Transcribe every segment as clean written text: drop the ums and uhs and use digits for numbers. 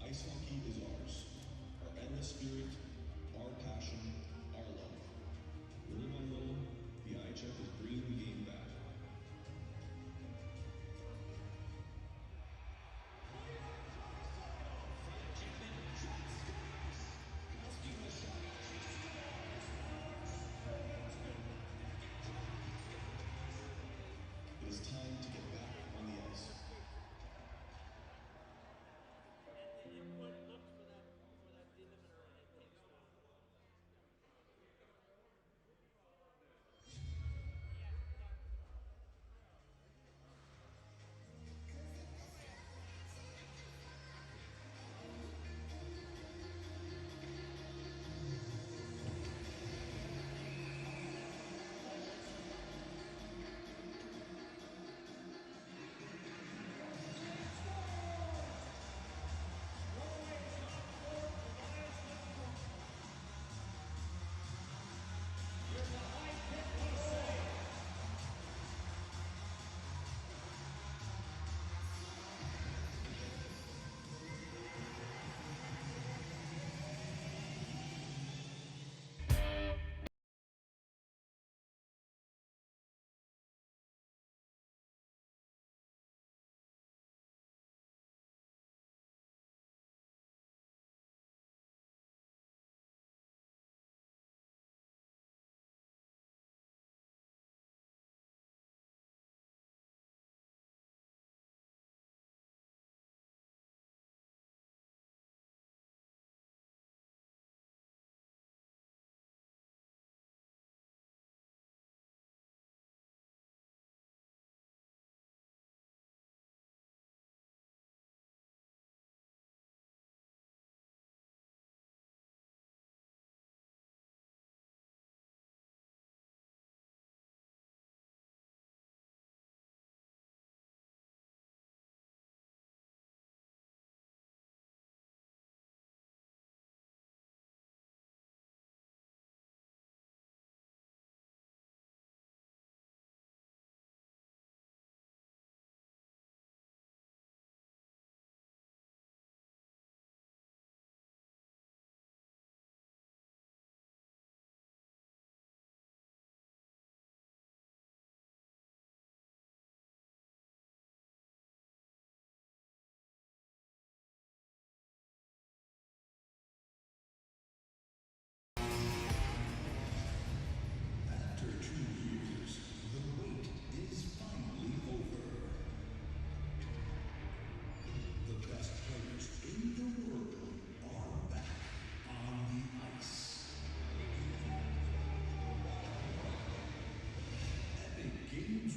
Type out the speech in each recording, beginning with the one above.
Ice hockey is ours. Our endless spirit, our passion, our love. Little by little, the IIHF is bringing the game back. It is time to get back on the ice.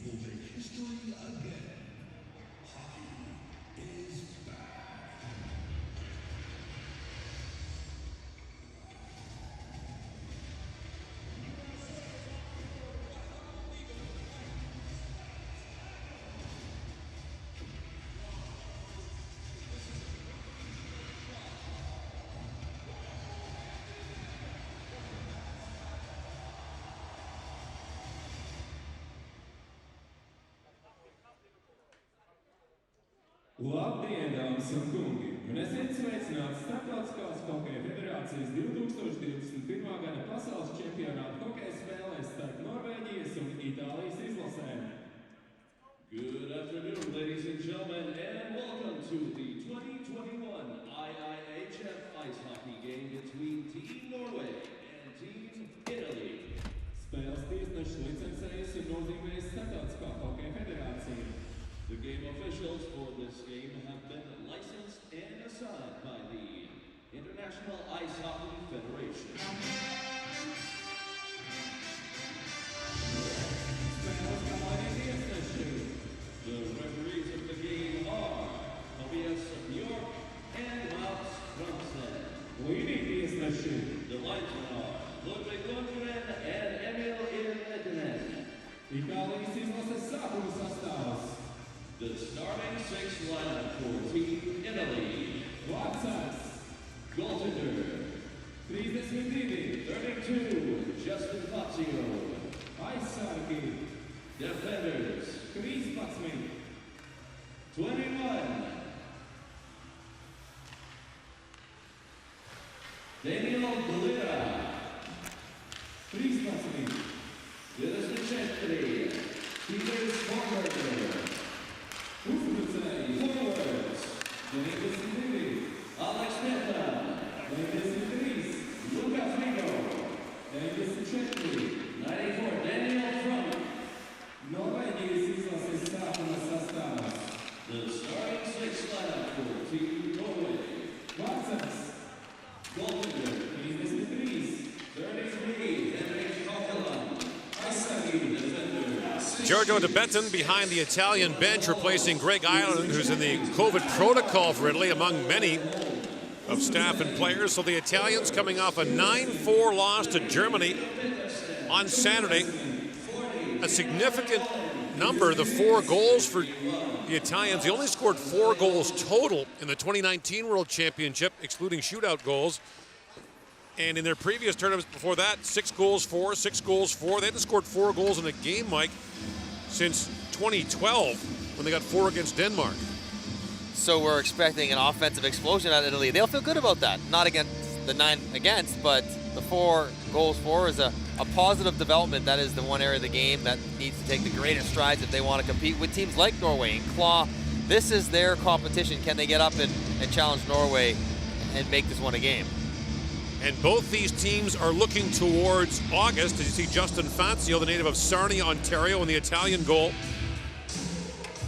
Will make history again. Hockey is back. Labdien, dāmas un kungi! Un esiet sveicināti Starptautiskās hokeja federācijas 2021. Gada pasaules čempionāta hokeja spēlēs starp Norvēģijas un Itālijas izlasēm. Good afternoon, ladies and gentlemen, and welcome to the 2021 IIHF Ice Hockey game between Team Norway and Team Italy. Spēles tiesnešs licencējas un nozīmējas Starptautiskā hokeja federācija. The game officials for this game have been licensed and assigned by the International Ice Hockey Federation. Spēles galvenie tiesneši. The referees of the game are Tobias Bjork and Maus Brunsen. Līnija tiesneši. The linesmen are Ludwig Lundgren and Emil Irledinen. Itālijas izlases sākuma sastāvs. The starting six lineup for Team Italy. Vārdsargs. Goaltender. 32. 32, Justin Fazio. Aizsargi. Defenders. 13. 21, Daniel Galera. Priznacmi. Didesnicetri. Peter Sparker. Uzbrucēji forwards. 92. Alex Meta. 93. Lucas Rigo. 94. 94, Daniel Trump. Norvēģijas izlases sākuma sastāvs. The starting six lineup for Team Norway. Vārtsargs. Goaltender. 33. 33, Henrik Kaukonen. Aizsargi. Defender. Giorgio De Benton behind the Italian bench, replacing Greg Ireland, who's in the COVID protocol for Italy, among many of staff and players. So the Italians coming off a 9-4 loss to Germany on Saturday. A significant number, the 4 goals for the Italians. They only scored 4 goals total in the 2019 World Championship, excluding shootout goals. And in their previous tournaments before that, 6 goals, 4, 6 goals, 4. They hadn't scored 4 goals in a game, Mike, since 2012 when they got 4 against Denmark. So we're expecting an offensive explosion out of Italy. They'll feel good about that. Not against the 9 against, but the 4 goals for is a positive development. That is the one area of the game that needs to take the greatest strides if they want to compete with teams like Norway and Claw. This is their competition. Can they get up and challenge Norway and make this one a game? And both these teams are looking towards August. As you see Justin Fazio, the native of Sarnia, Ontario, in the Italian goal.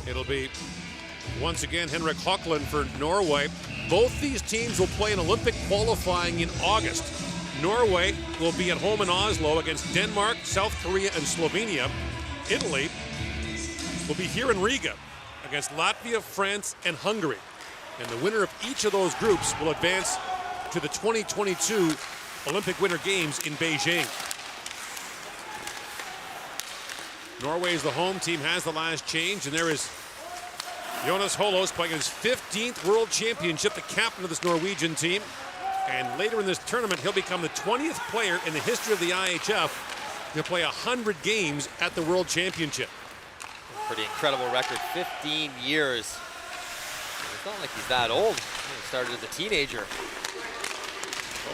It'll be, once again, Henrik Kaukonen for Norway. Both these teams will play in Olympic qualifying in August. Norway will be at home in Oslo against Denmark, South Korea, and Slovenia. Italy will be here in Riga against Latvia, France, and Hungary. And the winner of each of those groups will advance to the 2022 Olympic Winter Games in Beijing. Norway is the home team, has the last change, and there is Jonas Holos playing his 15th World Championship, the captain of this Norwegian team. And later in this tournament, he'll become the 20th player in the history of the IIHF to play 100 games at the World Championship. Pretty incredible record, 15 years. It's not like he's that old. He started as a teenager.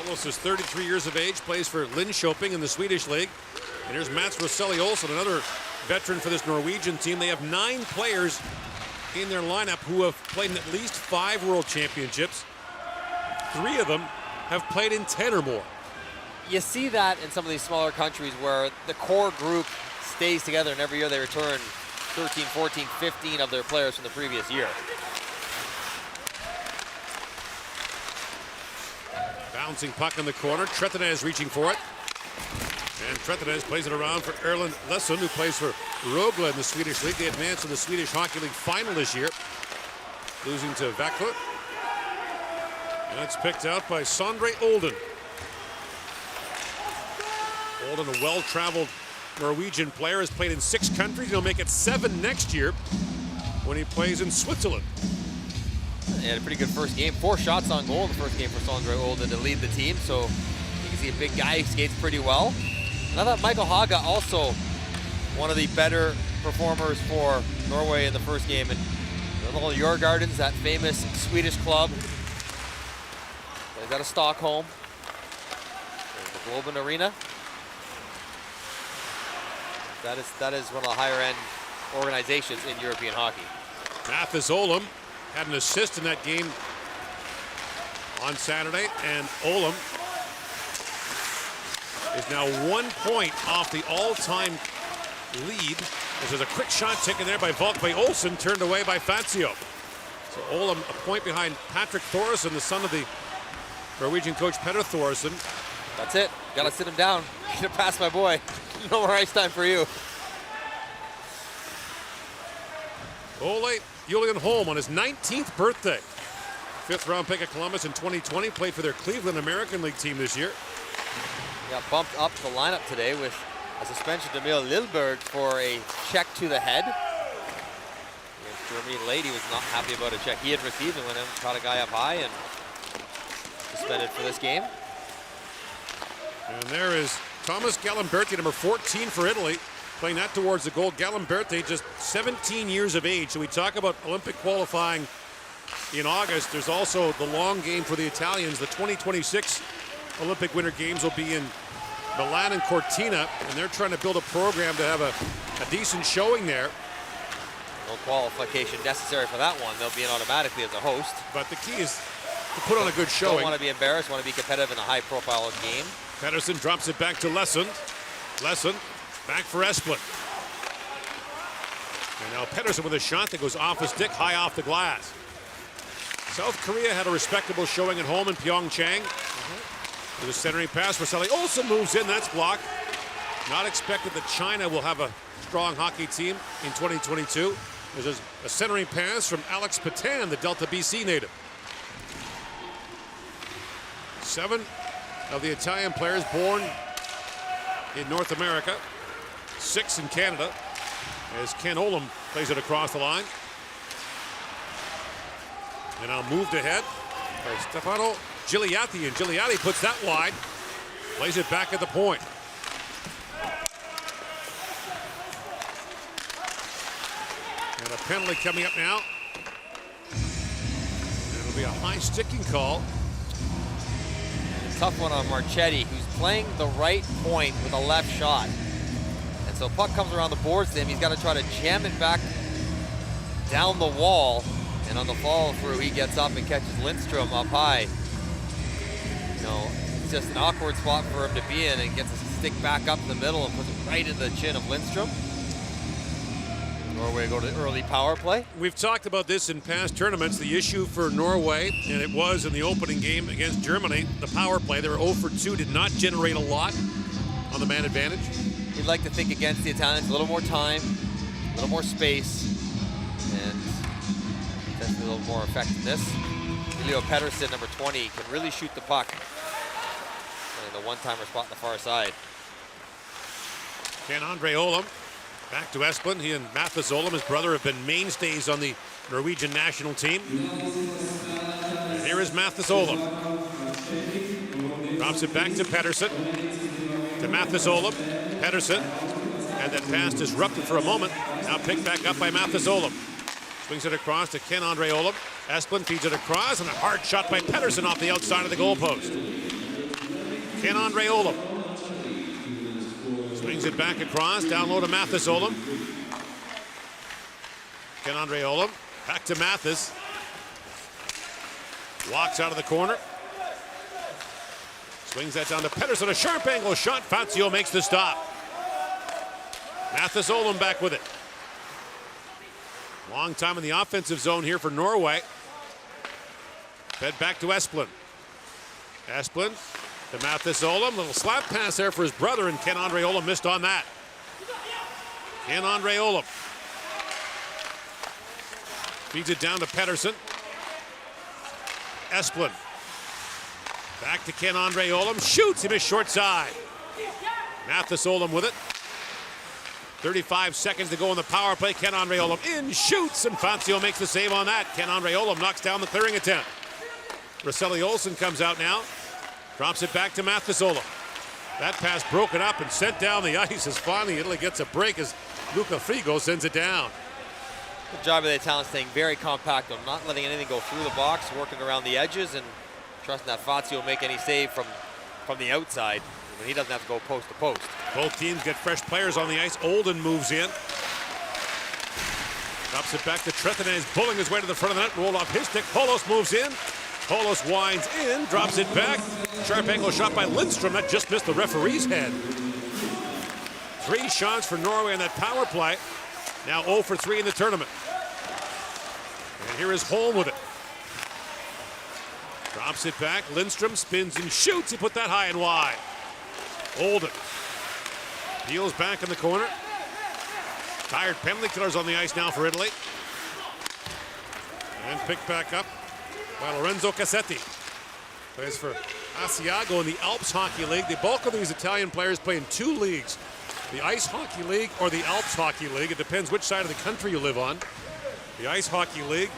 Holos is 33 years of age, plays for Linköping in the Swedish league. And here's Mats Rosselli Olsson, another veteran for this Norwegian team. They have 9 players in their lineup who have played in at least 5 World Championships. 3 of them have played in 10 or more. You see that in some of these smaller countries where the core group stays together, and every year they return 13, 14, 15 of their players from the previous year. Bouncing puck in the corner. Tretinez reaching for it. And Tretinez plays it around for Erland Lesson, who plays for Rögle in the Swedish league. They advanced to the Swedish Hockey League final this year, losing to Växjö. And it's picked out by Sondre Olden. Olden, a well-traveled Norwegian player, has played in 6 countries. He'll make it 7 next year when he plays in Switzerland. He had a pretty good first game. 4 shots on goal in the first game for Sondre Olden to lead the team. So you can see a big guy who skates pretty well. And I thought Michael Haga also one of the better performers for Norway in the first game. And the little Djurgårdens, that famous Swedish club. Plays out of Stockholm. There's the Globen Arena. That is one of the higher end organizations in European hockey. Mathis Olam had an assist in that game on Saturday, and Olam is now 1 point off the all-time lead. There's a quick shot taken there by Olsen, turned away by Fazio. So Olam a point behind Patrick Thoresen, the son of the Norwegian coach Petter Thoresen. That's it. Gotta sit him down. Should have passed my boy. No more ice time for you. Ole Julian Holm on his 19th birthday. 5th round pick of Columbus in 2020. Played for their Cleveland American League team this year. Got bumped up the lineup today with a suspension to Emil Lillberg for a check to the head. Jeremy Lady was not happy about a check he had received and went in, caught a guy up high and suspended for this game. And there is Thomas Galimberti, number 14 for Italy, playing that towards the goal. Galimberti, just 17 years of age. So we talk about Olympic qualifying in August. There's also the long game for the Italians, the 2026 Olympic Winter Games will be in Milan and Cortina, and they're trying to build a program to have a decent showing there. No qualification necessary for that one. They'll be in automatically as a host. But the key is to put on a good showing. Don't want to be embarrassed, want to be competitive in a high-profile game. Pedersen drops it back to Lesson. Lesson back for Esplin. And now Pedersen with a shot that goes off his stick, high off the glass. South Korea had a respectable showing at home in Pyeongchang. With a centering pass for Sally Olsen, moves in, that's blocked. Not expected that China will have a strong hockey team in 2022. There's a centering pass from Alex Patan, the Delta BC native. 7 of the Italian players born in North America, 6 in Canada, as Ken Olam plays it across the line. And now moved ahead by Stefano Gigliotti, and Gigliotti puts that wide, plays it back at the point. And a penalty coming up now. And it'll be a high sticking call. Tough one on Marchetti, who's playing the right point with a left shot. And so puck comes around the boards to him. He's got to try to jam it back down the wall. And on the follow through, he gets up and catches Lindstrom up high. You know, it's just an awkward spot for him to be in, and gets his stick back up in the middle and puts it right into the chin of Lindstrom. Norway go to early power play. We've talked about this in past tournaments. The issue for Norway, and it was in the opening game against Germany, the power play. They were 0 for 2, did not generate a lot on the man advantage. You'd like to think against the Italians, a little more time, a little more space, and potentially a little more effectiveness. Elio Pedersen, number 20, can really shoot the puck. And the one-timer spot on the far side. Ken-Andre Olam back to Esplin. He and Mathis Olam, his brother, have been mainstays on the Norwegian national team. And here is Mathis Olam. Drops it back to Pedersen. To Mathis Olam. Pedersen. And that pass disrupted for a moment. Now picked back up by Mathis Olam. Swings it across to Ken-Andre Olam. Esplin feeds it across, and a hard shot by Pedersen off the outside of the goalpost. Ken-Andre Olam. Swings it back across, down low to Mathis Olam. Ken-Andre Olam, back to Mathis. Walks out of the corner. Swings that down to Pedersen, a sharp angle shot. Fazio makes the stop. Mathis Olam back with it. Long time in the offensive zone here for Norway. Fed back to Esplin. Esplin to Mathis Olam. Little slap pass there for his brother, and Ken-Andre Olam missed on that. Ken-Andre Olam feeds it down to Pedersen. Esplin back to Ken-Andre Olam. Shoots, he missed short side. Mathis Olam with it. 35 seconds to go in the power play. Ken-Andre Olam in, shoots, and Fazio makes the save on that. Ken-Andre Olam knocks down the clearing attempt. Rosselli Olsen comes out now. Drops it back to Mathis Olam. That pass broken up and sent down the ice as finally Italy gets a break as Luca Figo sends it down. Good job of the Italians staying very compact, on not letting anything go through the box, working around the edges, and trusting that Fazio will make any save from the outside when he doesn't have to go post to post. Both teams get fresh players on the ice. Olden moves in. Drops it back to Trethenes, pulling his way to the front of the net. Rolled off his stick. Polos moves in. Polos winds in, drops it back. Sharp angle shot by Lindstrom. That just missed the referee's head. 3 shots for Norway on that power play. Now 0 for 3 in the tournament. And here is Holm with it. Drops it back. Lindstrom spins and shoots. He put that high and wide. Olden peels back in the corner. Tired penalty killers on the ice now for Italy. And picked back up by Lorenzo Cassetti. Plays for Asiago in the Alps Hockey League. The bulk of these Italian players play in 2 leagues. The Ice Hockey League or the Alps Hockey League. It depends which side of the country you live on. The Ice Hockey League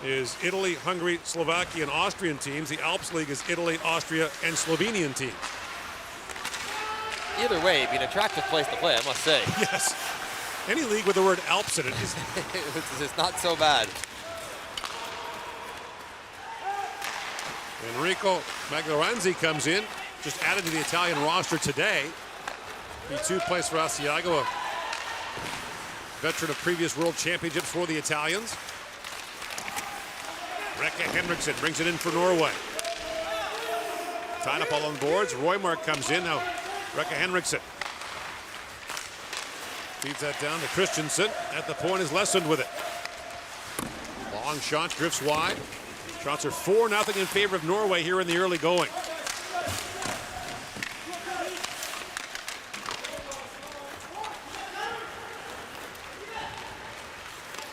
is Italy, Hungary, Slovakia, and Austrian teams. The Alps League is Italy, Austria, and Slovenian teams. Either way, it'd be an attractive place to play, I must say. Yes. Any league with the word Alps in it is... It's not so bad. Enrico Maggioranzi comes in. just added to the Italian roster today. He too plays for Asiago, a veteran of previous World Championships for the Italians. Rekka Henriksen brings it in for Norway. Tied up all on boards. Roymark comes in. Now Rekka Henriksen feeds that down to Christensen. At the point is lessened with it. Long shot drifts wide. Shots are 4-0 in favor of Norway here in the early going.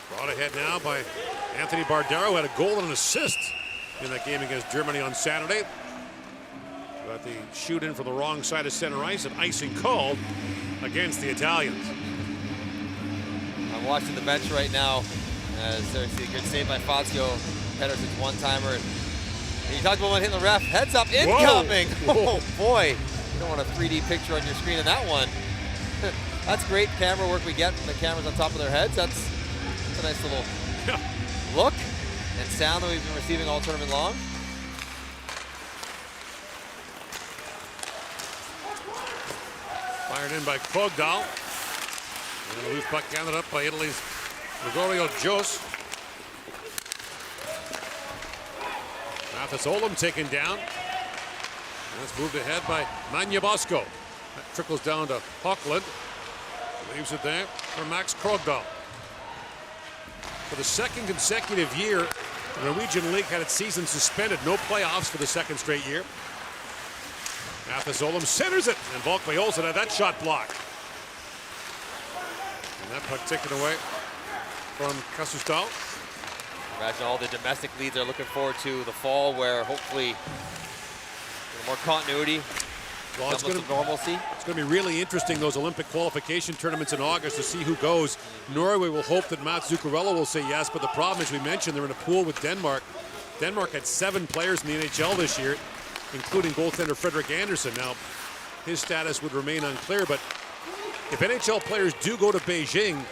Brought ahead now by Anthony Bardaro, had a goal and an assist in that game against Germany on Saturday. But the shoot in for the wrong side of center ice, and icing called against the Italians. I'm watching the bench right now. There's a good save by Fazio. Pedersen's one-timer. You talked about hitting the ref. Heads up, incoming. Whoa. Oh boy, you don't want a 3D picture on your screen in that one. That's great camera work we get from the cameras on top of their heads. That's a nice little look and sound that we've been receiving all tournament long. Fired in by Kogdal. And the loose puck counted up by Italy's Gregorio Jos. Mathis Olam taken down. And it's moved ahead by Manyabosco. That trickles down to Hockland. Leaves it there for Max Krogdal. For the second consecutive year, the Norwegian League had its season suspended. No playoffs for the second straight year. Mathis Olam centers it, and Volkve Olsen had that shot blocked. And that puck taken away from Kasustal. Imagine all the domestic leads are looking forward to the fall, where hopefully a little more continuity, Well, normalcy. It's going to be really interesting, those Olympic qualification tournaments in August, to see who goes. Norway will hope that Mats Zuccarello will say yes, but the problem, as we mentioned, they're in a pool with Denmark. Denmark had 7 players in the NHL this year, including goaltender Frederik Andersen. Now, his status would remain unclear, but if NHL players do go to Beijing,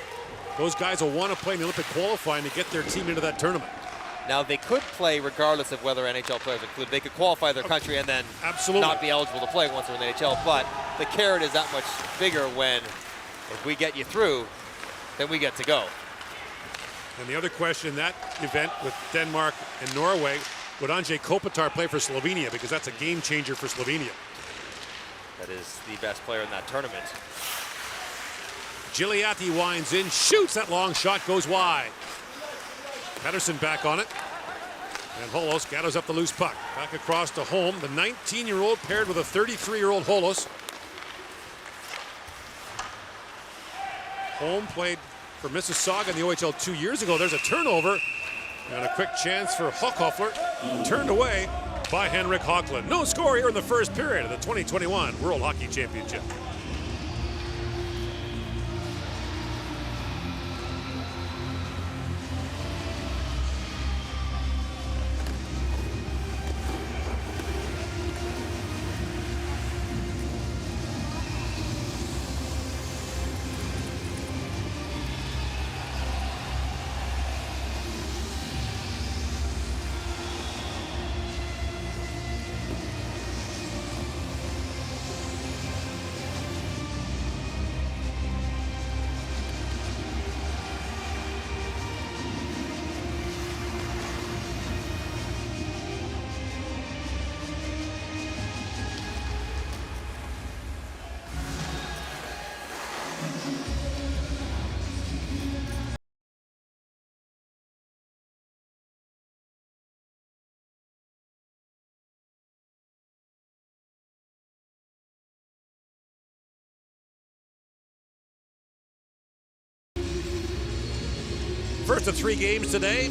those guys will want to play in the Olympic qualifying to get their team into that tournament. Now, they could play regardless of whether NHL players are included. They could qualify their country and then not be eligible to play once they're in the NHL. But the carrot is that much bigger when, if we get you through, then we get to go. And the other question in that event with Denmark and Norway, would Andrzej Kopitar play for Slovenia? Because that's a game changer for Slovenia. That is the best player in that tournament. Gigliatti winds in, shoots, that long shot goes wide. Pedersen back on it. And Holos gathers up the loose puck. Back across to Holm, the 19-year-old paired with a 33-year-old Holos. Holm played for Mississauga in the OHL 2 years ago. There's a turnover. And a quick chance for Hochhoffler. Turned away by Henrik Hockland. No score here in the first period of the 2021 World Hockey Championship. First of 3 games today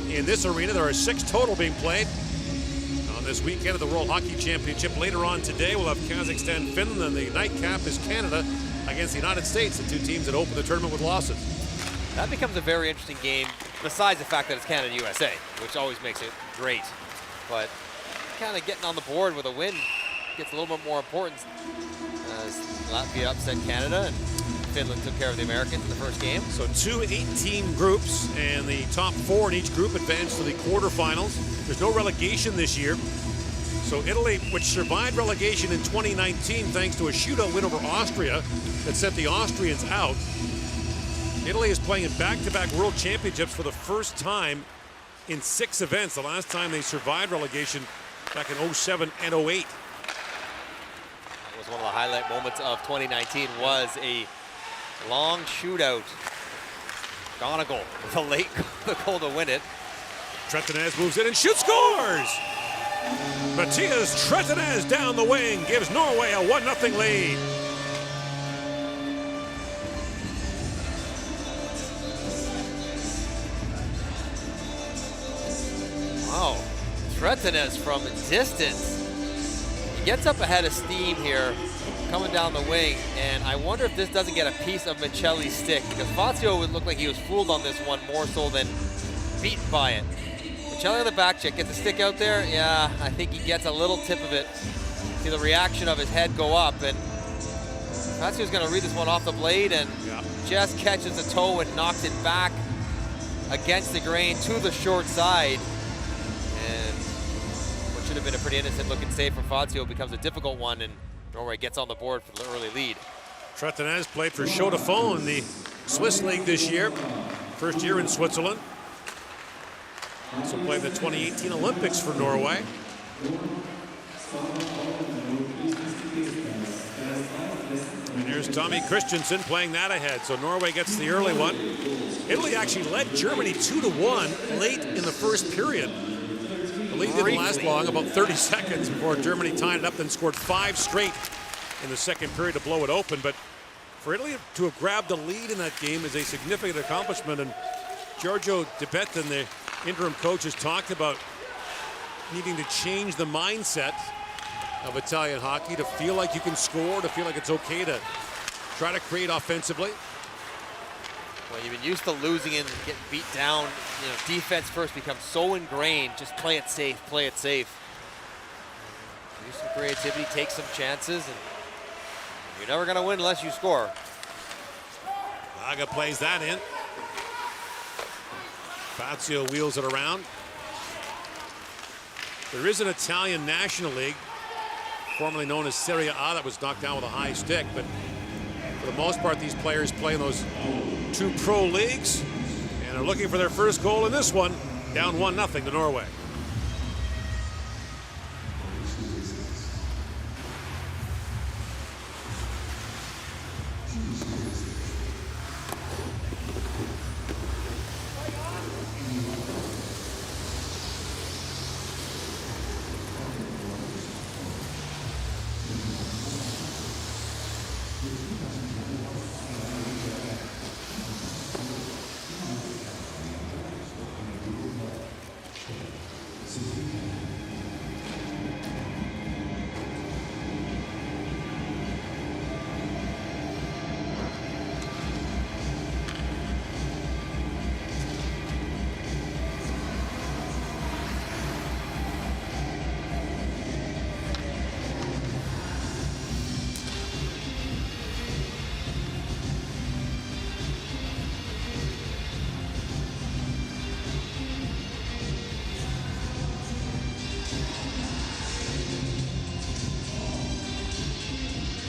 in this arena. There are 6 total being played on this weekend of the World Hockey Championship. Later on today, we'll have Kazakhstan, Finland, and the nightcap is Canada against the United States, the 2 teams that open the tournament with losses. That becomes a very interesting game, besides the fact that it's Canada-USA, which always makes it great. But kind of getting on the board with a win gets a little bit more importance, as Latvia upset Canada and Finland took care of the Americans in the first game. So 2 8-team groups, and the top 4 in each group advance to the quarterfinals. There's no relegation this year, So Italy, which survived relegation in 2019 thanks to a shootout win over Austria that sent the Austrians out, Italy is playing in back-to-back World Championships for the first time in 6 events. The last time they survived relegation back in 07 and 08. That was one of the highlight moments of 2019, was a long shootout. Donegal with a late goal to win it. Tretinez moves in and shoots, scores! Matthias Tretinez down the wing gives Norway a 1-0 lead. Wow, Tretinez from distance. He gets up ahead of steam here, coming down the wing, and I wonder if this doesn't get a piece of Michelli's stick, because Fazio would look like he was fooled on this one more so than beaten by it. Michelli on the back check, gets the stick out there. Yeah, I think he gets a little tip of it. See the reaction of his head go up, and Fazio's gonna read this one off the blade and just catches the toe and knocks it back against the grain to the short side. And what should have been a pretty innocent looking save from Fazio becomes a difficult one, and Norway gets on the board for the early lead. Tretinez played for Chaux de Fonds in the Swiss League this year. First year in Switzerland. Also played the 2018 Olympics for Norway. And here's Tommy Christensen playing that ahead. So Norway gets the early one. Italy actually led Germany 2-1 late in the first period. The lead didn't last long, about 30 seconds before Germany tied it up, then scored 5 straight in the second period to blow it open. But for Italy to have grabbed the lead in that game is a significant accomplishment. And Giorgio De Bettin, the interim coach, has talked about needing to change the mindset of Italian hockey to feel like you can score, to feel like it's okay to try to create offensively. Well, you've been used to losing and getting beat down. You know, defense first becomes so ingrained. Just play it safe, play it safe. Use some creativity, take some chances, and you're never going to win unless you score. Laga plays that in. Fazio wheels it around. There is an Italian National League, formerly known as Serie A, that was knocked down with a high stick, but for the most part, these players play in those 2 pro leagues and are looking for their first goal in this one, down 1-0 to Norway.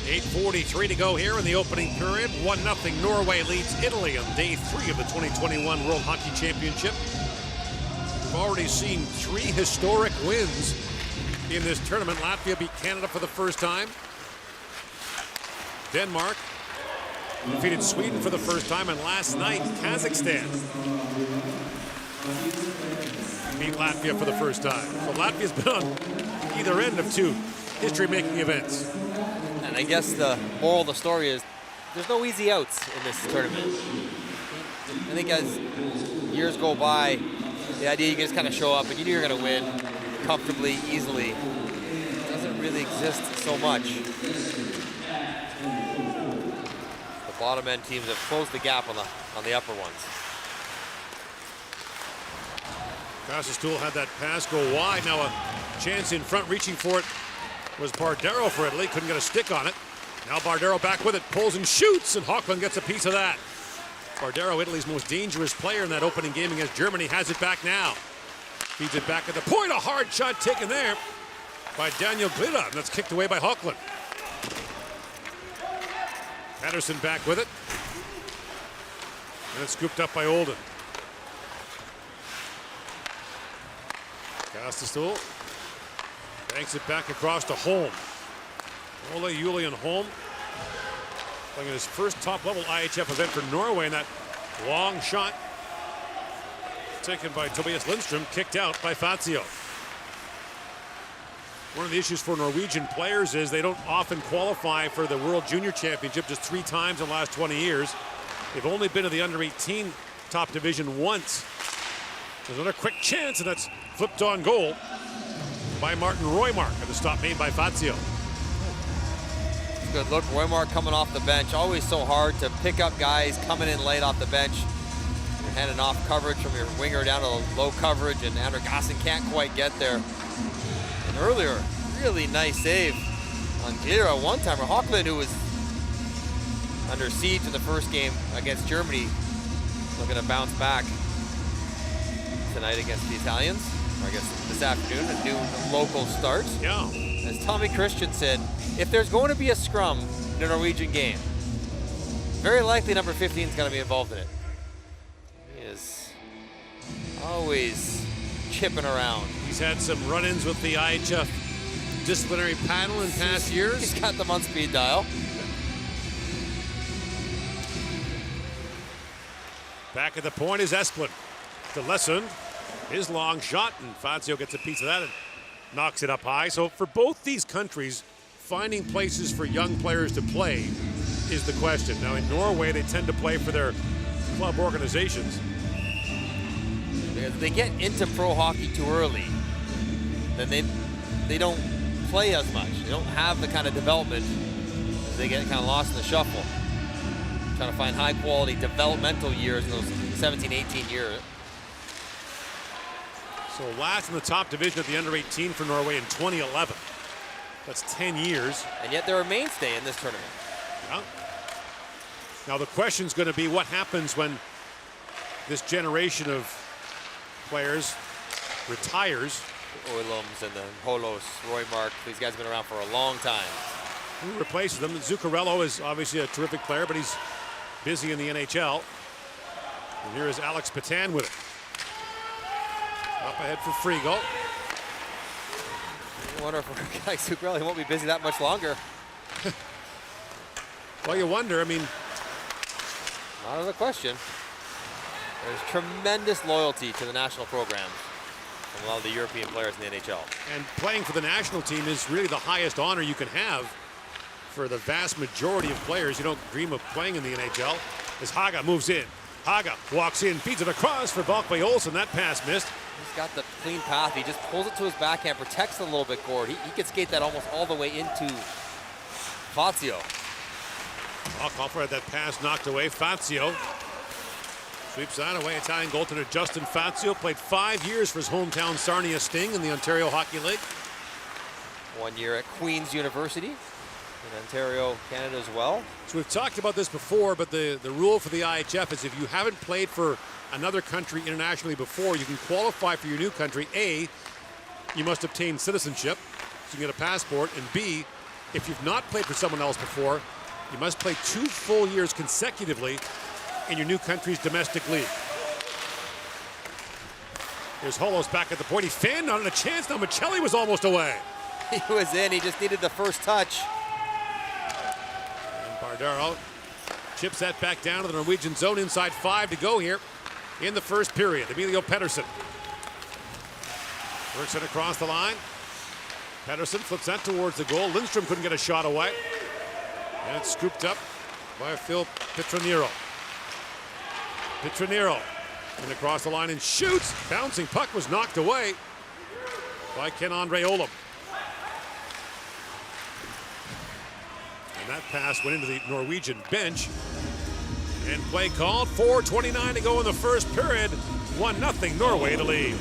.43 to go here in the opening period. 1-0 Norway leads Italy on day 3 of the 2021 World Hockey Championship. We've already seen 3 historic wins in this tournament. Latvia beat Canada for the first time. Denmark defeated Sweden for the first time, and last night Kazakhstan beat Latvia for the first time. So Latvia's been on either end of 2 history-making events. And I guess the moral of the story is there's no easy outs in this tournament. I think as years go by, the idea you can just kind of show up and you know you're going to win comfortably, easily, doesn't really exist so much. The bottom end teams have closed the gap on the upper ones. Passastool had that pass go wide. Now a chance in front, reaching for it was Bardero for Italy. Couldn't get a stick on it. Now Bardero back with it, pulls and shoots, and Hochland gets a piece of that. Bardero, Italy's most dangerous player in that opening game against Germany, has it back now. Feeds it back at the point. A hard shot taken there. by Daniel Glida, and that's kicked away by Hockland. Patterson back with it. And it's scooped up by Olden. Castastool banks it back across to Holm. Ole Julian Holm playing his first top-level IHF event for Norway, and that long shot taken by Tobias Lindstrom, kicked out by Fazio. One of the issues for Norwegian players is they don't often qualify for the World Junior Championship, just 3 times in the last 20 years. They've only been to the under-18 top division once. There's another quick chance, and that's flipped on goal by Martin Roymark, and the stop made by Fazio. Good look, Roymark coming off the bench. Always so hard to pick up guys coming in late off the bench. You're handing off coverage from your winger down to low coverage, and Andrew Gosson can't quite get there. And earlier, really nice save on Gira, a one-timer. Hockland, who was under siege in the first game against Germany, looking to bounce back tonight against the Italians, or I guess this afternoon, a new local start. Yeah. As Tommy Christian said, if there's going to be a scrum in a Norwegian game, very likely number 15 is going to be involved in it. He is always chipping around. He's had some run-ins with the IHF disciplinary panel in past years. He's got them on speed dial. Back at the point is Esplin. To Lesson, his long shot, and Fazio gets a piece of that and knocks it up high. So for both these countries, finding places for young players to play is the question. Now in Norway, they tend to play for their club organizations. Because if they get into pro hockey too early, then they don't play as much. They don't have the kind of development as they get kind of lost in the shuffle. Trying to find high quality developmental years in those 17, 18 years. So last in the top division of the under-18 for Norway in 2011. That's 10 years. And yet they're a mainstay in this tournament. Yeah. Now the question's going to be what happens when this generation of players retires. Oilums and the Holos, Roymark, these guys have been around for a long time. Who replaces them? Zuccarello is obviously a terrific player, but he's busy in the NHL. And here is Alex Patan with it. Up ahead for Frigo. I wonder if a guy like Zuccarello won't be busy that much longer. Well, you wonder. I mean, not out of the question. There's tremendous loyalty to the national programs from a lot of the European players in the NHL. And playing for the national team is really the highest honor you can have for the vast majority of players. You don't dream of playing in the NHL. As Haga moves in. Haga walks in, feeds it across for Valkve Olsen. That pass missed. He's got the clean path. He just pulls it to his backhand, protects it a little bit, Gord. He could skate that almost all the way into Fazio. Hoffman had that pass knocked away. Fazio sweeps that away. Italian goaltender Justin Fazio played 5 years for his hometown Sarnia Sting in the Ontario Hockey League. 1 year at Queen's University in Ontario, Canada as well. So we've talked about this before, but the rule for the IHF is if you haven't played for another country internationally before, you can qualify for your new country. A, you must obtain citizenship, so you get a passport, and B, if you've not played for someone else before, you must play 2 full years consecutively in your new country's domestic league. Here's Holos back at the point. He fanned on it, a chance. Now Michelli was almost away. He was in. He just needed the first touch. And Bardaro chips that back down to the Norwegian zone. Inside 5 to go here in the first period. Emilio Pettersson works it across the line. Pettersson flips that towards the goal. Lindstrom couldn't get a shot away. And it's scooped up by Phil Petroniro. Petroniro and across the line and shoots. Bouncing puck was knocked away by Ken-Andre Olum. And that pass went into the Norwegian bench. And play called. 4:29 to go in the first period. 1-0 Norway to lead.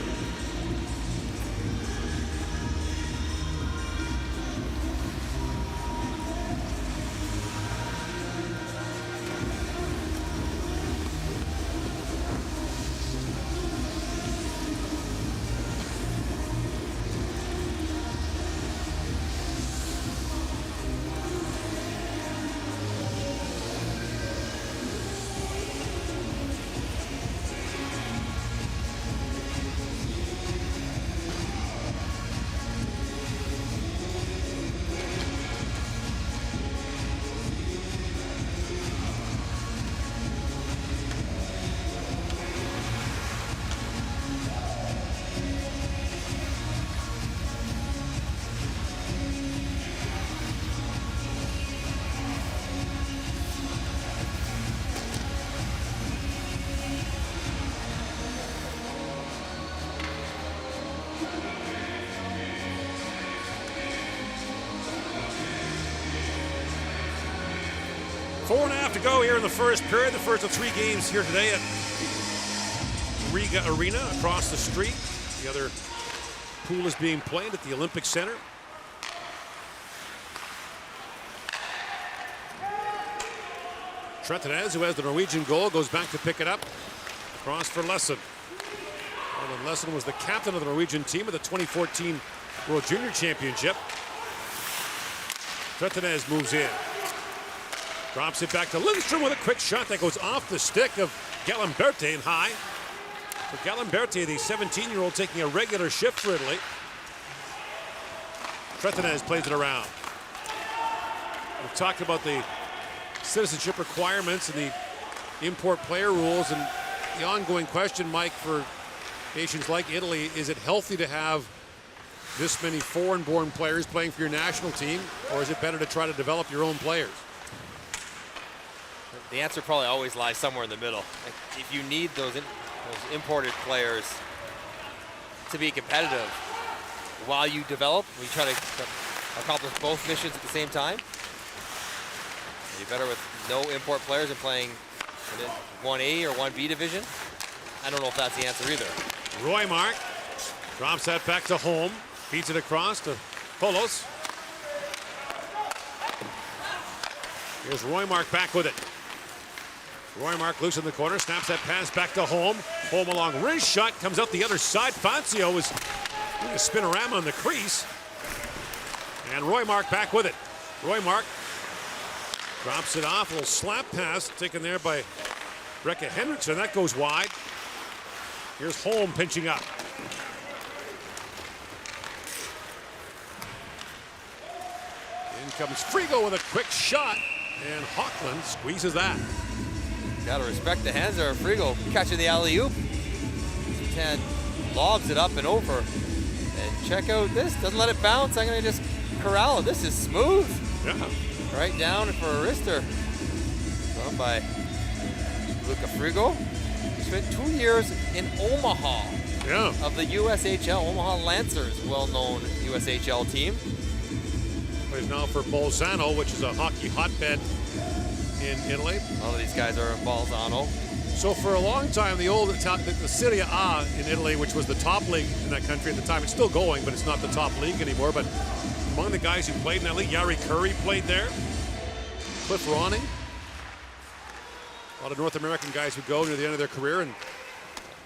4.5 to go here in the first period. The first of 3 games here today at Riga Arena across the street. The other pool is being played at the Olympic Center. Tretinez, who has the Norwegian goal, goes back to pick it up. Cross for Lesson. And Lesson was the captain of the Norwegian team at the 2014 World Junior Championship. Tretinez moves in. Drops it back to Lindstrom with a quick shot that goes off the stick of Gallimberti and high. For Gallimberti, the 17-year-old, taking a regular shift for Italy. Tretinez plays it around. We've talked about the citizenship requirements and the import player rules, and the ongoing question, Mike, for nations like Italy, is it healthy to have this many foreign-born players playing for your national team, or is it better to try to develop your own players? The answer probably always lies somewhere in the middle. If you need those imported players to be competitive while you develop, we try to accomplish both missions at the same time. You're better with no import players and playing in 1A or 1B division. I don't know if that's the answer either. Roymark drops that back to Holm, feeds it across to Polos. Here's Roymark back with it. Roymark loose in the corner, snaps that pass back to Holm. Holm along wrist shot, comes out the other side. Fazio was doing a spinorama on the crease. And Roymark back with it. Roymark drops it off, a little slap pass taken there by Rekka Henriksen. That goes wide. Here's Holm pinching up. In comes Frigo with a quick shot, and Hockland squeezes that. Gotta respect the hands there. Frigo catching the alley-oop. 10 lobs it up and over. And check out this, doesn't let it bounce. I'm gonna just corral it. This is smooth. Yeah. Right down for a wrister. Done by Luca Frigo. He spent 2 years in Omaha. Yeah. Of the USHL, Omaha Lancers, well-known USHL team. Plays now for Bolzano, which is a hockey hotbed in Italy. All of these guys are in Bolzano. So for a long time, the Serie A in Italy, which was the top league in that country at the time, it's still going, but it's not the top league anymore. But among the guys who played in that league, Yari Curry played there. Cliff Ronning. A lot of North American guys who go near the end of their career and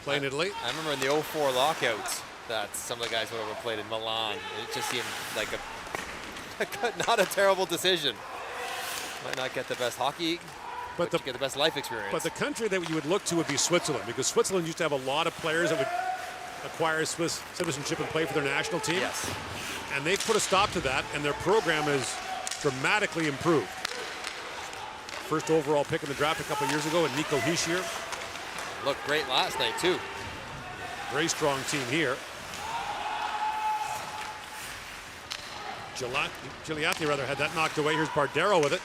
play in Italy. I remember in the 04 lockouts that some of the guys went over and played in Milan. It just seemed like not a terrible decision. Might not get the best hockey, but get the best life experience. But the country that you would look to would be Switzerland, because Switzerland used to have a lot of players that would acquire Swiss citizenship and play for their national team. Yes. And they've put a stop to that, and their program is dramatically improved. First overall pick in the draft a couple years ago, and Nico Hischier. Looked great last night, too. Very strong team here. Gigliotti rather had that knocked away. Here's Bardero with it.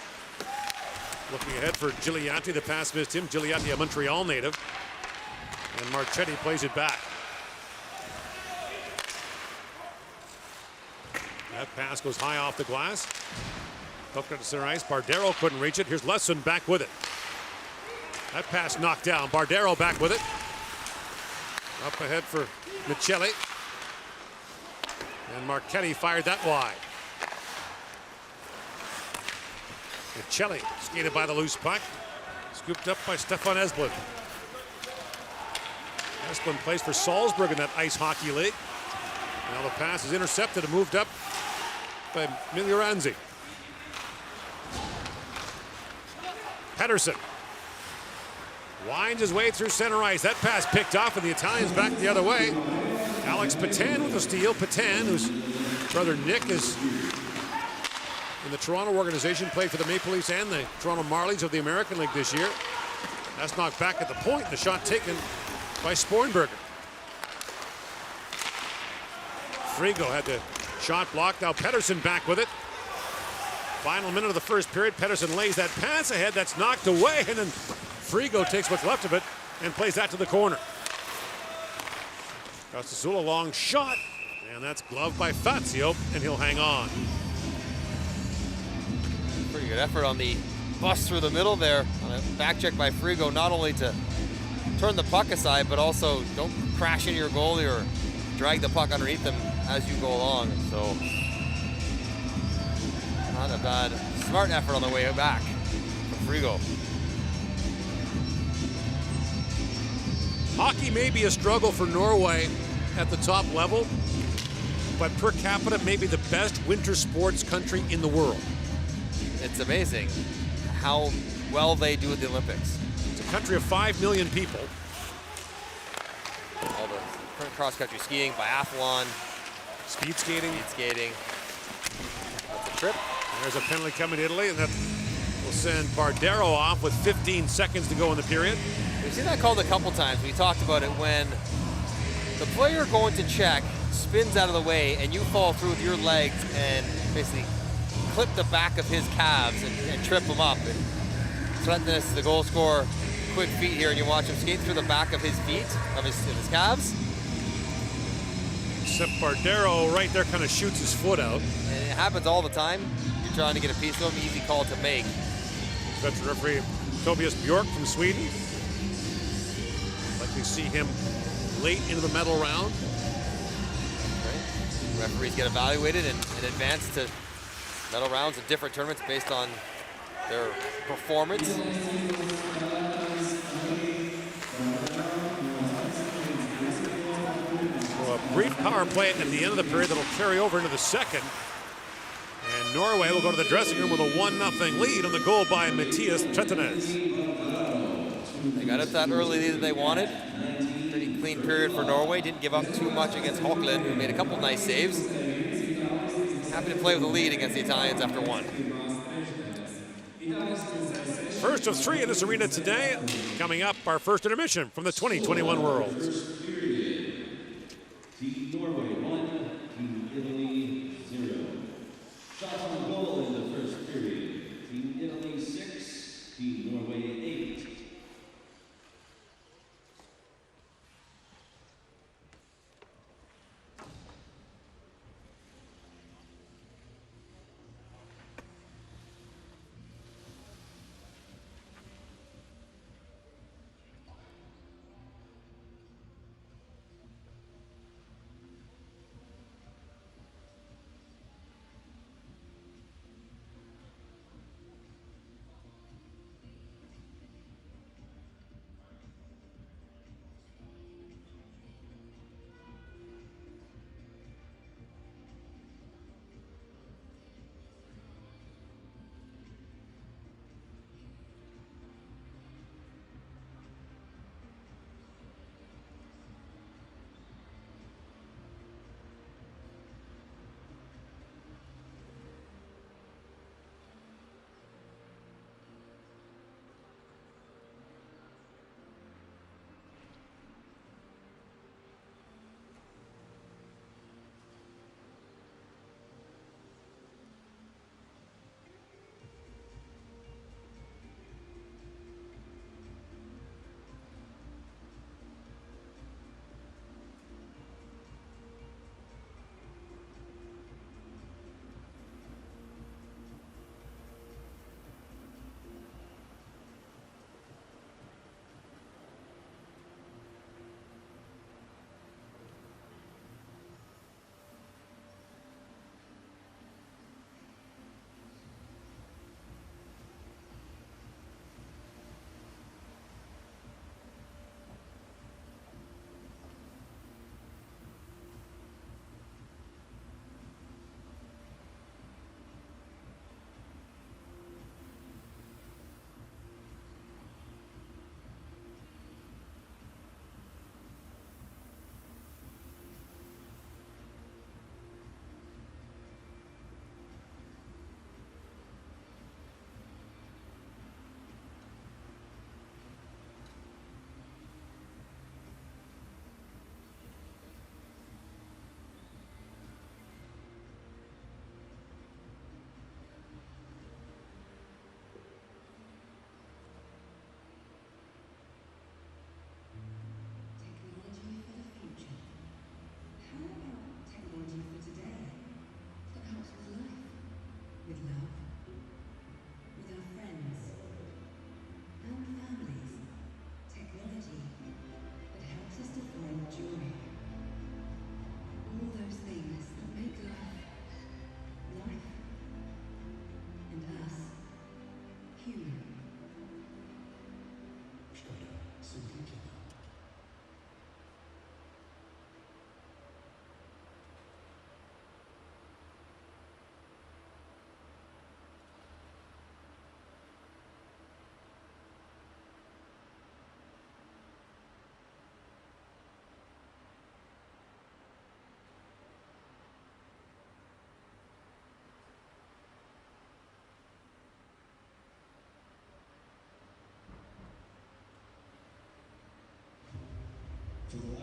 Looking ahead for Gigliotti. The pass missed him. Gigliotti, a Montreal native. And Marchetti plays it back. That pass goes high off the glass. Hooked up to center ice. Bardero couldn't reach it. Here's Lesson back with it. That pass knocked down. Bardero back with it. Up ahead for Michelli. And Marchetti fired that wide. Michelli skated by the loose puck. Scooped up by Stefan Esplin. Esplin plays for Salzburg in that ice hockey league. Now the pass is intercepted and moved up by Miglioranzi. Pedersen winds his way through center ice. That pass picked off, and the Italians back the other way. Alex Patan with a steal. Patan, whose brother Nick is in the Toronto organization, played for the Maple Leafs and the Toronto Marlies of the American League this year. That's knocked back at the point. The shot taken by Spornberger. Frigo had the shot blocked. Now Pedersen back with it. Final minute of the first period. Pedersen lays that pass ahead. That's knocked away, and then Frigo takes what's left of it and plays that to the corner. Costasula, long shot, and that's gloved by Fazio, and he'll hang on. Pretty good effort on the bust through the middle there on a back check by Frigo, not only to turn the puck aside, but also don't crash into your goalie or drag the puck underneath them as you go along. So not a bad, smart effort on the way back from Frigo. Hockey may be a struggle for Norway at the top level, but per capita may be the best winter sports country in the world. It's amazing how well they do at the Olympics. It's a country of 5 million people. All the cross-country skiing, biathlon, Speed skating. That's a trip. And there's a penalty coming to Italy, and that will send Bardero off with 15 seconds to go in the period. We've seen that called a couple times. We talked about it when the player going to check spins out of the way and you fall through with your legs and basically clip the back of his calves and trip him up. And threaten this, the goal scorer, quick feet here, and you watch him skate through the back of his feet, of his calves. Except Bardero right there kind of shoots his foot out. And it happens all the time. You're trying to get a piece of him, easy call to make. Veteran referee Tobias Bjork from Sweden. Likely see him late into the medal round. Right. Referees get evaluated and advance to medal rounds in different tournaments based on their performance. Well, a brief power play at the end of the period that'll carry over into the second. And Norway will go to the dressing room with a 1-0 lead on the goal by Matthias Trettanes. They got it that early lead that they wanted. Pretty clean period for Norway. Didn't give up too much against Hockland, who made a couple nice saves. Happy to play with the lead against the Italians after one. First of three in this arena today. Coming up, our first intermission from the 2021 Worlds. Team Norway 1, Team Italy 0. Shots on goal in the first period. Team Italy 6, Team Norway 8.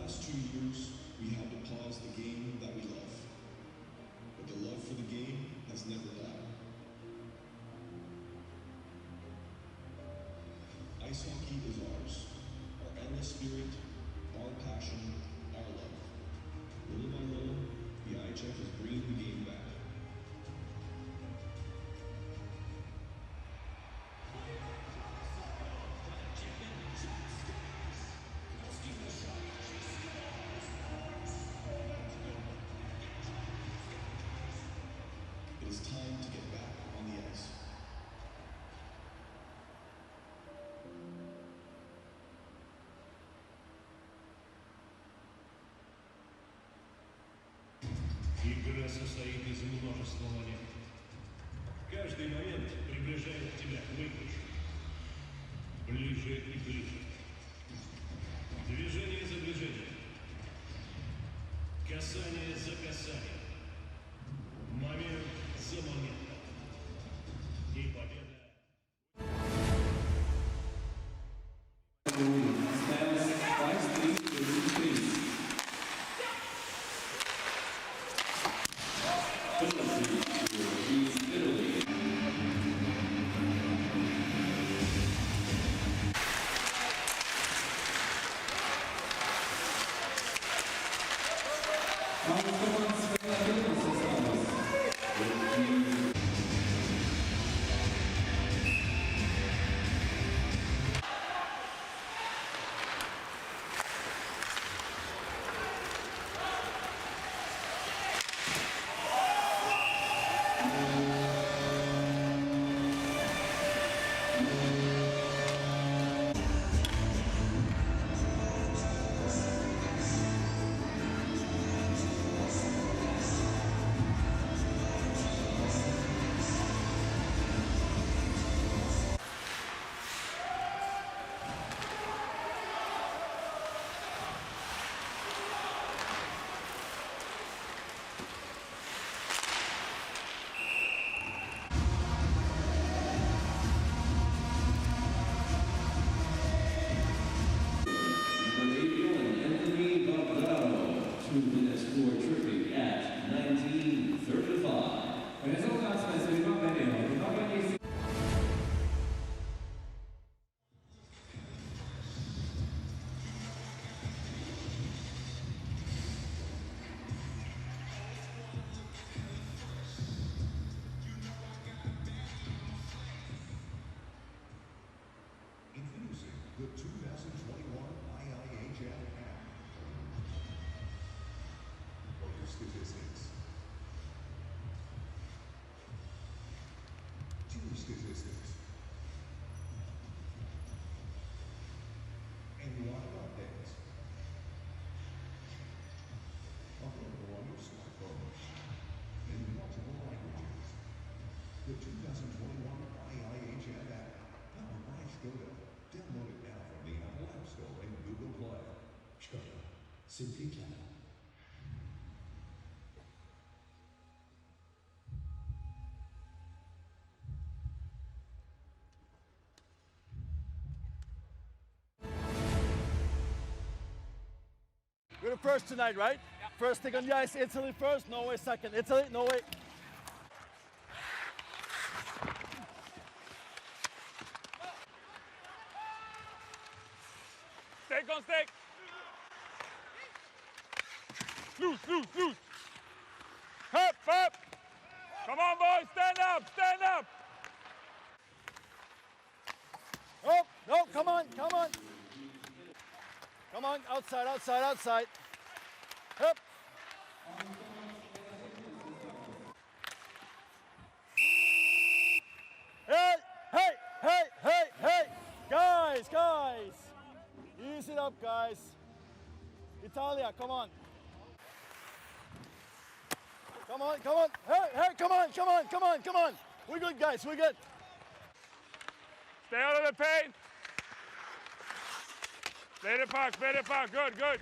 last 2 years, we had to pause the game that we love. But the love for the game has never died. Ice hockey is ours. Our endless spirit, our passion, our love. Little by little, the IIHF is bringing the game back. It is time to get back on the ice. Игра состоит из множества моментов. Каждый момент приближает тебя к выигрышу. Ближе и ближе. Движение за движением. Касание за касанием. Момент за моментом. И победа. Introducing the 2021 IIHF app. Player statistics. Team statistics. And live updates. Available on your smartphone in multiple languages. The 2021 IIHF app, powered by Skoda. Download it now from the Apple App Store and Google Play. Skoda. Simply clever. We're the first tonight, right? Yeah. First thing on the ice, Italy first, Norway second. Italy, Norway. Stake on stake. Loose, loose, loose. Up, up. Come on, boys, stand up, stand up. Oh, no, come on, come on. Come on, outside, outside, outside. Up. Hey, hey, hey, hey, hey. Guys, guys. Ease it up, guys. Italia, come on. Come on, come on. Hey, hey, come on, come on, come on, come on. We're good, guys, we're good. Stay out of the paint. Stay the puck, stay the puck. Good, good.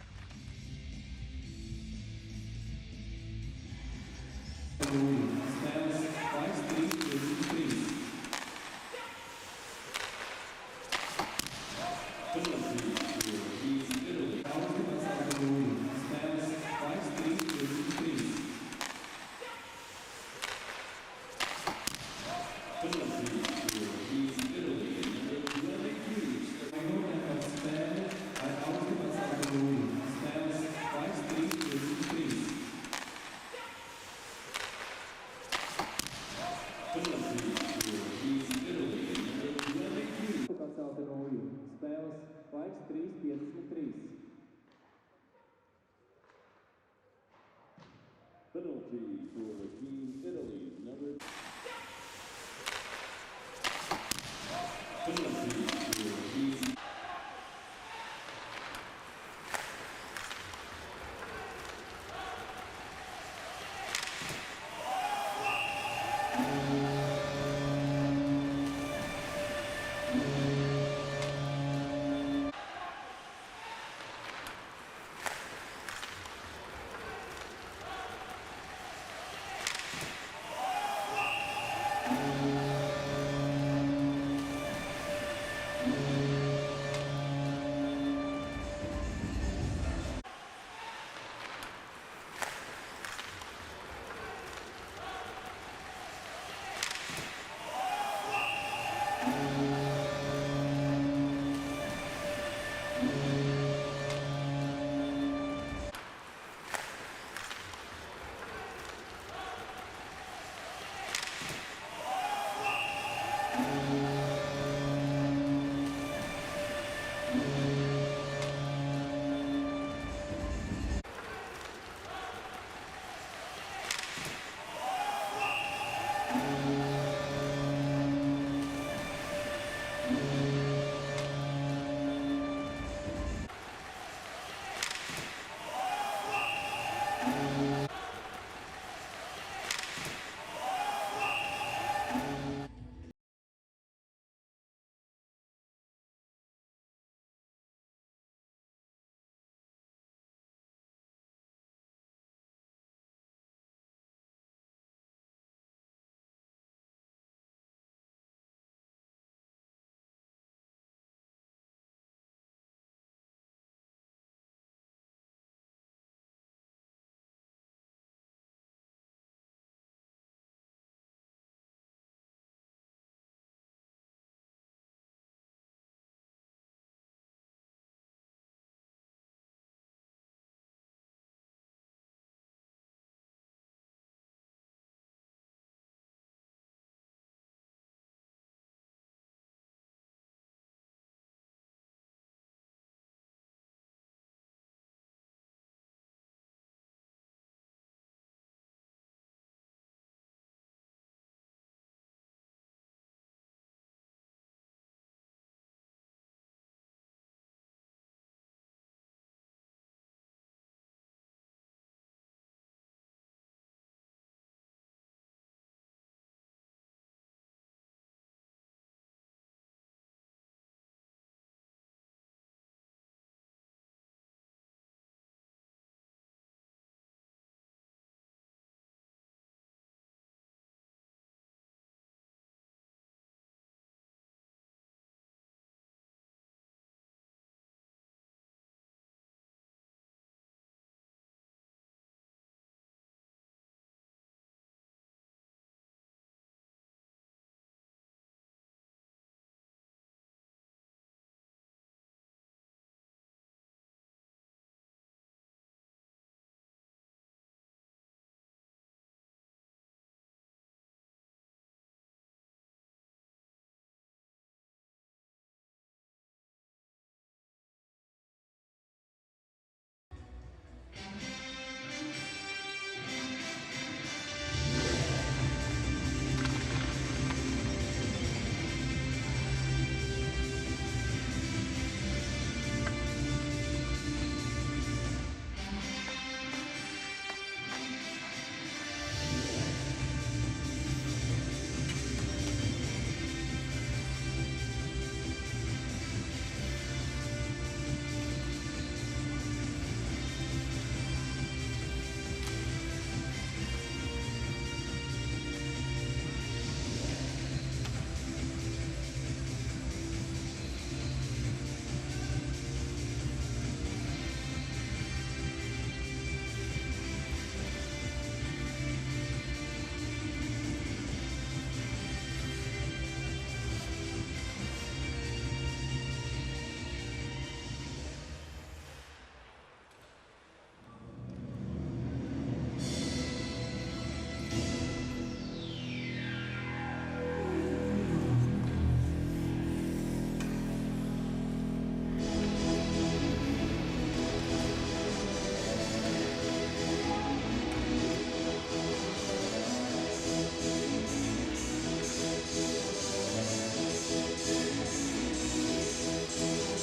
Penalty for Team Italy, number... Penalty for Team...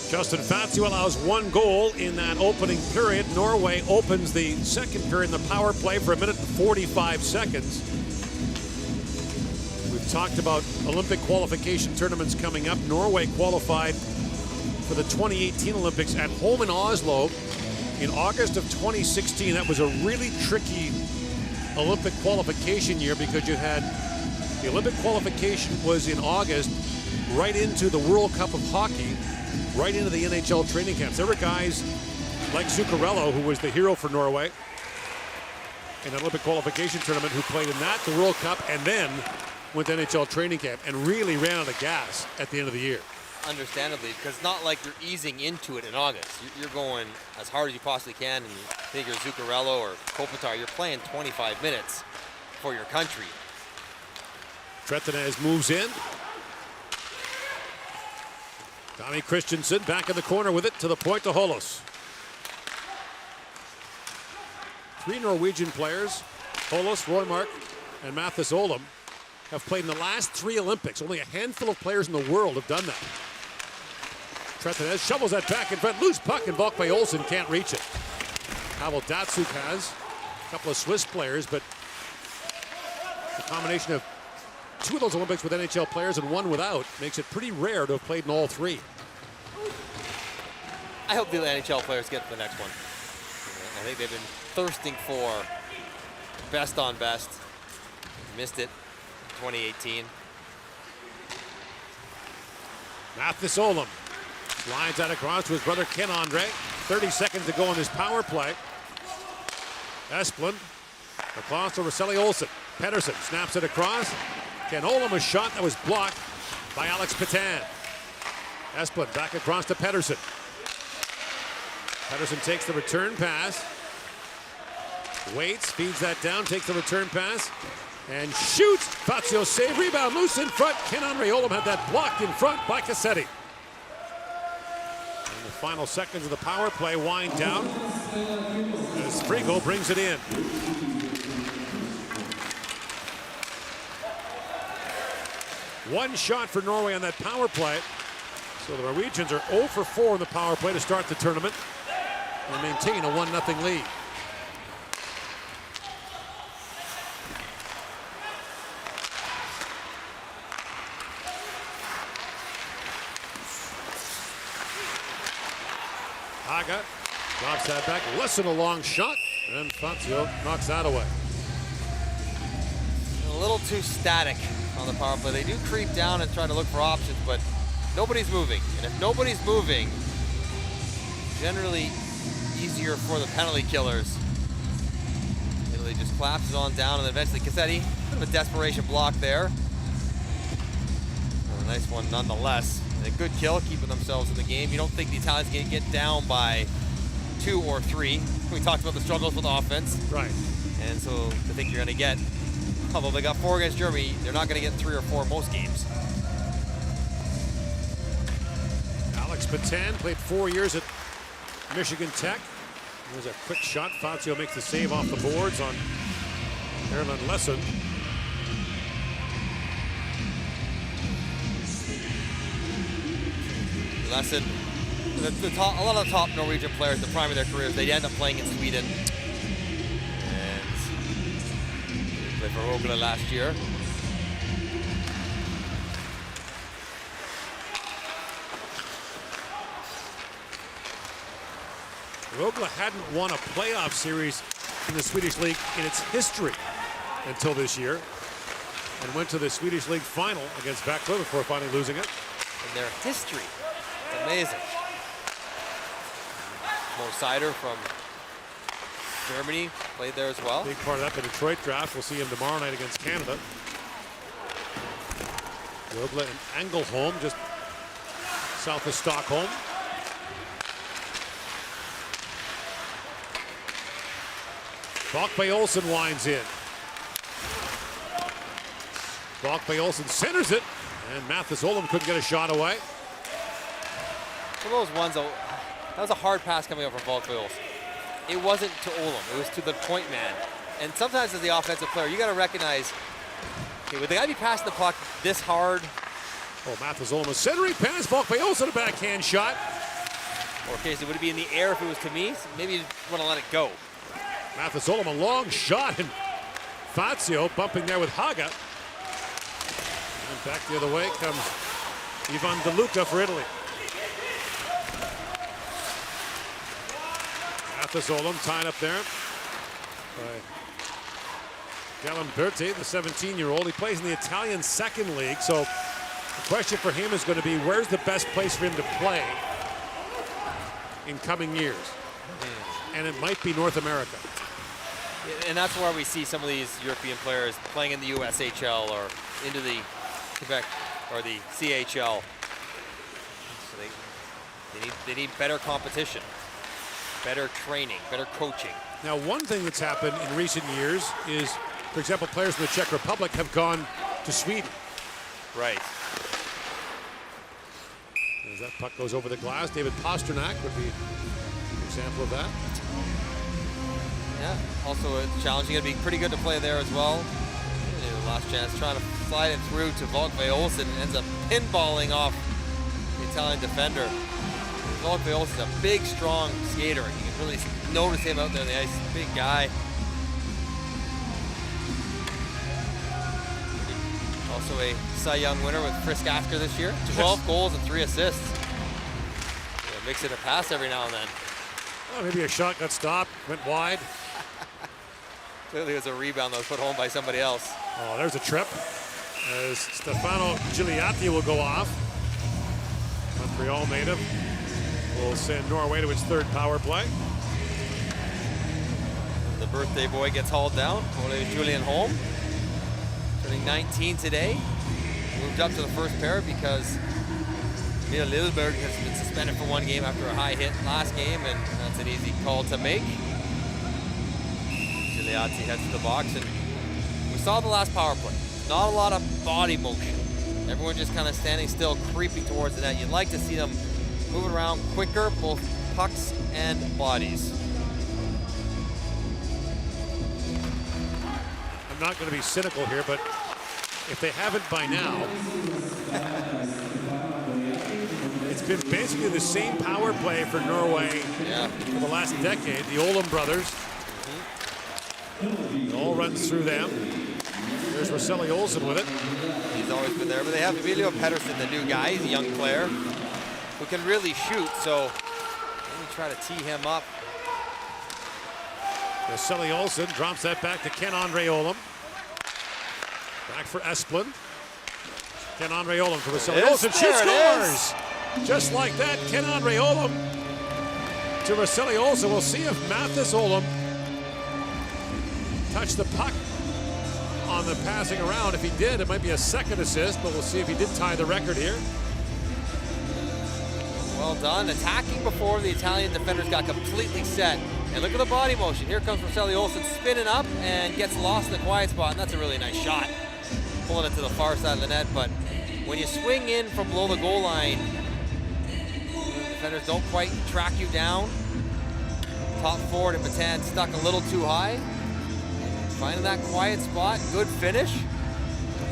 Justin Fazio allows 1 goal in that opening period. Norway opens the second period in the power play for 1 minute and 45 seconds. We've talked about Olympic qualification tournaments coming up. Norway qualified for the 2018 Olympics at home in Oslo in August of 2016. That was a really tricky Olympic qualification year because you had the Olympic qualification was in August, right into the World Cup of Hockey, right into the NHL training camps. There were guys like Zuccarello, who was the hero for Norway in an Olympic qualification tournament, who played in that, the World Cup, and then went to NHL training camp and really ran out of gas at the end of the year. Understandably, because it's not like you're easing into it in August. You're going as hard as you possibly can, and you figure Zuccarello or Kopitar, you're playing 25 minutes for your country. Tretinez moves in. Tommy Christensen back in the corner with it to the point to Holos. 3 Norwegian players, Holos, Roymark, and Mathis Olem, have played in the last 3 Olympics. Only a handful of players in the world have done that. Tretinez shovels that back in front. Loose puck, and Volkby Olsen can't reach it. Pavel Datsuk has a couple of Swiss players, but the combination of 2 of those Olympics with NHL players and 1 without makes it pretty rare to have played in all 3. I hope the NHL players get to the next one. I think they've been thirsting for best on best. Missed it in 2018. Mathis Olem lines that across to his brother Ken Andre. 30 seconds to go on his power play. Esplund across to Rosselli Olsen. Pedersen snaps it across. Ken Olem, a shot that was blocked by Alex Petan. Esplund back across to Pedersen. Pedersen takes the return pass. Waits, feeds that down, takes the return pass, and shoots. Fazio save, rebound, loose in front. Ken Andre Olem had that blocked in front by Cassetti. And the final seconds of the power play wind down as Frigo brings it in. One shot for Norway on that power play. So the Norwegians are 0 for 4 in the power play to start the tournament and maintain a 1-0 lead. Haga knocks that back, less than a long shot, and Fazio knocks that away. A little too static on the power play. They do creep down and try to look for options, but nobody's moving. And if nobody's moving, generally easier for the penalty killers. Italy just collapses on down, and eventually Cassetti, bit of a desperation block there. A nice one nonetheless. And a good kill, keeping themselves in the game. You don't think the Italians can get down by 2 or 3. We talked about the struggles with offense. Right. And so I think you're going to get, although they got 4 against Germany, they're not going to get 3 or 4 most games. Alex Petan played 4 years at Michigan Tech. There's a quick shot. Fazio makes the save off the boards on Erland Lesson. Lesson, a lot of the top Norwegian players, the prime of their careers, they end up playing in Sweden. And played for Rögle last year. Rögle hadn't won a playoff series in the Swedish League in its history until this year, and went to the Swedish League final against Växjö before finally losing it. In their history. It's amazing. Mo Seider from Germany played there as well. Big part of that, the Detroit draft. We'll see him tomorrow night against Canada. Rögle and Ängelholm, just south of Stockholm. Volkby Olsen winds in. Volkby Olsen centers it, and Mathis Olem couldn't get a shot away. Some of those ones, that was a hard pass coming up from Volkby Olsen. It wasn't to Olem, it was to the point man. And sometimes as the offensive player, you got to recognize, okay, would the guy be passing the puck this hard? Oh, Mathis Olem, a centering pass. Volkby Olsen, a backhand shot. Or Casey, would it be in the air if it was to me? So maybe you want to let it go. Mathis Olam, a long shot, and Fazio bumping there with Haga. And back the other way comes Ivan DeLuca for Italy. Mathis Olam tied up there by Galimberti, the 17-year-old. He plays in the Italian second league, so the question for him is going to be, where's the best place for him to play in coming years? And it might be North America. And that's where we see some of these European players playing in the USHL or into the Quebec or the CHL. So they need better competition, better training, better coaching. Now, one thing that's happened in recent years is, for example, players from the Czech Republic have gone to Sweden. Right. As that puck goes over the glass, David Pasternak would be an example of that. Yeah, also it's challenging. It'd be pretty good to play there as well. Last chance, trying to slide it through to Volkve Olsen, and ends up pinballing off the Italian defender. Volkve Olsen's a big, strong skater. You can really notice him out there on the ice. Big guy. Also a Cy Young winner with Frisk After this year. 12 goals and 3 assists. Yeah, makes it a pass every now and then. Well, maybe a shot got stopped, went wide. Clearly it was a rebound that was put home by somebody else. Oh, there's a trip. As Stefano Gigliotti will go off. Montreal native will send Norway to its third power play. The birthday boy gets hauled down. Ole Julian Holm, turning 19 today. Moved up to the first pair because Mia Lilleberg has been suspended for 1 game after a high hit last game, and that's an easy call to make. Gigliotti heads to the box, and we saw the last power play. Not a lot of body motion. Everyone just kind of standing still, creeping towards the net. You'd like to see them moving around quicker, both pucks and bodies. I'm not going to be cynical here, but if they haven't by now, it's been basically the same power play for Norway for the last decade. The Olam brothers. It all runs through them. There's Rosselli Olsen with it. He's always been there, but they have Emilio Pedersen, the new guy. He's a young player who can really shoot, so let me try to tee him up. Rosselli Olsen drops that back to Ken-Andre Olam. Back for Esplin. Ken-Andre Olam for Rosselli Olsen. Shoots, scores! Just like that, Ken-Andre Olam to Rosselli Olsen. We'll see if Mathis Olam touched the puck on the passing around. If he did, it might be a second assist, but we'll see if he did tie the record here. Well done. Attacking before the Italian defenders got completely set. And look at the body motion. Here comes Rosselli Olsen spinning up and gets lost in the quiet spot. And that's a really nice shot. Pulling it to the far side of the net. But when you swing in from below the goal line, the defenders don't quite track you down. Top forward in Matan stuck a little too high. Finding that quiet spot, good finish.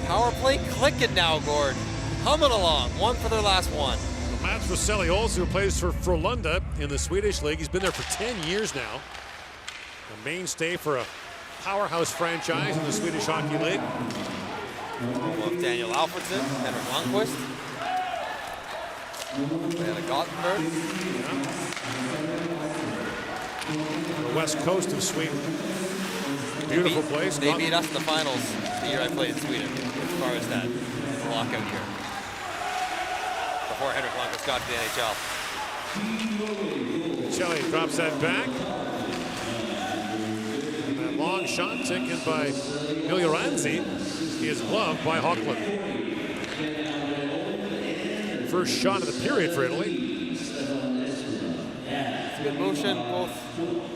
Power play clicking now, Gord. Humming along, 1 for their last 1. Mats Rosselli Olsen, who plays for Frölunda in the Swedish league. He's been there for 10 years now. A mainstay for a powerhouse franchise in the Swedish Hockey League. With Daniel Alfredsson, Henrik Lundqvist. Anna Gothenburg. The west coast of Sweden. Beautiful place. They beat us in the finals the year I played in Sweden with Karlstad, the lockout year. Before Henrik Lundqvist got to the NHL. Shelley drops that back. And that long shot taken by Miljoranzi is gloved by Hockland. First shot of the period for Italy. It's good motion, both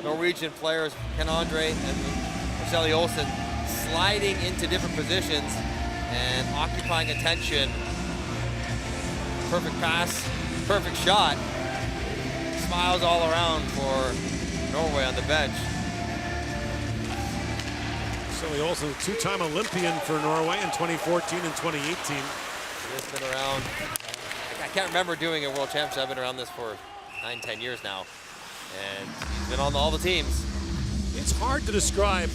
Norwegian players, Ken-Andre and Rosselli Olsen, sliding into different positions and occupying attention. Perfect pass, perfect shot. Smiles all around for Norway on the bench. Rosselli Olsen, two-time Olympian for Norway in 2014 and 2018. He's been around, I can't remember doing a World Championship. I've been around this for 9-10 years now, and he's been on all the teams. It's hard to describe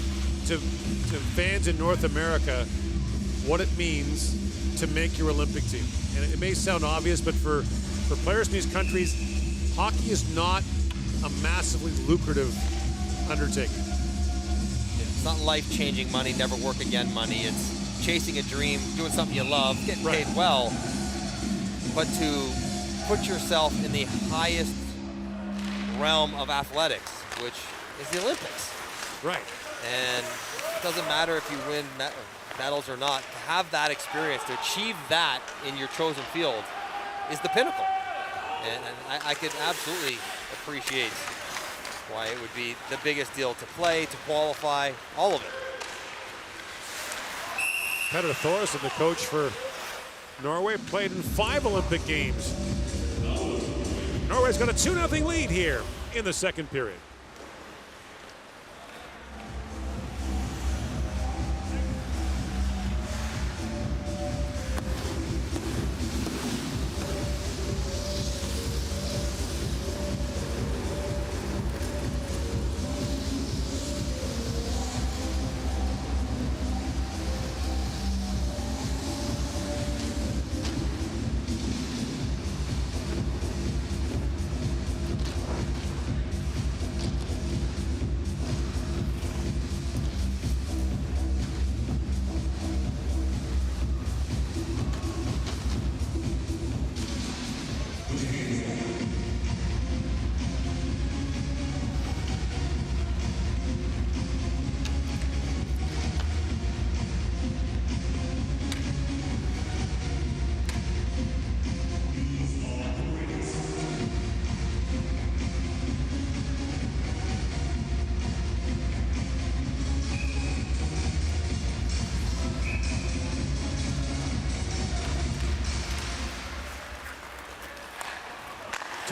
to fans in North America what it means to make your Olympic team. And it may sound obvious, but for players in these countries, hockey is not a massively lucrative undertaking. It's not life-changing money, never work again money. It's chasing a dream, doing something you love, getting paid well, but to put yourself in the highest realm of athletics, which is the Olympics. Right. And it doesn't matter if you win medals or not, to have that experience, to achieve that in your chosen field is the pinnacle. And I could absolutely appreciate why it would be the biggest deal to play, to qualify, all of it. Petter Thoresen, the coach for Norway, played in 5 Olympic Games. Norway's got a 2-0 lead here in the second period.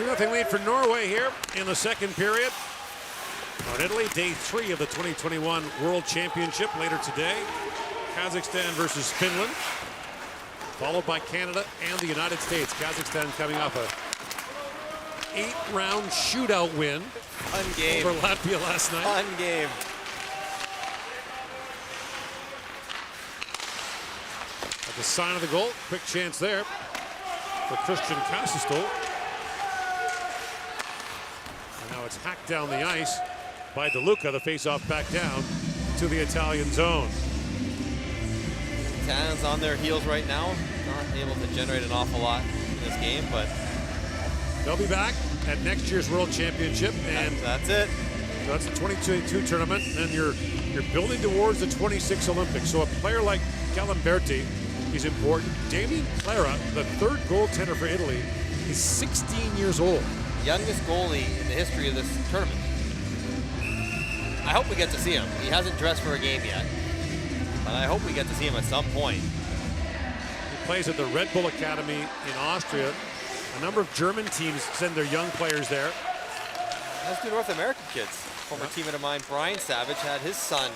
Nothing lead for Norway here in the second period. On Italy, day 3 of the 2021 World Championship later today. Kazakhstan versus Finland, followed by Canada and the United States. Kazakhstan coming off a 8-round shootout win over Latvia last night. Fun game. At the sign of the goal, quick chance there for Christian Kasistol. Now it's hacked down the ice by DeLuca. The faceoff back down to the Italian zone. Italians on their heels right now, not able to generate an awful lot in this game, but they'll be back at next year's World Championship, and that's it. So that's the 22 tournament, and you're building towards the 26 Olympics. So a player like Galimberti is important. Damien Clara, the 3rd goaltender for Italy, is 16 years old. Youngest goalie in the history of this tournament. I hope we get to see him. He hasn't dressed for a game yet, but I hope we get to see him at some point. He plays at the Red Bull Academy in Austria. A number of German teams send their young players there. Let's do North American kids. Former teammate of mine, Brian Savage, had his son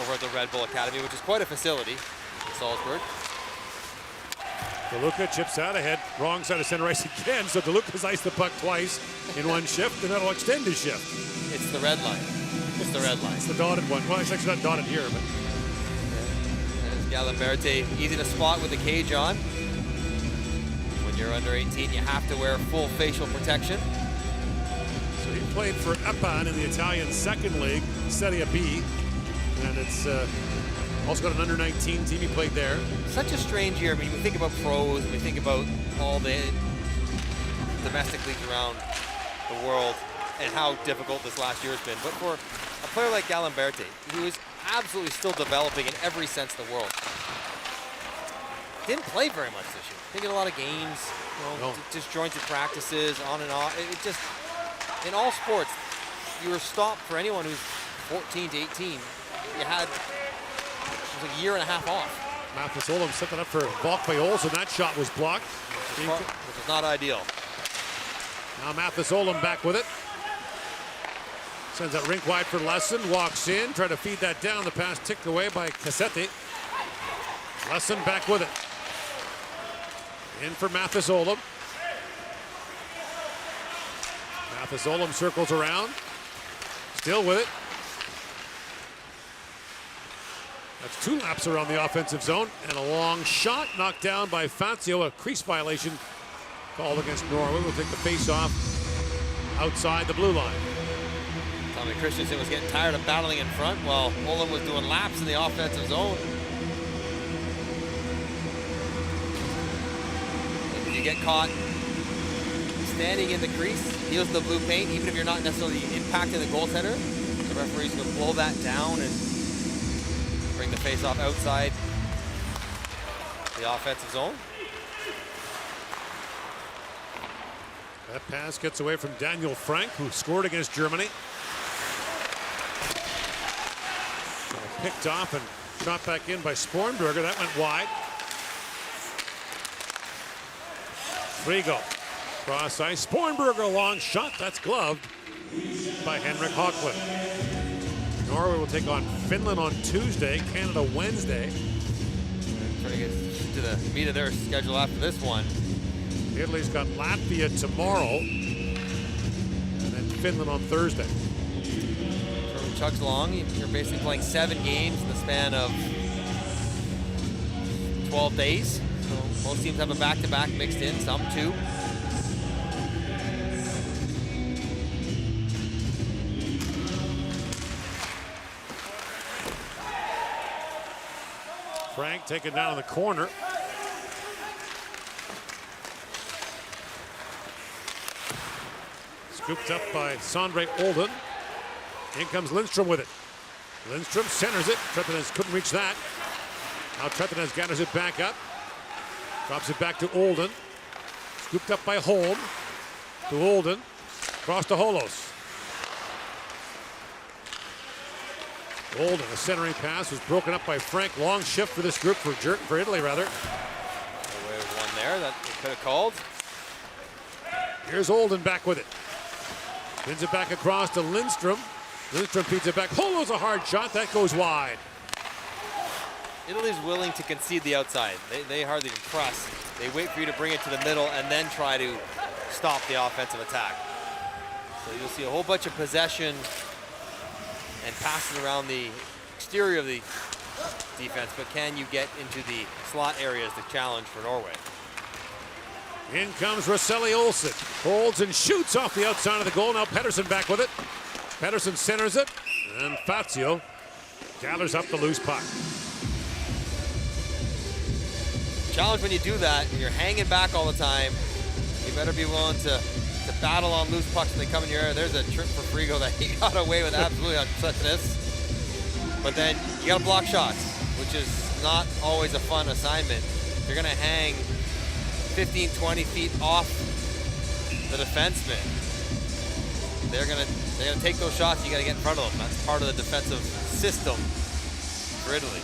over at the Red Bull Academy, which is quite a facility in Salzburg. DeLuca chips out ahead, wrong side of center ice again, so DeLuca's iced the puck twice in one shift, and that'll extend his shift. It's the red line. It's the red line. It's the dotted one. Well, it's actually not dotted here, but. There's Galimberti, easy to spot with the cage on. When you're under 18, you have to wear full facial protection. So he played for Epan in the Italian second league, Serie B, and it's also got an under-19 team. He played there. Such a strange year. I mean, we think about pros, we think about all the domestic leagues around the world and how difficult this last year has been. But for a player like Galimberti, who is absolutely still developing in every sense of the world, didn't play very much this year. Didn't get a lot of games, disjointed practices, on and off. It just, in all sports, you were stopped for anyone who's 14 to 18. You had a year and a half off. Mathis Olam set that up for Valk by Olsen. That shot was blocked. Which is not ideal. Now Mathis Olam back with it. Sends that rink wide for Lesson. Walks in, try to feed that down. The pass ticked away by Cassetti. Lesson back with it. In for Mathis Olam. Mathias circles around. Still with it. That's 2 laps around the offensive zone. And a long shot knocked down by Fazio. A crease violation called against Norway. We'll take the face-off outside the blue line. Tommy Christensen was getting tired of battling in front while Olin was doing laps in the offensive zone. If you get caught standing in the crease, heals the blue paint, even if you're not necessarily impacting the goaltender, the referee's going to blow that down and bring the face-off outside the offensive zone. That pass gets away from Daniel Frank, who scored against Germany. Picked off and shot back in by Spornberger. That went wide. Frigo. Cross ice. Spornberger, long shot. That's gloved by Henrik Hocklund. Norway will take on Finland on Tuesday, Canada Wednesday. Trying to get to the meat of their schedule after this one. Italy's got Latvia tomorrow, and then Finland on Thursday. Chugs along, you're basically playing 7 games in the span of 12 days. So most teams have a back-to-back mixed in, some 2. Frank taken down in the corner. Scooped up by Sondre Olden. In comes Lindstrom with it. Lindstrom centers it. Trethenes couldn't reach that. Now Trethenes gathers it back up. Drops it back to Olden. Scooped up by Holm. To Olden. Cross to Holos. Olden, a centering pass was broken up by Frank. Long shift for this group, for Italy rather. Away with one there that they could have called. Here's Olden back with it. Spins it back across to Lindstrom. Lindstrom feeds it back. Holo's a hard shot. That goes wide. Italy's willing to concede the outside. They hardly even press. They wait for you to bring it to the middle and then try to stop the offensive attack. So you'll see a whole bunch of possession and passing around the exterior of the defense, but can you get into the slot areas, the challenge for Norway? In comes Rosselli Olsen. Holds and shoots off the outside of the goal. Now Pettersson back with it. Pettersson centers it, and Fazio gathers up the loose puck. Challenge when you do that, when you're hanging back all the time, you better be willing to battle on loose pucks when they come in your area. There's a trip for Frigo that he got away with absolutely on this. But then you got to block shots, which is not always a fun assignment. You're going to hang 15, 20 feet off the defenseman. They're gonna take those shots. You got to get in front of them. That's part of the defensive system for Italy.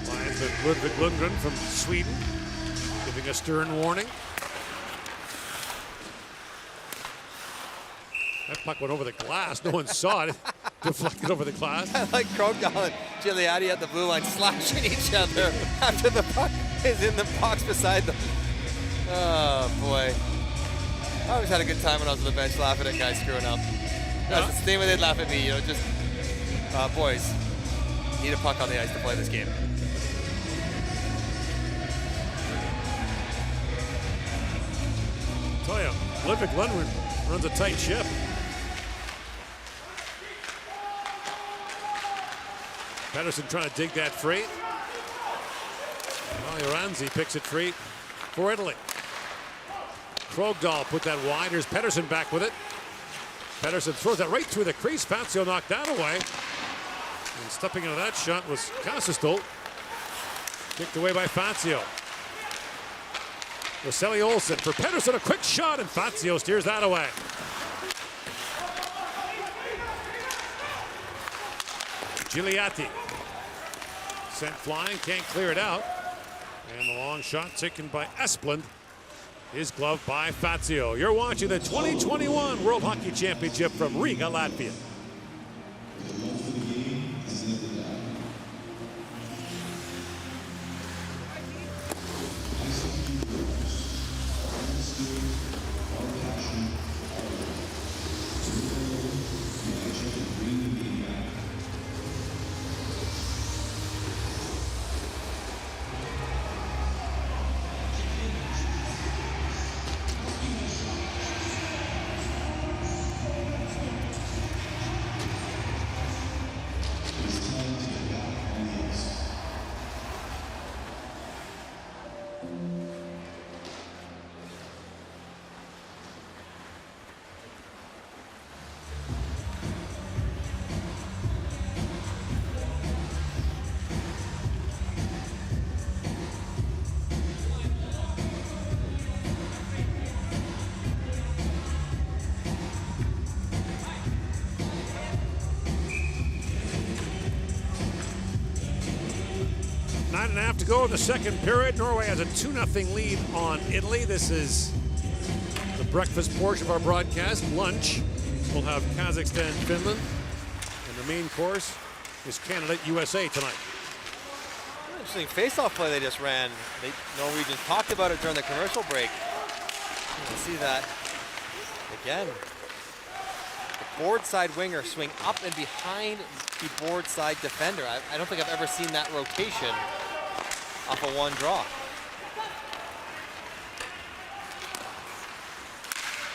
Linesman Ludvig Lundgren from Sweden giving a stern warning. That puck went over the glass. No one saw it. Deflected over the glass. I like Krogdahl and Gigliotti at the blue line slashing each other after the puck is in the box beside them. Oh, boy. I always had a good time when I was on the bench laughing at guys screwing up. That's the same way they'd laugh at me, just, boys, need a puck on the ice to play this game. I tell you, Ludvig Lundgren runs a tight ship. Pettersson trying to dig that free. Well, Iranzi picks it free for Italy. Krogdahl put that wide. Here's Pettersson back with it. Pettersson throws that right through the crease. Fazio knocked that away. And stepping into that shot was Kasistol. Kicked away by Fazio. Rosselli Olsen for Pettersson. A quick shot, and Fazio steers that away. Gigliotti sent flying, can't clear it out. And the long shot taken by Esplund is gloved by Fazio. You're watching the 2021 World Hockey Championship from Riga, Latvia. 1.5 to go in the second period. Norway has a 2-0 lead on Italy. This is the breakfast portion of our broadcast. Lunch, we'll have Kazakhstan, Finland. And the main course is Canada, USA tonight. Interesting face-off play they just ran. Norwegians talked about it during the commercial break. You see that again. The board side winger swing up and behind the board side defender. I don't think I've ever seen that rotation off a one draw.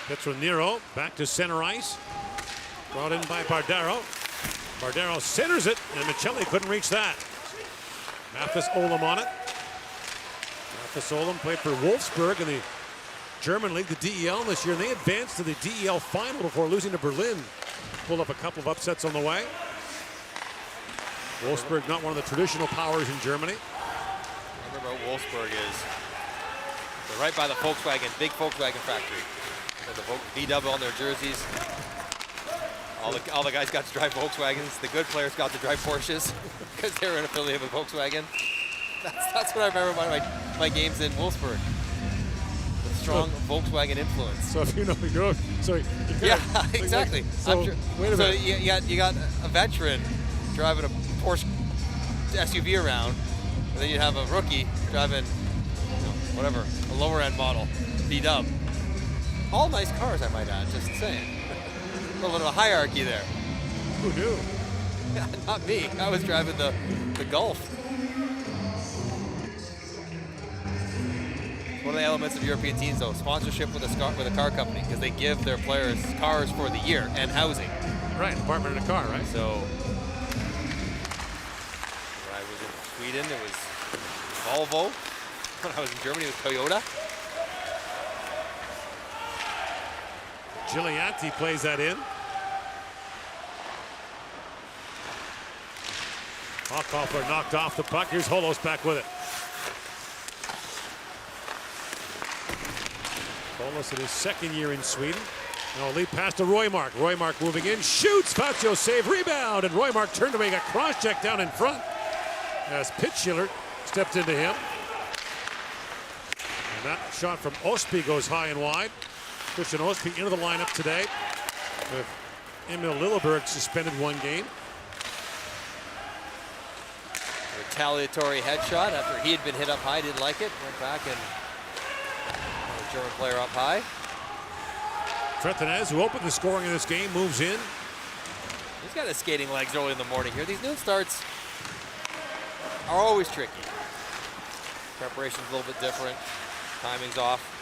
Hits from Nero, back to center ice. Brought in by Bardaro. Bardaro centers it, and Michelli couldn't reach that. Mathis Olam on it. Mathis Olam played for Wolfsburg in the German league, the DEL this year, and they advanced to the DEL final before losing to Berlin. Pulled up a couple of upsets on the way. Wolfsburg, not one of the traditional powers in Germany. Remember what Wolfsburg is. They're right by the Volkswagen, big Volkswagen factory. They have the VW on their jerseys. All the guys got to drive Volkswagens. The good players got to drive Porsches because they were an affiliate with Volkswagen. That's what I remember about my games in Wolfsburg. The strong Volkswagen influence. So if you know, yeah, exactly. So wait a minute. So you got a veteran driving a Porsche SUV around, and then you have a rookie driving, whatever, a lower end model, VW. All nice cars, I might add. Just saying. A little bit of a hierarchy there. Who knew? Not me. I was driving the Golf. One of the elements of European teams, though, sponsorship with a car company, because they give their players cars for the year and housing. Right, apartment and a car, right? So when I was in Sweden, it was Volvo. When I was in Germany, it was Toyota. Giglianti plays that in. Hochhofer knocked off the puck. Here's Holos back with it. Holos in his second year in Sweden. Now lead pass to Roymark. Roymark moving in, shoots. Fazio save, rebound, and Roymark turned to make a cross check down in front as Pitschiller stepped into him. And that shot from Osby goes high and wide. Christian Osby into the lineup today with Emil Lilleberg suspended one game. Retaliatory headshot after he had been hit up high, didn't like it, went back and a German player up high. Tretinez, who opened the scoring in this game, moves in. He's got his skating legs early in the morning here. These noon starts are always tricky. Preparation's a little bit different. Timing's off.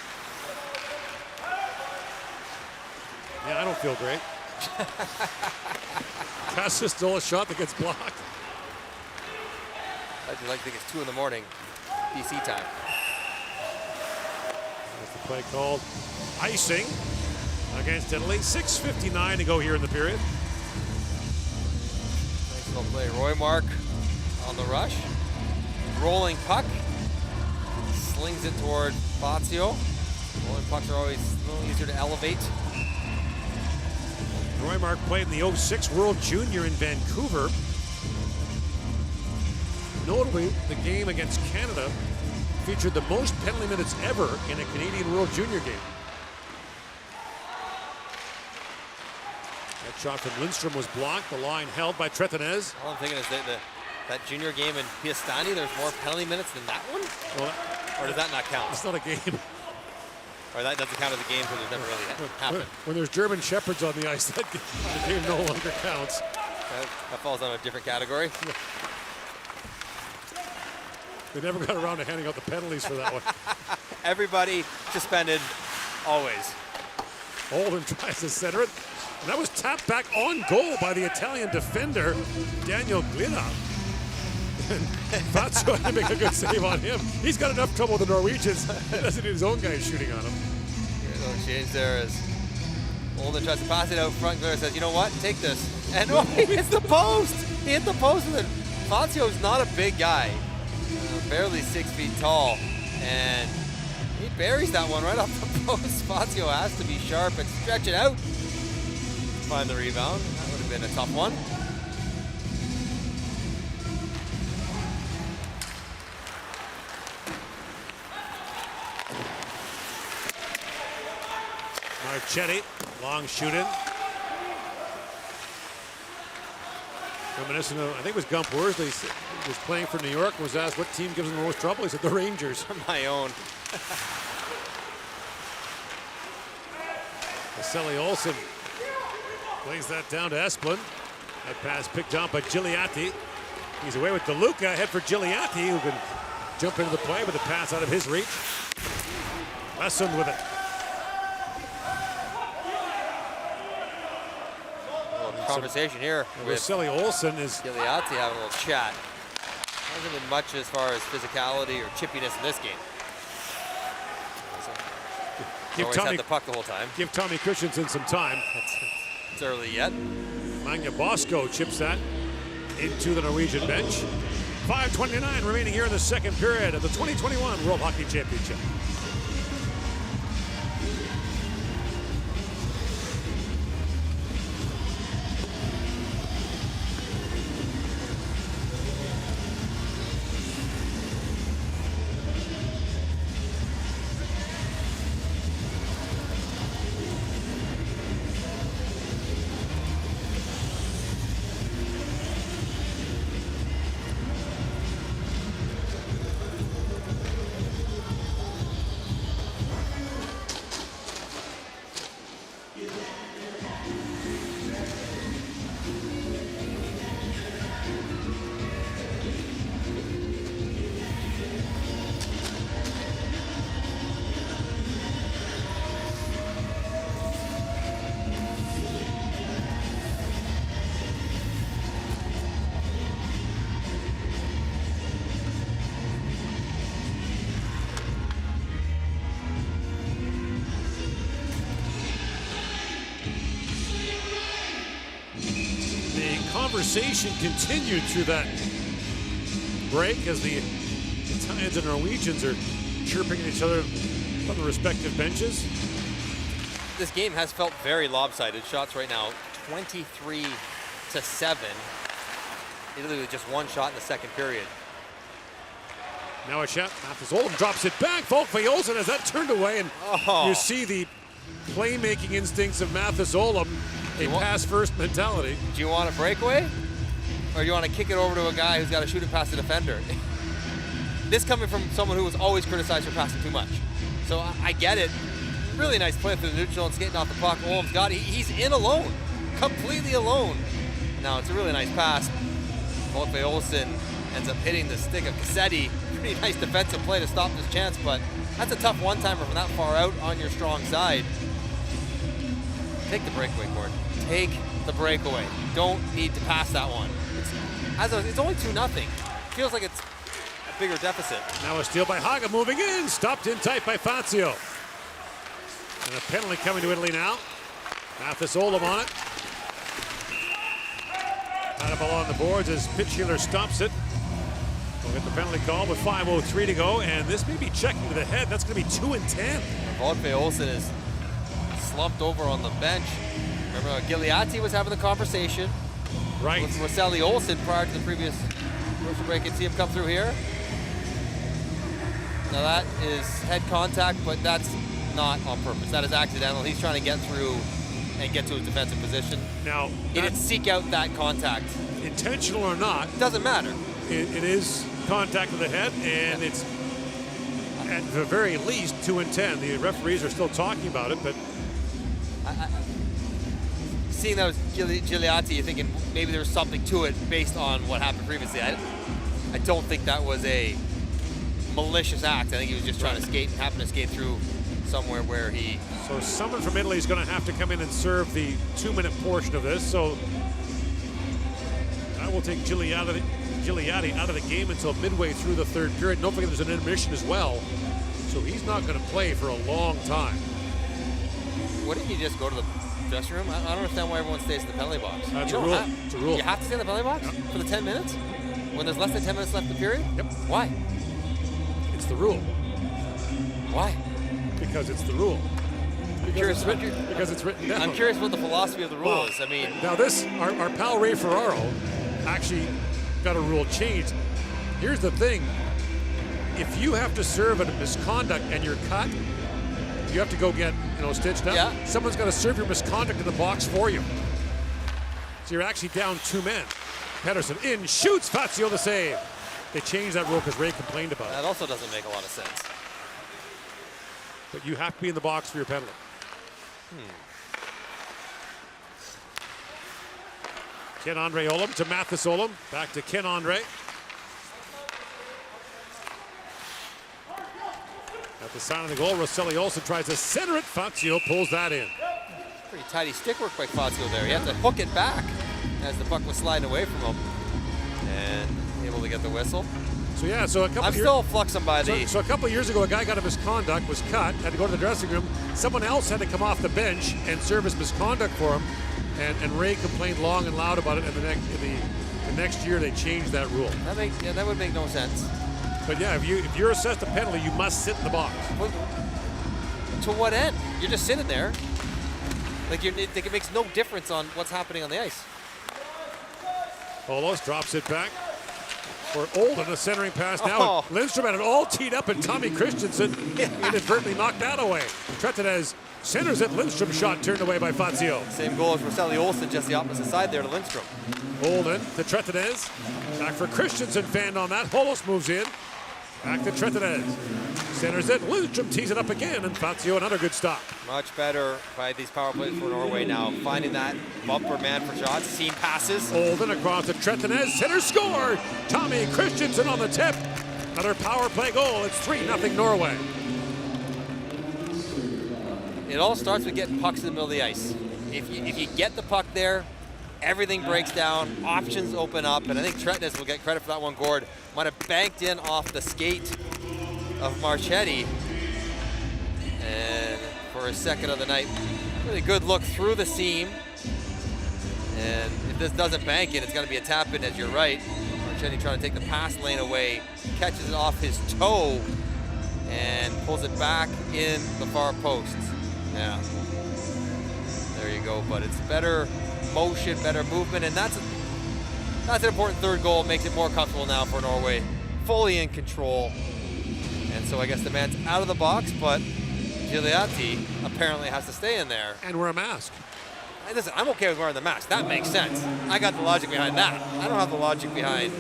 Yeah, I don't feel great. Casa stole a shot that gets blocked. I'd like to think it's 2 in the morning, DC time. That's the play called. Icing against Italy. 6:59 to go here in the period. Nice little play. Roymark on the rush. Rolling puck. Slings it toward Fazio. Rolling pucks are always a little easier to elevate. Roymark played in the 06 World Junior in Vancouver. Notably, the game against Canada featured the most penalty minutes ever in a Canadian World Junior game. That shot from Lindstrom was blocked. The line held by Tretinez. All I'm thinking is that junior game in Piastani, there's more penalty minutes than that one? Well, or does that not count? It's not a game. Or that doesn't count as a game because it never really happened. When there's German Shepherds on the ice, that game no longer counts. That falls on a different category. Yeah. They never got around to handing out the penalties for that one. Everybody suspended, always. Holden tries to center it. And that was tapped back on goal by the Italian defender, Daniel Glina. And Fazio had to make a good save on him. He's got enough trouble with the Norwegians. He doesn't need his own guys shooting on him. Here's a little change there as Holden tries to pass it out front. Glina says, you know what, take this. And oh, he hits the post. He hit the post. And then Fazio's not a big guy. Barely 6 feet tall. And he buries that one right off the post. Fazio has to be sharp and stretch it out. Find the rebound. That would have been a tough one. Chetty, long shoot-in. Reminiscent of, I think it was Gump Worsley, was playing for New York, was asked what team gives him the most trouble. He said the Rangers. My own. Vasily Olsen plays that down to Esplin. That pass picked up by Gigliotti. He's away with DeLuca, ahead for Gigliotti, who can jump into the play with the pass out of his reach. Wesson with it. Conversation here with Vasily Olsen is Gigliotti having a little chat. Hasn't been much as far as physicality or chippiness in this game. Always had the puck the whole time. Give Tommy Christensen some time. It's early yet. Magna Bosco chips that into the Norwegian bench. 5:29 remaining here in the second period of the 2021 World Hockey Championship. Conversation continued through that break as the Italians and Norwegians are chirping at each other from the respective benches. This game has felt very lopsided. Shots right now, 23-7. Literally just one shot in the second period. Now a shot. Mathis Olom drops it back. Volkve Olsen has that turned away, and you see the playmaking instincts of Mathis Olom. A pass-first mentality. Do you want a breakaway? Or do you want to kick it over to a guy who's got to shoot it past the defender? This coming from someone who was always criticized for passing too much. So I get it. Really nice play through the neutral and skating off the puck. Olom's got it. He's in alone. Completely alone. Now it's a really nice pass. Volkve Olsen ends up hitting the stick of Cassetti. Pretty nice defensive play to stop this chance, but that's a tough one-timer from that far out on your strong side. Take the breakaway, Cord. Take the breakaway. Don't need to pass that one. It's only 2-0. Feels like it's a bigger deficit. Now a steal by Haga moving in. Stopped in tight by Fazio. And a penalty coming to Italy now. Mathis Olom on it. Had a ball on the boards as Pitchhealer stops it. We'll get the penalty call with 5:03 to go, and this may be checking to the head. That's going to be 2-10. Volkve Olsen is slumped over on the bench. Remember, Gigliotti was having the conversation with Vasily Olsen prior to the previous commercial break. You can see him come through here. Now that is head contact, but that's not on purpose. That is accidental. He's trying to get through and get to his defensive position. Now, he didn't seek out that contact. Intentional or not. Doesn't matter. It is contact with the head, and it's at the very least 2-10. The referees are still talking about it, but seeing that was Gigliotti, you're thinking maybe there was something to it based on what happened previously. I don't think that was a malicious act. I think he was just trying to skate and happened to skate through somewhere where he... So someone from Italy is going to have to come in and serve the 2-minute portion of this. So that will take Gigliotti out of the game until midway through the third period. Don't forget there's an intermission as well. So he's not going to play for a long time. Wouldn't you just go to the dressing room? I don't understand why everyone stays in the penalty box. That's a rule. It's a rule. You have to stay in the penalty box for the 10 minutes? When there's less than 10 minutes left in the period? Yep. Why? It's the rule. Why? Because it's the rule. Because it's written down. I'm curious what the philosophy of the rule is. I mean, now this, our pal Ray Ferraro actually got a rule changed. Here's the thing. If you have to serve a misconduct and you're cut, you have to go get, stitched up. Yeah. Someone's got to serve your misconduct in the box for you. So you're actually down 2 men. Pedersen in, shoots, Fazio the save. They changed that rule because Ray complained about it. That also doesn't make a lot of sense. But you have to be in the box for your penalty. Ken-Andre Olam to Mathis Olam. Back to Ken-Andre. At the side of the goal, Rosselli Olsen tries to center it. Fazio pulls that in. Pretty tidy stick work by Fazio there. He had to hook it back as the puck was sliding away from him. And able to get the whistle. So yeah, so a couple I'm still fluxing by the... So a couple of years ago, a guy got a misconduct, was cut, had to go to the dressing room. Someone else had to come off the bench and serve his misconduct for him. And Ray complained long and loud about it. And the next year, they changed that rule. That would make no sense. But yeah, if you're assessed a penalty, you must sit in the box. Well, to what end? You're just sitting there. Like it makes no difference on what's happening on the ice. Polos drops it back for Olden, a centering pass now. Lindstrom had it all teed up, and Tommy Christensen inadvertently knocked that away. Tretinez centers it. Lindstrom shot turned away by Fazio. Same goal as Rosselli Olsen, just the opposite side there to Lindstrom. Olden to Tretinez. Back for Christensen, fanned on that. Holos moves in. Back to Tretinez. Centers it. Lindstrom tees it up again, and Fazio another good stop. Much better by these power plays for Norway now. Finding that bumper man for shots. Seam passes. Olden across to Tretinez. Center score. Tommy Christensen on the tip. Another power play goal. It's 3-0 Norway. It all starts with getting pucks in the middle of the ice. If you get the puck there, everything breaks down, options open up, and I think Tretinez will get credit for that one. Gord might have banked in off the skate of Marchetti, and for his second of the night, really good look through the seam. And if this doesn't bank it, it's going to be a tap in, as you're right. Marchetti trying to take the pass lane away, catches it off his toe, and pulls it back in the far post. Yeah, there you go. But it's better motion, better movement, and that's an important third goal. Makes it more comfortable now for Norway, fully in control. And so I guess the man's out of the box, but Gigliotti apparently has to stay in there. And wear a mask. Hey, listen, I'm okay with wearing the mask. That makes sense. I got the logic behind that. I don't have the logic behind.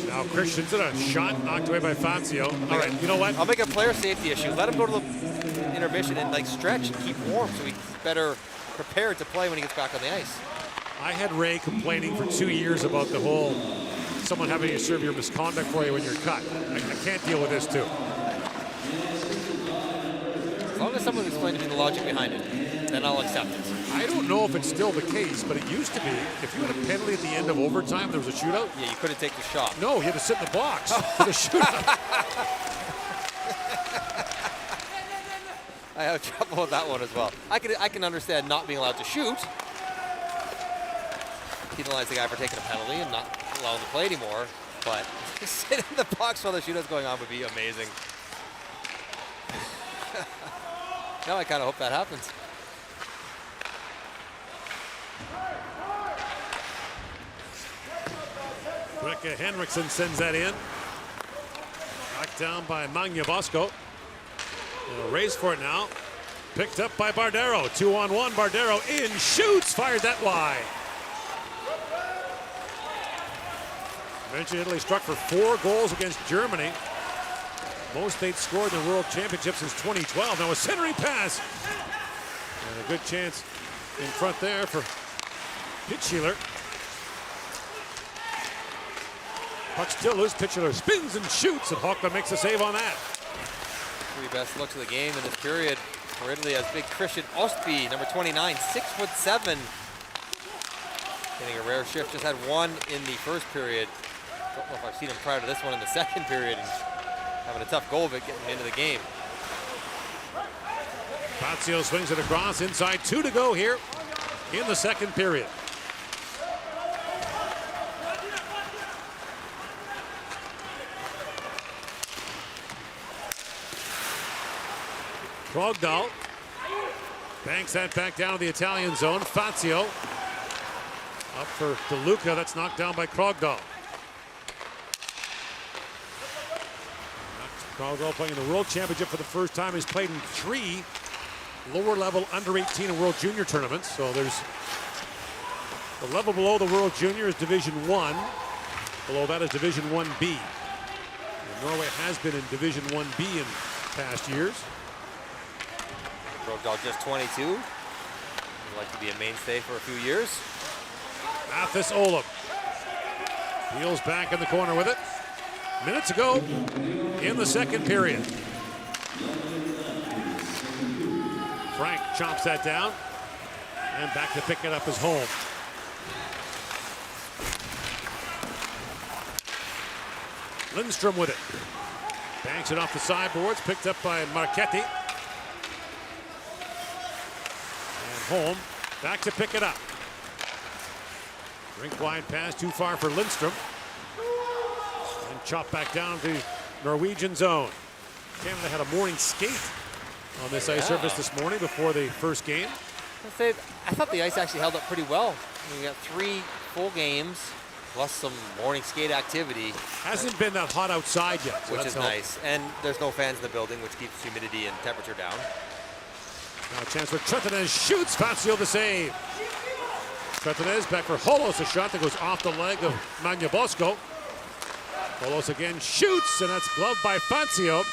Now Christensen, a shot knocked away by Fazio. All right, you know what? I'll make a player safety issue. Let him go to the intermission and stretch and keep warm so he's better prepared to play when he gets back on the ice. I had Ray complaining for 2 years about the whole someone having to serve your misconduct for you when you're cut. I can't deal with this too. As long as someone explains to me the logic behind it, then I'll accept it. I don't know if it's still the case, but it used to be if you had a penalty at the end of overtime, there was a shootout. Yeah, you couldn't take the shot. No, you had to sit in the box for the shootout. I have trouble with that one as well. I can understand not being allowed to shoot. Penalize the guy for taking a penalty and not allow him to play anymore. But sit in the box while the shootout's going on would be amazing. Now I kind of hope that happens. Rebecca Henriksen sends that in. Knocked down by Magna Bosco. A race for it now. Picked up by Bardero. 2-on-1. Bardero in, shoots, fired that wide. Mentioned Italy struck for 4 goals against Germany. Most they'd scored in the World Championship since 2012. Now a centering pass. And a good chance in front there for Pitchler. Puck still loose. Pitchler spins and shoots, and Hochman makes a save on that. 3 best looks of the game in this period for Italy as big Christian Ostby, number 29, 6'7". Getting a rare shift. Just had one in the first period. Don't know if I've seen him prior to this one in the second period. And having a tough goal of it, getting into the game. Fazio swings it across, inside 2 to go here in the second period. Krogdahl banks that back down to the Italian zone. Fazio up for DeLuca. That's knocked down by Krogdahl. Caldwell playing in the World Championship for the first time. He's played in 3 lower level under 18 and World Junior tournaments. So there's the level below the World Junior is Division 1. Below that is Division 1B. And Norway has been in Division 1B in past years. Road dog just 22. Would like to be a mainstay for a few years. Mathis Olam peels back in the corner with it. Minutes ago in the second period. Frank chomps that down, and back to pick it up is home. Lindstrom with it. Banks it off the sideboards, picked up by Marchetti. And home, back to pick it up. Rink wide pass, too far for Lindstrom. And chopped back down to Norwegian zone. Canada had a morning skate on this ice surface this morning before the first game. I thought the ice actually held up pretty well. We got 3 full games plus some morning skate activity. Hasn't been that hot outside yet, so which is helped. nice. And there's no fans in the building, which keeps humidity and temperature down. Now a chance for Tretinez, shoots, Fazio the save. Tretinez back for Holos, a shot that goes off the leg of Magnabosco. Holos again shoots, and that's gloved by Fazio.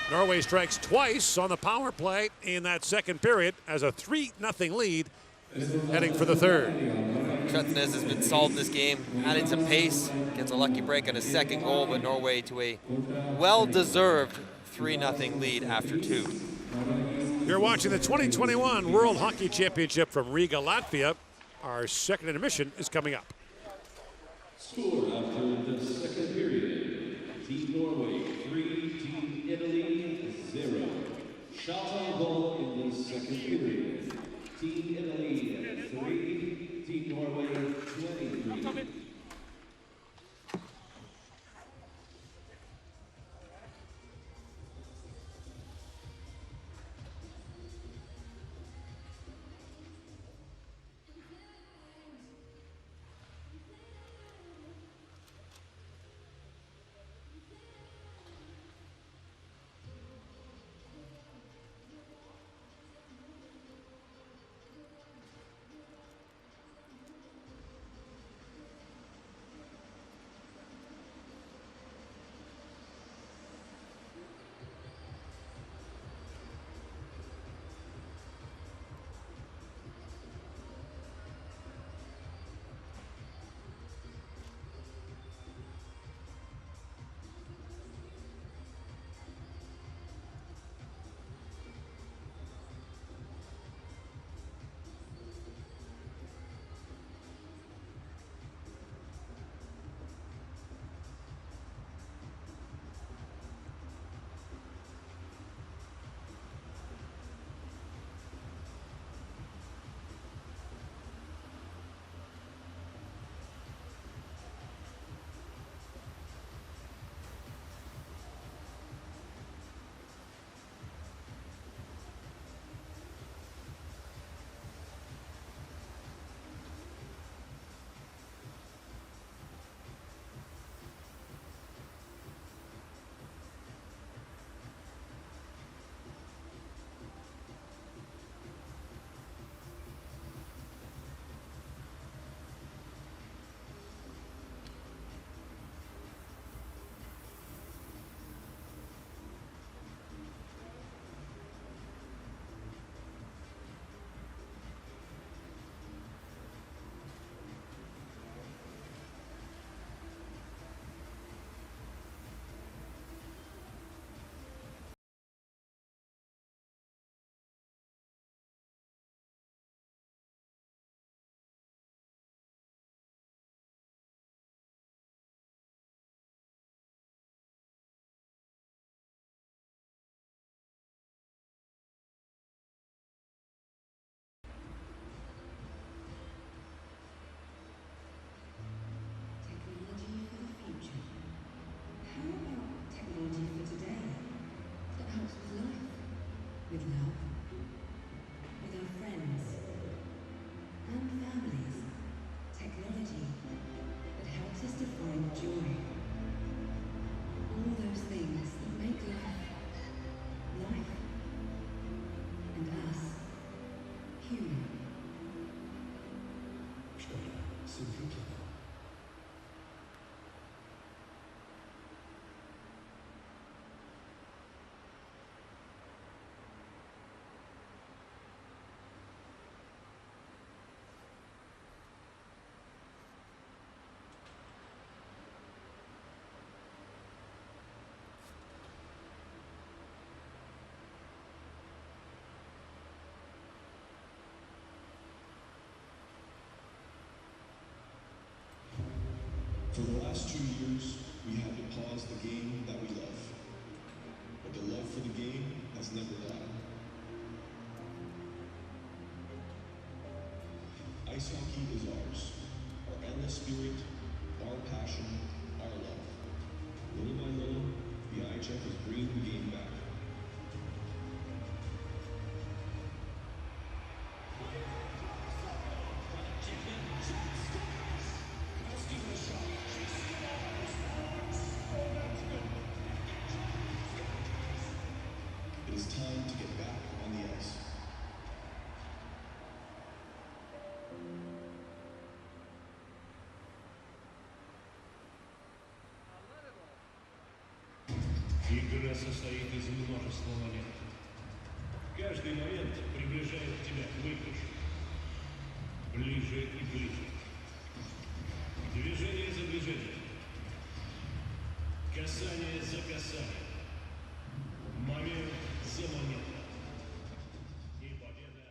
Norway strikes twice on the power play in that second period as a 3-0 lead heading for the third. Tretinez has been solid in this game, adding some pace, gets a lucky break on his second goal, but Norway to a well-deserved 3-0 lead after 2. You're watching the 2021 World Hockey Championship from Riga, Latvia. Our second intermission is coming up. Score after the second period. Team Norway 3, Team Italy 0. Shot on goal in the second period. Team Italy 3, Team Norway 23. For the last 2 years, we had to pause the game that we love. But the love for the game has never died. Ice hockey is ours. Our endless spirit, our passion, our love. Little by little, the IIHF is bringing the game back. It is time to get back on the ice. Игра состоит из множества моментов. Каждый момент приближает тебя к выигрышу. Ближе и ближе. Движение за движением. Касание за касанием. Момент за моментом. И победа.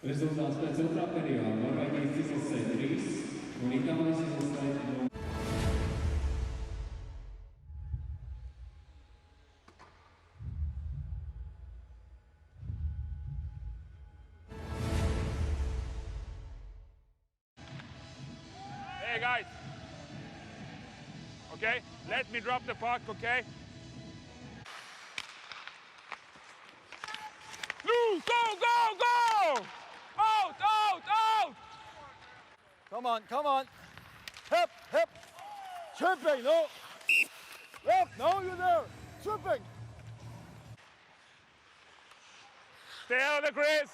Rezultāts pēc otrā perioda. Norvēģijas izlasē 3 un Itālijas izlasē 0. Hey guys. Okay, let me drop the puck, okay? Loose, go, go, go! Out, out, out! Come on, come on. Hip, hip. Tripping, no. Left, no, you're there. Tripping. Stay out of the crease.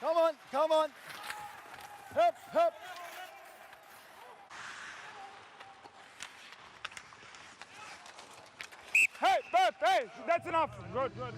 Come on, come on. Hip, hip. Hey, that's enough. Good. Good.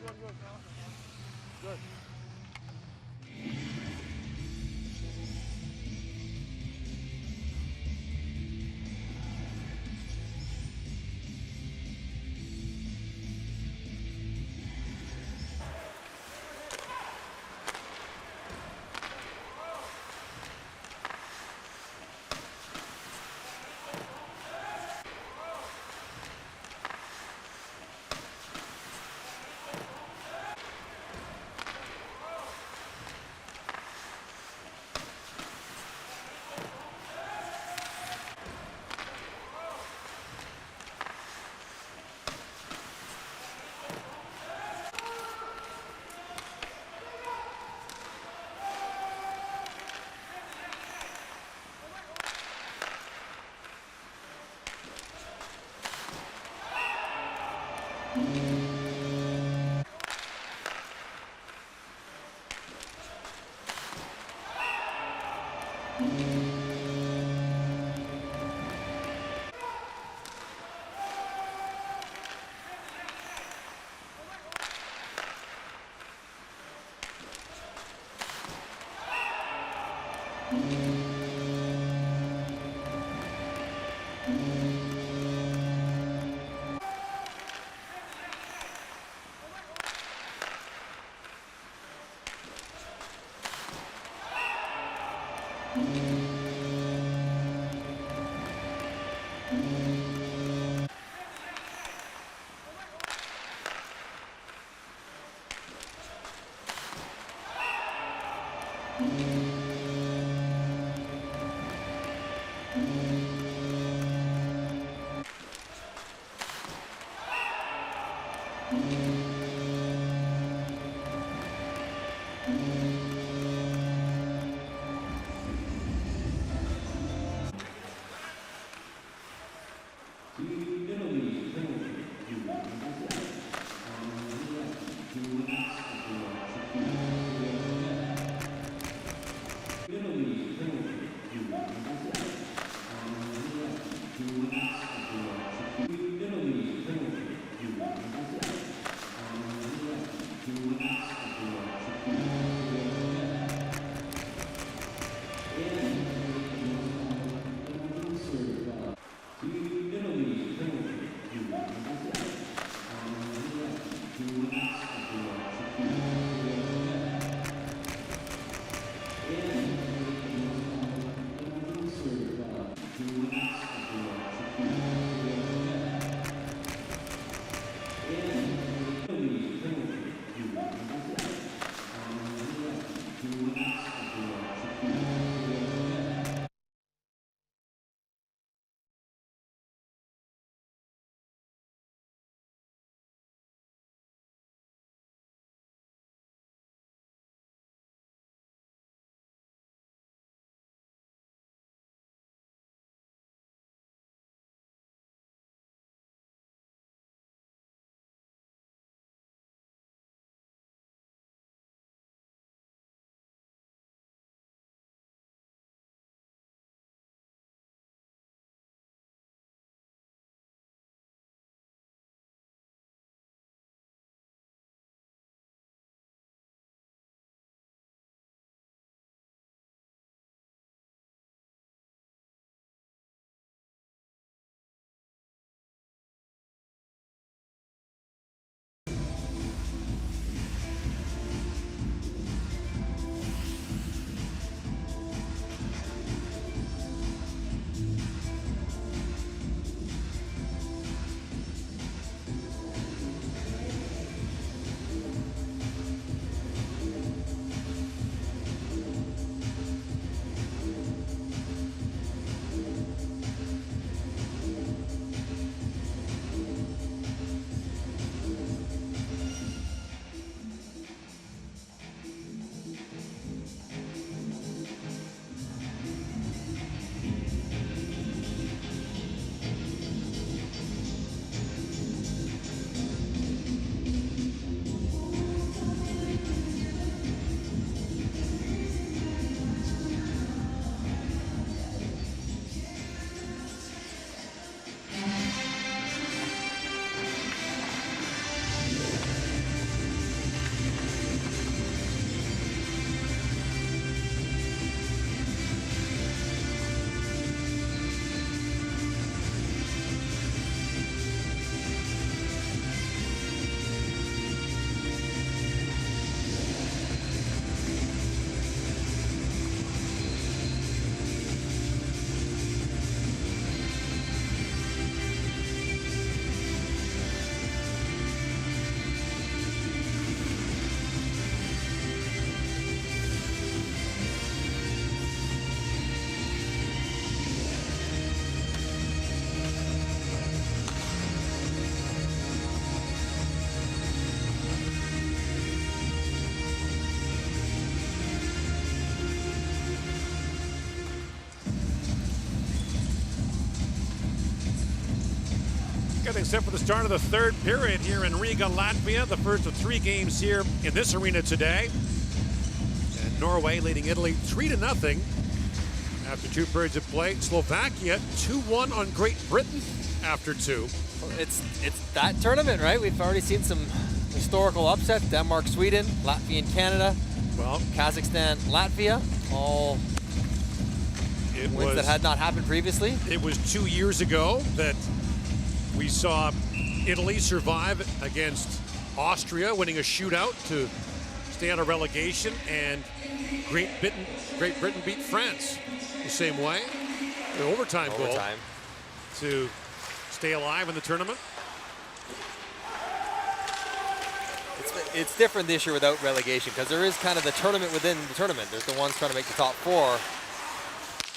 Getting set for the start of the third period here in Riga, Latvia. The first of 3 games here in this arena today. And Norway leading Italy 3-0 after 2 periods of play. Slovakia 2-1 on Great Britain after 2. It's that tournament, right? We've already seen some historical upsets. Denmark, Sweden, Latvia and Canada. Well, Kazakhstan, Latvia, all wins that had not happened previously. It was 2 years ago that we saw Italy survive against Austria, winning a shootout to stay out of relegation, and Great Britain beat France the same way. The overtime goal to stay alive in the tournament. It's different this year without relegation because there is kind of the tournament within the tournament. There's the ones trying to make the top 4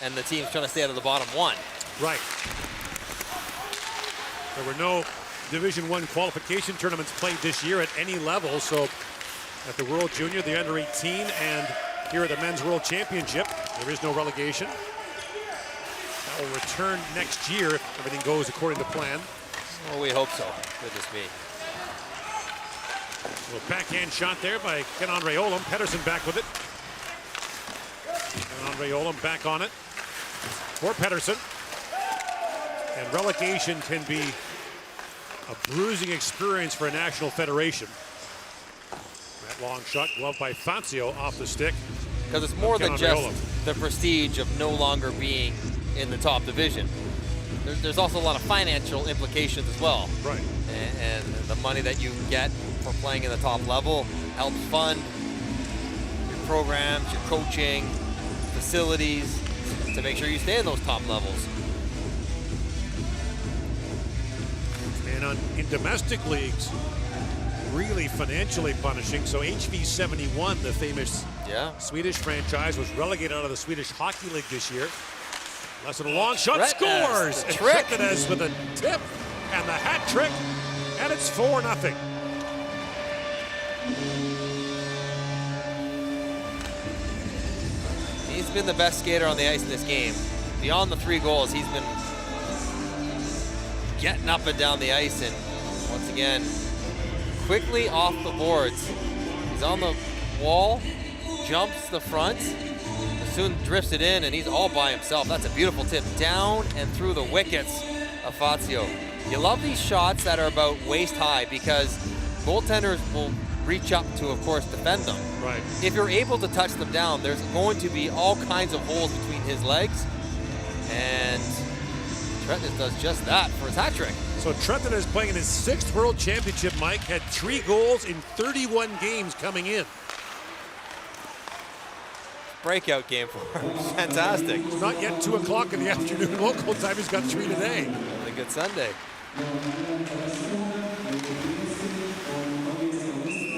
and the teams trying to stay out of the bottom 1. Right. There were no Division I qualification tournaments played this year at any level, so at the World Junior, the Under 18, and here at the Men's World Championship, there is no relegation. That will return next year if everything goes according to plan. Well, we hope so. Goodness me. A little backhand shot there by Ken-Andre Olem. Pedersen back with it. Ken-Andre Olem back on it for Pedersen. And relegation can be a bruising experience for a national federation. That long shot gloved by Fazio off the stick. Because it's more than just the prestige of no longer being in the top division. There's also a lot of financial implications as well. Right. And the money that you get for playing in the top level helps fund your programs, your coaching, facilities, to make sure you stay in those top levels. And in domestic leagues, really financially punishing. So HV 71, the famous Swedish franchise, was relegated out of the Swedish Hockey League this year. Less than a long shot, scores! And Tretnes with a tip and the hat trick, and it's 4-0. He's been the best skater on the ice in this game. Beyond the 3 goals, he's been getting up and down the ice, and once again, quickly off the boards. He's on the wall, jumps the front, soon drifts it in, and he's all by himself. That's a beautiful tip down and through the wickets of Fazio. You love these shots that are about waist high because goaltenders will reach up to, of course, defend them. Right. If you're able to touch them down, there's going to be all kinds of holes between his legs, and Tretnes does just that for his hat trick. So Tretnes is playing in his 6th World Championship, Mike, had 3 goals in 31 games coming in. Breakout game for him. Fantastic. It's not yet 2 o'clock in the afternoon local time. He's got 3 today. What a good Sunday.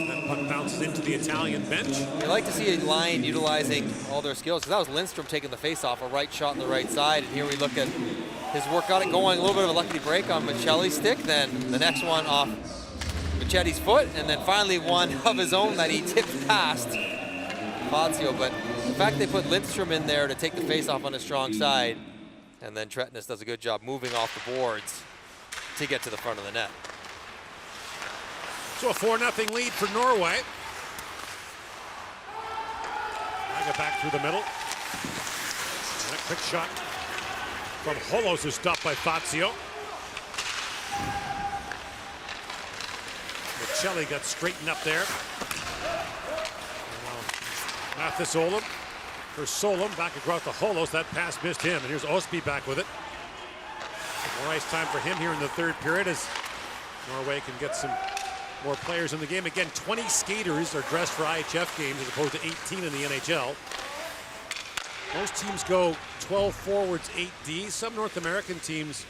That puck bounces into the Italian bench. You like to see a line utilizing all their skills, because that was Lindstrom taking the face-off, a right shot on the right side, and here we look at his work on it, going a little bit of a lucky break on Michelli's stick, then the next one off Michetti's foot, and then finally one of his own that he tipped past Fazio. But the fact they put Lindstrom in there to take the face-off on his strong side, and then Tretnes does a good job moving off the boards to get to the front of the net. So a 4-0 lead for Norway. Braga back through the middle. And a quick shot from Holos is stopped by Fazio. Michelli got straightened up there. Mathis Olem for Solom, back across to Holos. That pass missed him, and here's Osby back with it. More ice time for him here in the 3rd period as Norway can get some more players in the game. Again, 20 skaters are dressed for IIHF games as opposed to 18 in the NHL. Most teams go 12 forwards, 8 D. Some North American teams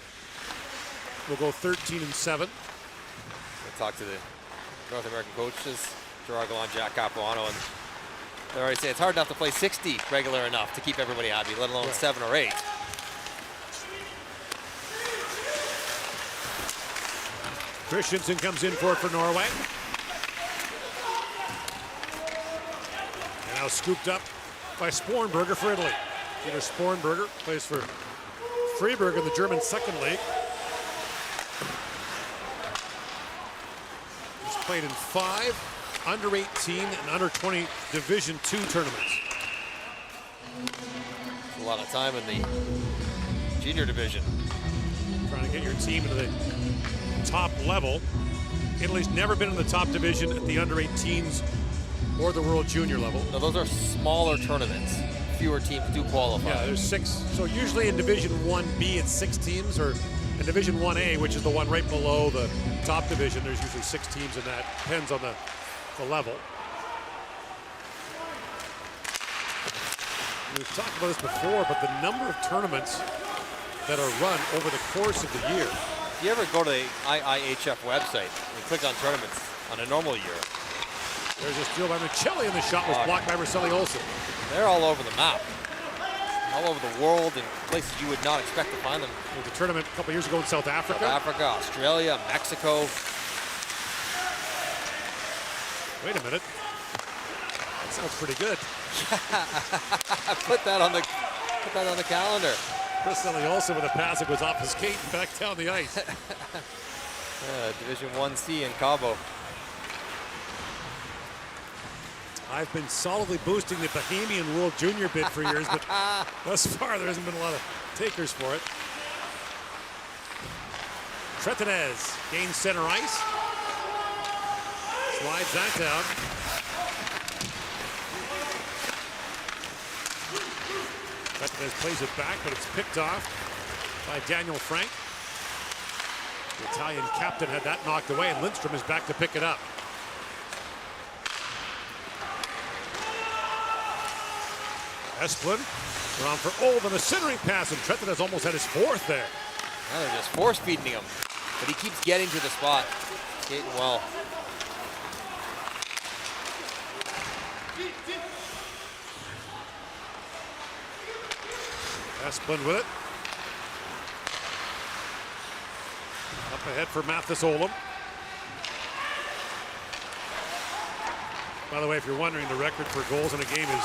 will go 13 and 7. I talked to the North American coaches, Gerard Gallant, Jack Capuano, and they already say it's hard enough to play 60 regular enough to keep everybody happy, let alone 7 or 8. Christensen comes in for Norway. And now scooped up by Spornberger for Italy. Peter Spornberger plays for Freiburg in the German 2nd league. played in 5 under 18 and under 20 Division II tournaments. A lot of time in the junior division. Trying to get your team into the top level. Italy's never been in the top division at the under 18s or the World Junior level. Now those are smaller tournaments. Fewer teams do qualify. Yeah, there's 6. So usually in Division 1B, it's 6 teams, or in Division 1A, which is the one right below the top division, there's usually 6 teams in that. Depends on the level. We've talked about this before, but the number of tournaments that are run over the course of the year. If you ever go to the IIHF website and click on tournaments on a normal year, there's a steal by Michelli, and the shot was blocked by Marcelli Olsen. They're all over the map. All over the world and places you would not expect to find them. There was a tournament a couple years ago in South Africa. South Africa, Australia, Mexico. Wait a minute. That sounds pretty good. Put that on the calendar. Marcelli Olsen with a pass that goes off his skate and back down the ice. Division 1C in Cabo. I've been solidly boosting the Bahamian World Junior bid for years, but thus far there hasn't been a lot of takers for it. Tretinez gains center ice. Slides that down. Tretinez plays it back, but it's picked off by Daniel Frank. The Italian captain had that knocked away, and Lindstrom is back to pick it up. Esplin around for Olden, a centering pass, and Trenton has almost had his 4th there. Now they're just force feeding him, but he keeps getting to the spot, skating well. Esplin with it. Up ahead for Mathis Olam. By the way, if you're wondering, the record for goals in a game is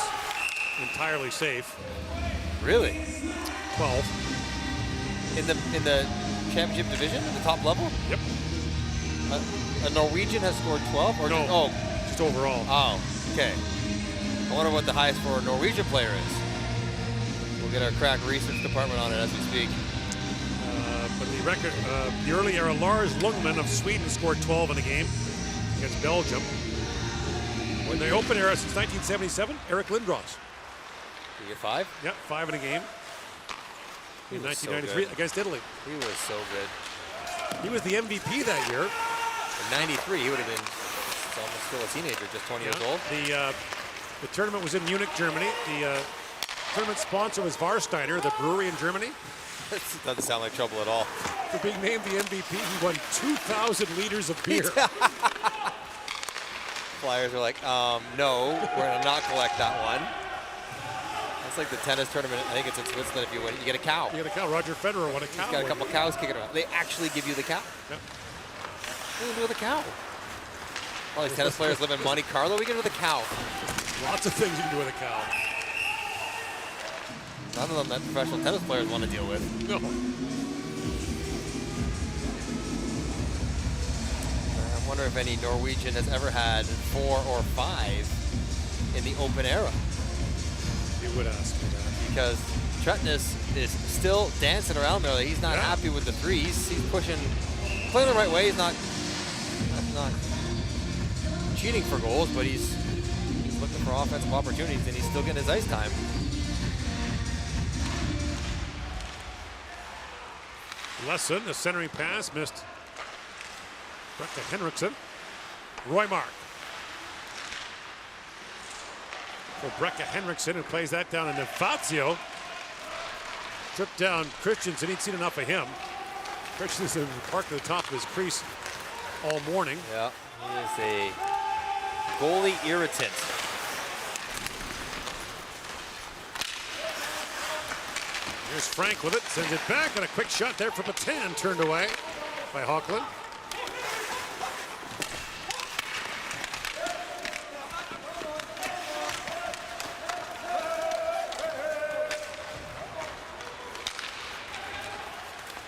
entirely safe. Really? 12. In the championship division, the top level? Yep. A Norwegian has scored 12? Or no, just overall. Oh, okay. I wonder what the highest for a Norwegian player is. We'll get our crack research department on it as we speak. But the record, the early era Lars Lundman of Sweden scored 12 in a game against Belgium. In the open era since 1977, Eric Lindros. You get 5? Yep, 5 in a game. In 1993 against Italy. He was so good. He was the MVP that year. In 93, he would have been almost still a teenager, just 20 years old. The tournament was in Munich, Germany. The tournament sponsor was Warsteiner, the brewery in Germany. That doesn't sound like trouble at all. For being named the MVP, he won 2,000 liters of beer. Flyers are like, no, we're going to not collect that one. That's like the tennis tournament. I think it's in Switzerland. If you win, you get a cow. You get a cow. Roger Federer won a cow. He's got a couple cows kicking around. They actually give you the cow. Yep. What do you do with a cow? All these tennis players live in Monte Carlo. We get with a cow. Lots of things you can do with a cow. None of them that professional tennis players want to deal with. No. I wonder if any Norwegian has ever had 4 or 5 in the open era. You would ask me that. Because Tretnes is still dancing around there. He's not happy with the 3. He's pushing, playing the right way. He's not cheating for goals, but he's looking for offensive opportunities, and he's still getting his ice time. Lesson, a centering pass, missed. Brekka Henriksen. Roymark. For Brekka Henriksen, who plays that down, and then Fazio tripped down Christensen. He'd seen enough of him. Christensen parked at the top of his crease all morning. Yeah, he is a goalie irritant. Here's Frank with it, sends it back, and a quick shot there for Patan, turned away by Hawkland.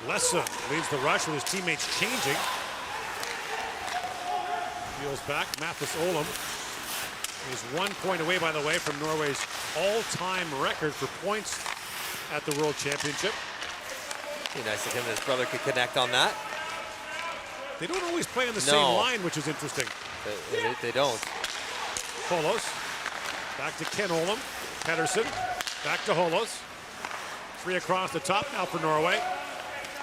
Lesson leads the rush with his teammates changing. Steals back. Mathis Olam is 1 point away, by the way, from Norway's all-time record for points at the World Championship. Be nice if him and his brother could connect on that. They don't always play on the same line, which is interesting. They don't. Holos. Back to Ken Olam. Pedersen. Back to Holos. 3 across the top now for Norway.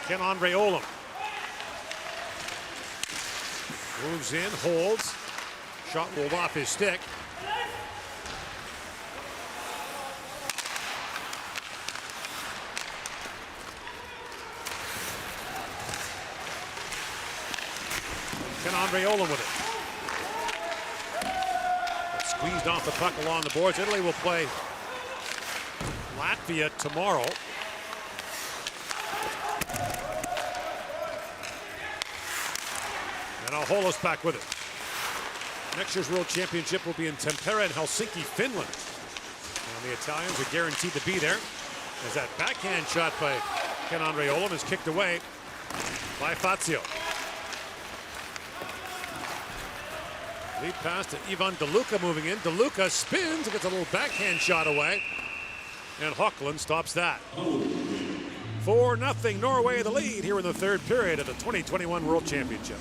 Ken-Andre Olam. Moves in, holds. Shot rolled off his stick. Ken-Andre Olam with it. But squeezed off the puck along the boards. Italy will play Latvia tomorrow. And now Holos back with it. Next year's World Championship will be in Tampere and Helsinki, Finland. And the Italians are guaranteed to be there, as that backhand shot by Ken-Andre Olam is kicked away by Fazio. Lead pass to Ivan DeLuca moving in. DeLuca spins and gets a little backhand shot away. And Hockland stops that. 4-0 Norway the lead here in the third period of the 2021 World Championship.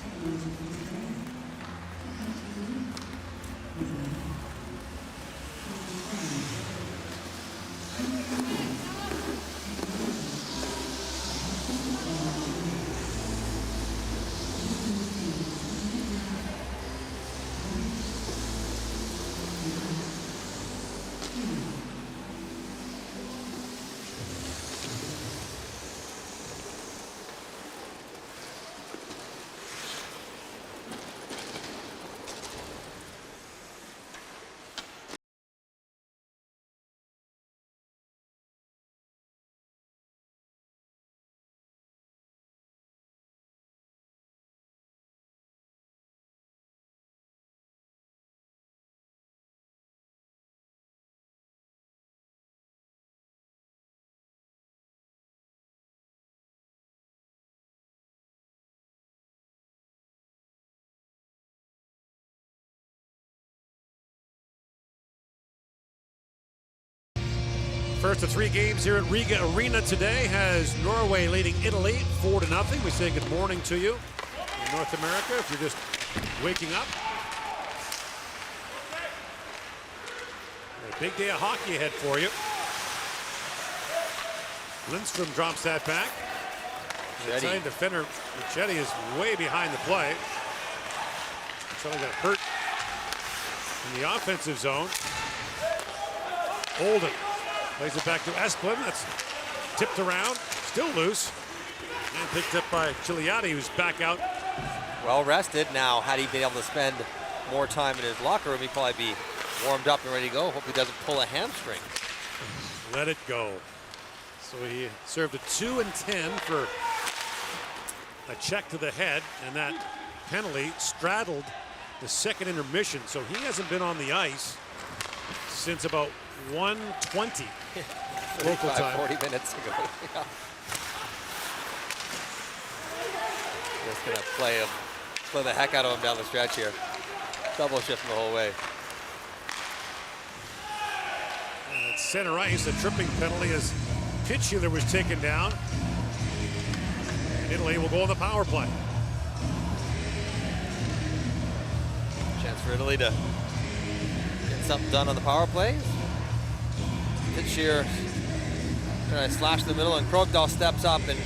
First of 3 games here at Riga Arena today has Norway leading Italy 4-0. We say good morning to you in North America if you're just waking up. A big day of hockey ahead for you. Lindstrom drops that back. The Italian defender, Michetti, is way behind the play. Something got hurt in the offensive zone. Olden plays it back to Esplin. That's tipped around, still loose. And picked up by Chiliati, who's back out. Well rested now. Had he been able to spend more time in his locker room, he'd probably be warmed up and ready to go. Hope he doesn't pull a hamstring. Let it go. So he served a 2 and 10 for a check to the head, and that penalty straddled the second intermission. So he hasn't been on the ice since about 1:20 local time. 40 minutes ago. Yeah. Just gonna play the heck out of him down the stretch here. Double shift him the whole way. And at center ice, a tripping penalty as Pitchuler was taken down. And Italy will go on the power play. Chance for Italy to get something done on the power play. Pitchuler trying to slash the middle, and Krogdahl steps up, and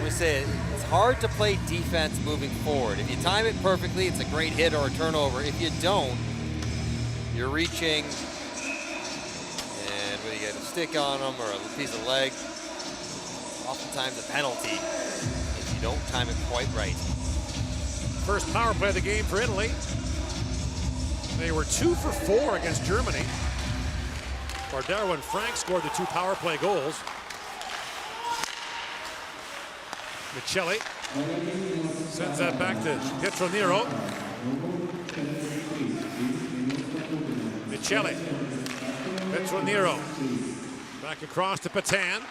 we say it's hard to play defense moving forward. If you time it perfectly, it's a great hit or a turnover. If you don't, you're reaching, and when you get a stick on them or a piece of leg, oftentimes a penalty if you don't time it quite right. First power play of the game for Italy. They were 2 for 4 against Germany. Bardaro and Frank scored the 2 power play goals. Micheli sends that back to Pietro Nero. Micheli, Pietro Nero, back across to Patan.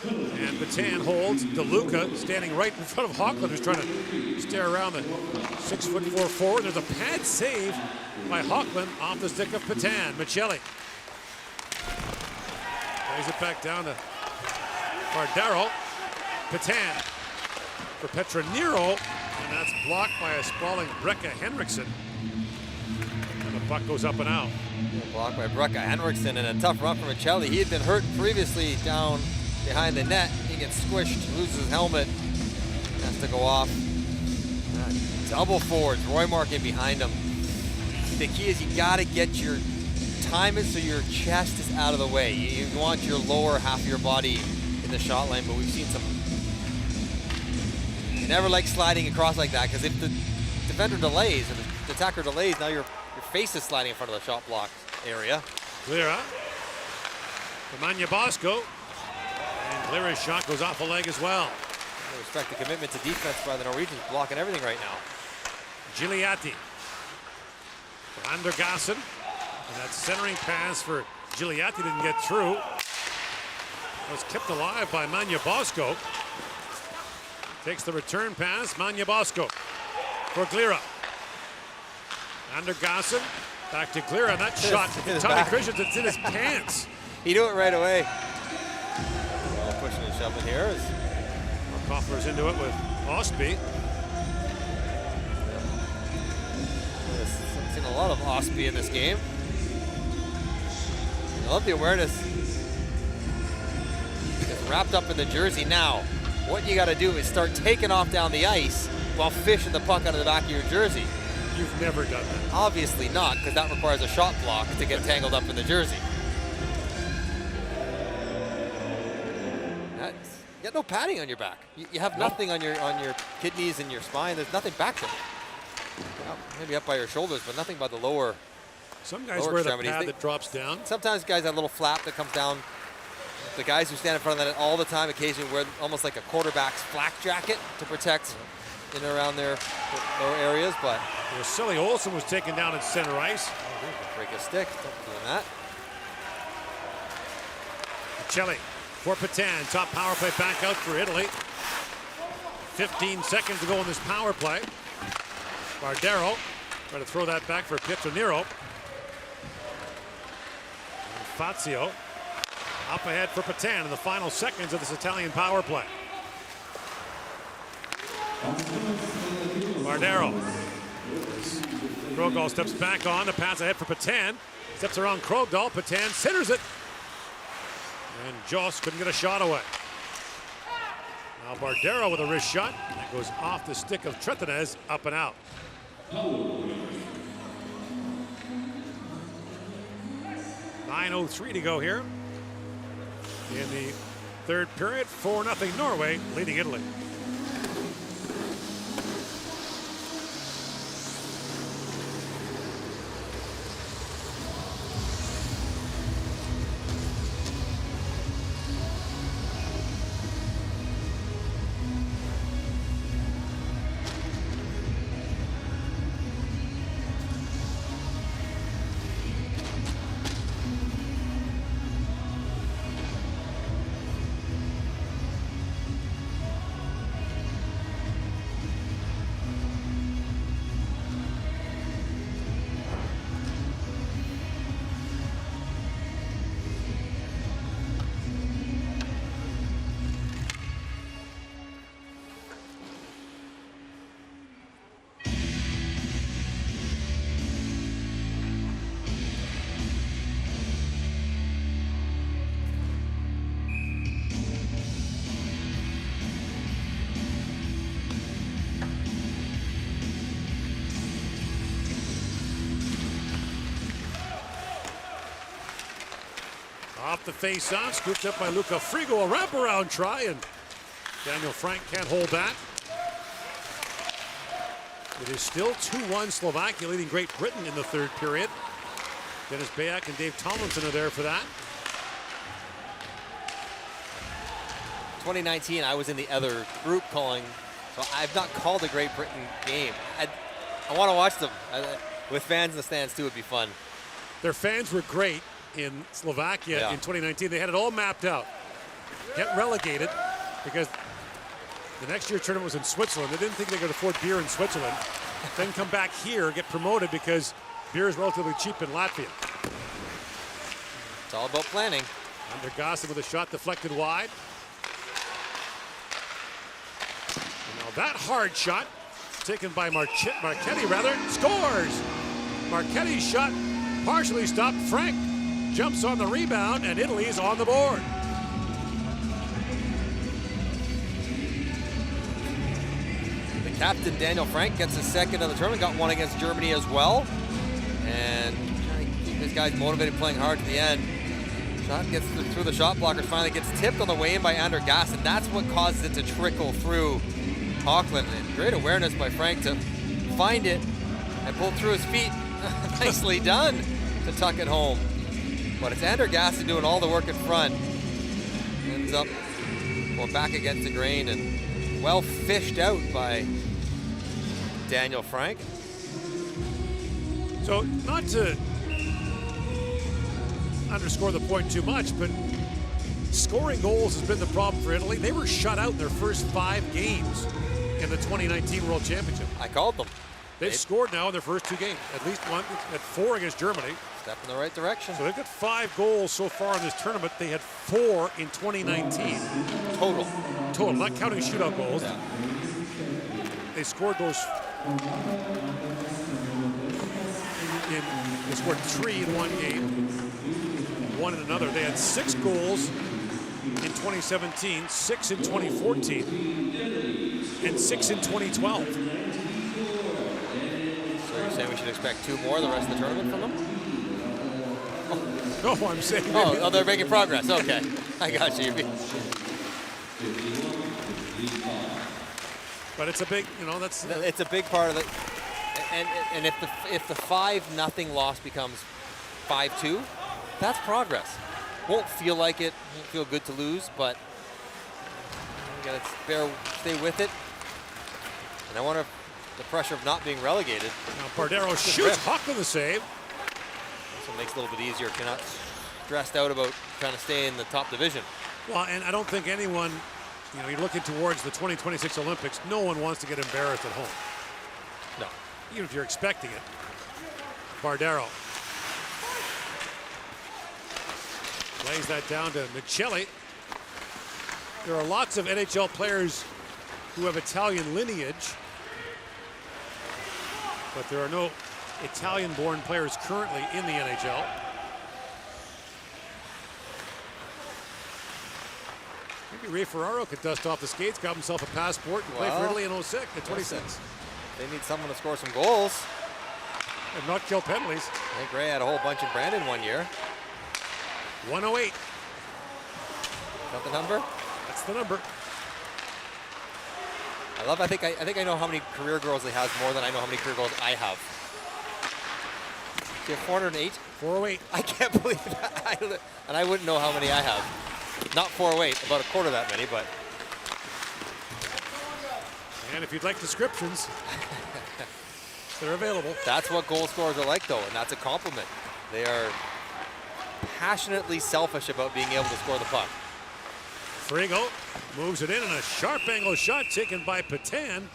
And Patan holds. DeLuca standing right in front of Hochland, who's trying to stare around the 6'4" forward. There's a pad save by Hochland off the stick of Patan. Michelli lays it back down to Bardaro. Patan for Petroniro, and that's blocked by a sprawling Brecka Henriksen. And the puck goes up and out. Blocked by Brecka Henriksen, and a tough run from Michelli. He had been hurt previously down behind the net. He gets squished, loses his helmet, has to go off. Double forwards, Roy Markin behind him. The key is you gotta get your time it so your chest is out of the way. You want your lower half of your body in the shot lane, but we've seen some. You never like sliding across like that, because if the defender delays and the attacker delays, now your face is sliding in front of the shot block area. Glera for Manya Bosco. And Glera's shot goes off a leg as well. I respect the commitment to defense by the Norwegians, blocking everything right now. Gigliatti for Andergassen. And that centering pass for Gigliatti didn't get through. It was kept alive by Manya Bosco. Takes the return pass, Manya Bosco for Glera. Andergassen back to Glera, and that shot, Tommy Christians, it's in his pants. He knew it right away. Pushing and shoving here. Koffler's into it with Osby. I've seen a lot of Osby in this game. I love the awareness. It's wrapped up in the jersey now. What you got to do is start taking off down the ice while fishing the puck out of the back of your jersey. You've never done that. Obviously not, because that requires a shot block to get tangled up in the jersey. You got no padding on your back. You have nothing on your kidneys and your spine. There's nothing back there. Well, maybe up by your shoulders, but nothing by the lower. Some guys wear the pad that drops down. Sometimes guys have a little flap that comes down. The guys who stand in front of that all the time occasionally wear almost like a quarterback's flak jacket to protect in and around their lower areas. But Silly Olsen was taken down at center ice. Break a stick. Don't doing that. Michelli for Patan. Top power play back out for Italy. 15 seconds to go in this power play. Bardaro trying to throw that back for Pietroniro. And Fazio up ahead for Patan in the final seconds of this Italian power play. Bardaro. Krogdahl steps back on. The pass ahead for Patan. Steps around Krogdahl. Patan centers it. And Joss couldn't get a shot away. Now Bardaro with a wrist shot. That goes off the stick of Tretinez, up and out. 9:03 to go here in the third period. 4-0 Norway leading Italy. Off the face-off, scooped up by Luca Frigo, a wraparound try, and Daniel Frank can't hold that. It is still 2-1 Slovakia leading Great Britain in the third period. Dennis Bayak and Dave Tomlinson are there for that. 2019, I was in the other group calling, so I've not called a Great Britain game. I want to watch them with fans in the stands too. Would be fun. Their fans were great in Slovakia in 2019. They had it all mapped out. get relegated because the next year's tournament was in Switzerland. They didn't think they could afford beer in Switzerland. Then come back here, get promoted because beer is relatively cheap in Latvia. It's all about planning. Andergassen with a shot deflected wide. And now that hard shot taken by Marchetti, scores! Marchetti's shot partially stopped. Frank jumps on the rebound, and Italy's on the board. The captain, Daniel Frank, gets his second of the tournament, got one against Germany as well. And trying to keep his guys motivated, playing hard to the end. Shot gets through the shot blockers, finally gets tipped on the way in by Andergassen. That's what causes it to trickle through Hochland. And great awareness by Frank to find it and pull through his feet. Nicely done to tuck it home. But it's Andergassen doing all the work in front. Ends up going back against the grain and well fished out by Daniel Frank. So not to underscore the point too much, but scoring goals has been the problem for Italy. They were shut out in their first 5 games in the 2019 World Championship. I called them. They've scored now in their first 2 games, at least one at 4 against Germany. Step in the right direction. So they've got 5 goals so far in this tournament. They had 4 in 2019. Total, not counting shootout goals. Yeah. They scored those. They scored 3 in one game, 1 in another. They had 6 goals in 2017, 6 in 2014, and 6 in 2012. So you're saying we should expect 2 more the rest of the tournament from them? No, I'm saying. Oh, they're making progress. Okay, I got you. But it's a big, that's. It's a big part of it. And if the 5-0 loss becomes 5-2, that's progress. Won't feel like it. Won't feel good to lose, but you gotta stay with it. And I wonder if the pressure of not being relegated. Now Bardero shoots. Hochland the save. So it makes it a little bit easier if you're not stressed out about trying to stay in the top division. Well, and I don't think anyone, you're looking towards the 2026 Olympics. No one wants to get embarrassed at home. No. Even if you're expecting it. Bardero lays that down to Michelli. There are lots of NHL players who have Italian lineage, but there are no Italian-born players currently in the NHL. Maybe Ray Ferraro could dust off the skates, grab himself a passport, and play for Italy in 06 at 26. They need someone to score some goals. And not kill penalties. I think Ray had a whole bunch in Brandon one year. 108. Is that the number? That's the number. I think I know how many career goals he has more than I know how many career goals I have. Do you have 408? 408. I can't believe that. And I wouldn't know how many I have. Not 408, about a quarter that many, but. And if you'd like descriptions, they're available. That's what goal scorers are like, though, and that's a compliment. They are passionately selfish about being able to score the puck. Frigo moves it in, and a sharp angle shot taken by Patan.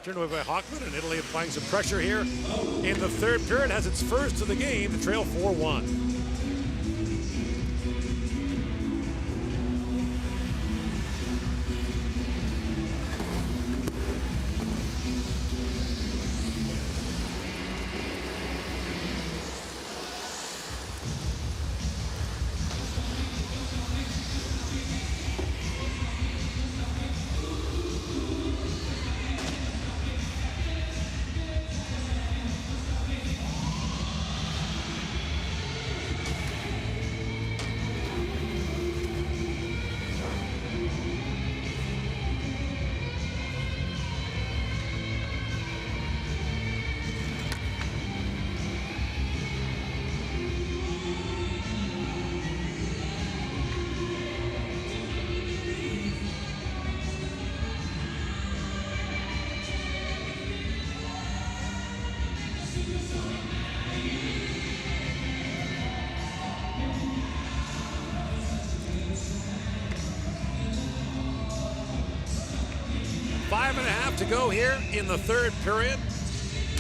Turned away by Hochland, and Italy applying some pressure here in the third period. Has its first of the game to trail 4-1. 5.5 to go here in the third period.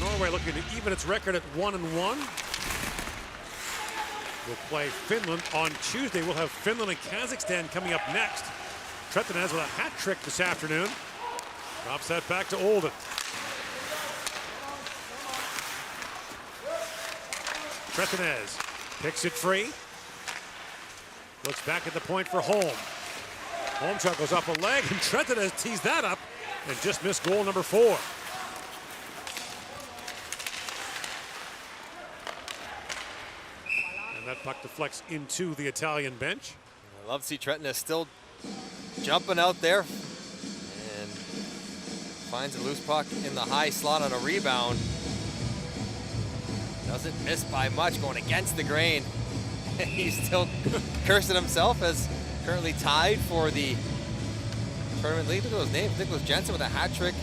Norway looking to even its record at 1-1. We'll play Finland on Tuesday. We'll have Finland and Kazakhstan coming up next. Tretinez with a hat trick this afternoon. Drops that back to Olden. Tretinez picks it free. Looks back at the point for Holm. Holm shot goes off a leg, and Tretinez tees that up and just missed goal number 4. That puck deflects into the Italian bench. I love to see Tretinez still jumping out there and finds a loose puck in the high slot on a rebound. Doesn't miss by much, going against the grain. He's still cursing himself as currently tied for the tournament lead. Look at those names. Nicholas Jensen with a hat trick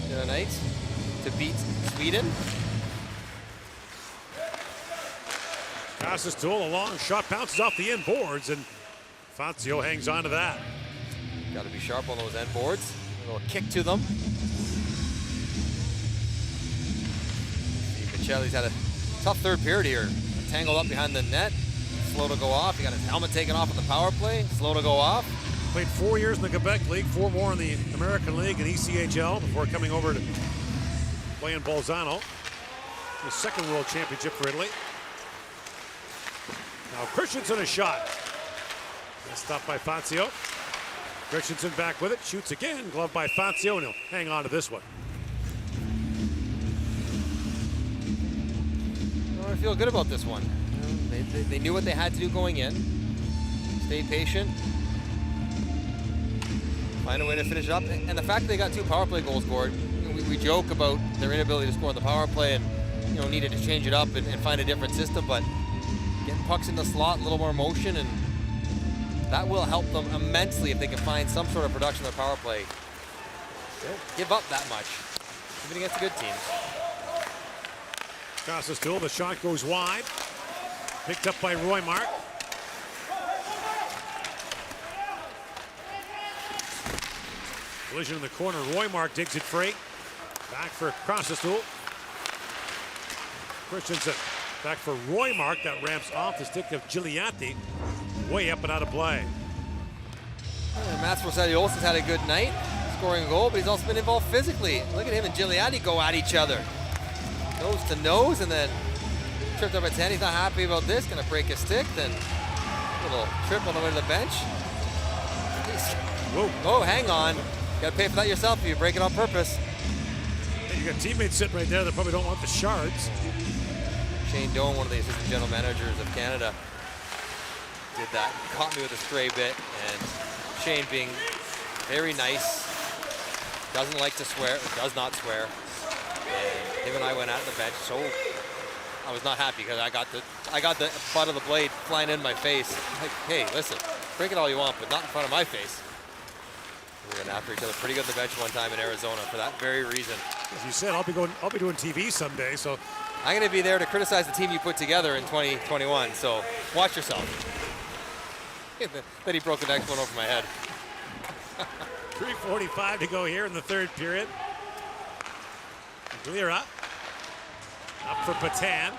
the other night to beat Sweden. Passes Tool, a long shot, bounces off the end boards, and Fazio hangs on to that. Got to be sharp on those end boards. A little kick to them. See, Michelli's had a tough third period here. Tangled up behind the net, slow to go off. He got his helmet taken off at the power play, slow to go off. Played 4 years in the Quebec League, 4 more in the American League and ECHL before coming over to play in Bolzano. The second World Championship for Italy. Now Christensen a shot. That's stopped by Fazio. Christensen back with it, shoots again, gloved by Fazio, and he'll hang on to this one. I feel good about this one. They knew what they had to do going in. Stay patient. Find a way to finish it up. And the fact that they got 2 power play goals scored, we joke about their inability to score on the power play and needed to change it up and find a different system, but getting pucks in the slot, a little more motion, and that will help them immensely if they can find some sort of production on the power play. Don't give up that much, even against the good teams. Casas still, the shot goes wide. Picked up by Roymark. Collision in the corner. Roymark digs it free. Back for Krasastul. Christensen back for Roymark. That ramps off the stick of Gigliotti. Way up and out of play. Mats Rosati-Olsen's had a good night scoring a goal, but he's also been involved physically. Look at him and Gigliotti go at each other. Nose to nose, and then tripped up his hand. He's not happy about this. Gonna break his stick. Then a little trip on the way to the bench. Whoa. Oh, hang on. Gotta pay for that yourself if you break it on purpose. Hey, you got teammates sitting right there that probably don't want the shards. Shane Doan, one of the assistant general managers of Canada, did that. Caught me with a stray bit, and Shane, being very nice, doesn't like to swear, does not swear. And him and I went out the bench, so I was not happy because I got the butt of the blade flying in my face. Like, hey, listen, break it all you want, but not in front of my face. We went after each other pretty good on the bench one time in Arizona for that very reason. As you said, I'll be doing TV someday, so I'm going to be there to criticize the team you put together in 2021. So watch yourself. Then he broke the next one over my head. 3:45 to go here in the third period. Glira up for Patan.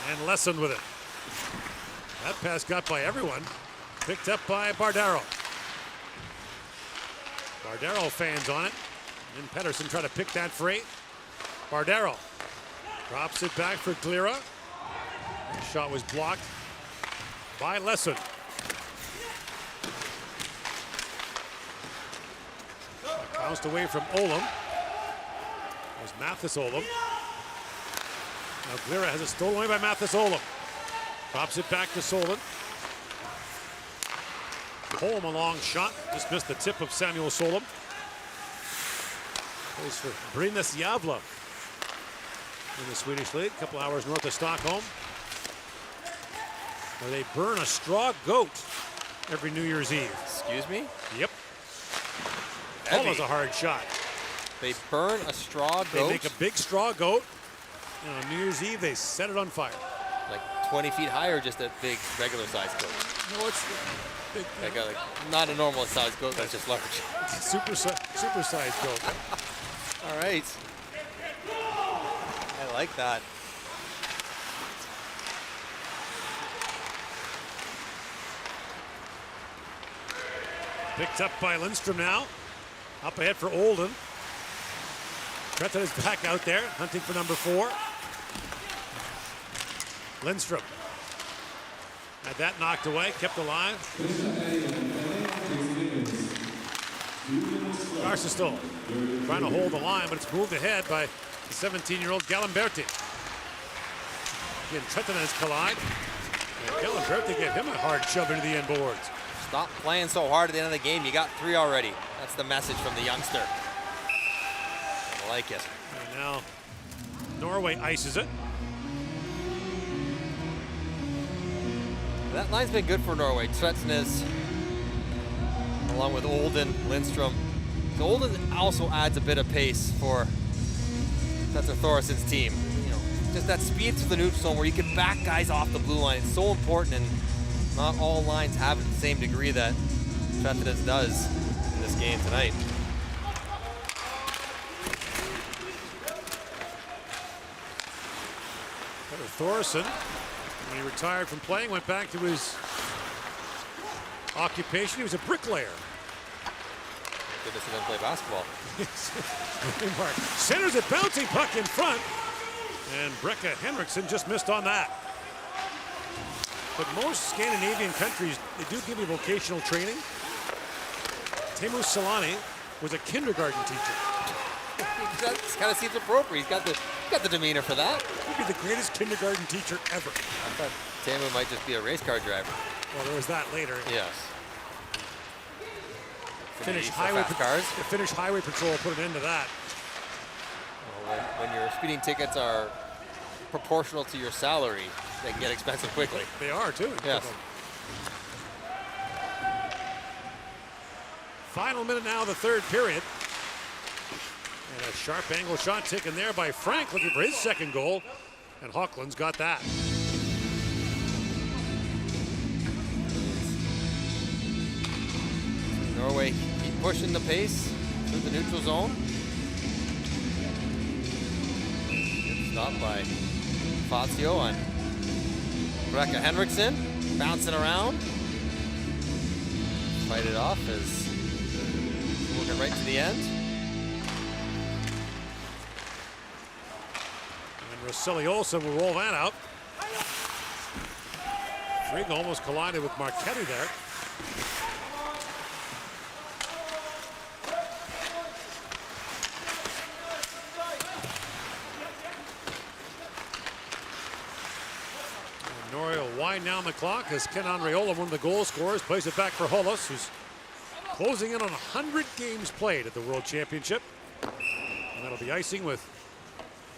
And Lesson with it. That pass got by everyone. Picked up by Bardaro. Bardaro fans on it. And Pedersen trying to pick that free. Bardaro drops it back for Glira. The shot was blocked by Lesson. Bounced away from Olam. That was Mathis Olam. Now Glira has it stolen away by Mathis Olam. Drops it back to Solon. Holm, a long shot. Just missed the tip of Samuel Solom. Plays for Brynäs Gävle in the Swedish league, a couple hours north of Stockholm, where they burn a straw goat every New Year's Eve. Excuse me? Yep. That was a hard shot. They burn a straw goat? They make a big straw goat, and on New Year's Eve, they set it on fire. Like 20 feet high or just a big regular sized goat? No, it's big. Like not a normal size goat, that's just large. Super sized goat. All right. I like that. Picked up by Lindstrom now. Up ahead for Olden. Trenton is back out there, hunting for number 4. Lindstrom had that knocked away, kept alive. Garcestol trying to hold the line, but it's moved ahead by the 17-year-old Galimberti. Again, Trenton has collide. And Galimberti gave him a hard shove into the end boards. Stop playing so hard at the end of the game. You got 3 already. That's the message from the youngster. I like it. And now Norway ices it. That line's been good for Norway. Tretnes, along with Olden, Lindstrom. So Olden also adds a bit of pace for Petter Thorison's team. You know, just that speed to the neutral zone where you can back guys off the blue line. It's so important, and not all lines have it to the same degree that Tretnes does in this game tonight. Petter Thorison, when he retired from playing, went back to his occupation. He was a bricklayer. Goodness, he doesn't play basketball. Centers it, bouncing puck in front. And Brekka Henriksen just missed on that. But most Scandinavian countries, they do give you vocational training. Teemu Selanne was a kindergarten teacher. That kind of seems appropriate. He's got the demeanor for that. He'd be the greatest kindergarten teacher ever. I thought Teemu might just be a race car driver. Well, there was that later. Yes. Finnish highway patrol put an end to that. Well, when your speeding tickets are proportional to your salary, they can get expensive quickly. They are too. Yes. Final minute now of the third period. And a sharp angle shot taken there by Frank, looking for his second goal. And Hockland's got that. Norway keep pushing the pace through the neutral zone. Good stop by Fazio on Brekka Henriksen, bouncing around. Fight it off as working right to the end. And Rosilli Olsen will roll that out. Frigg almost collided with Marchetti there. Norway will wind down the clock as Ken Andreola, one of the goal scorers, plays it back for Hollis, who's closing in on 100 games played at the World Championship. And that'll be icing with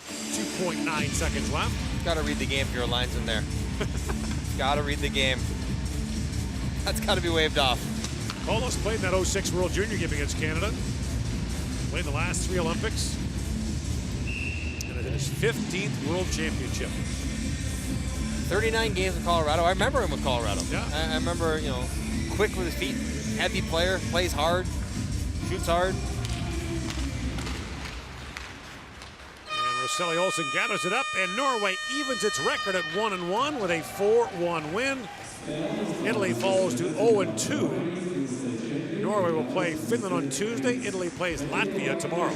2.9 seconds left. Got to read the game for your lines in there. Got to read the game. That's got to be waved off. Hollis played in that 06 World Junior game against Canada. Played the last 3 Olympics. And it is his 15th World Championship. 39 games in Colorado. I remember him with Colorado. Yeah. I remember, you know, quick with his feet, heavy player, plays hard, shoots hard. And Rosilli Olsen gathers it up, and Norway evens its record at 1-1 with a 4-1 win. Italy falls to 0-2. Norway will play Finland on Tuesday. Italy plays Latvia tomorrow.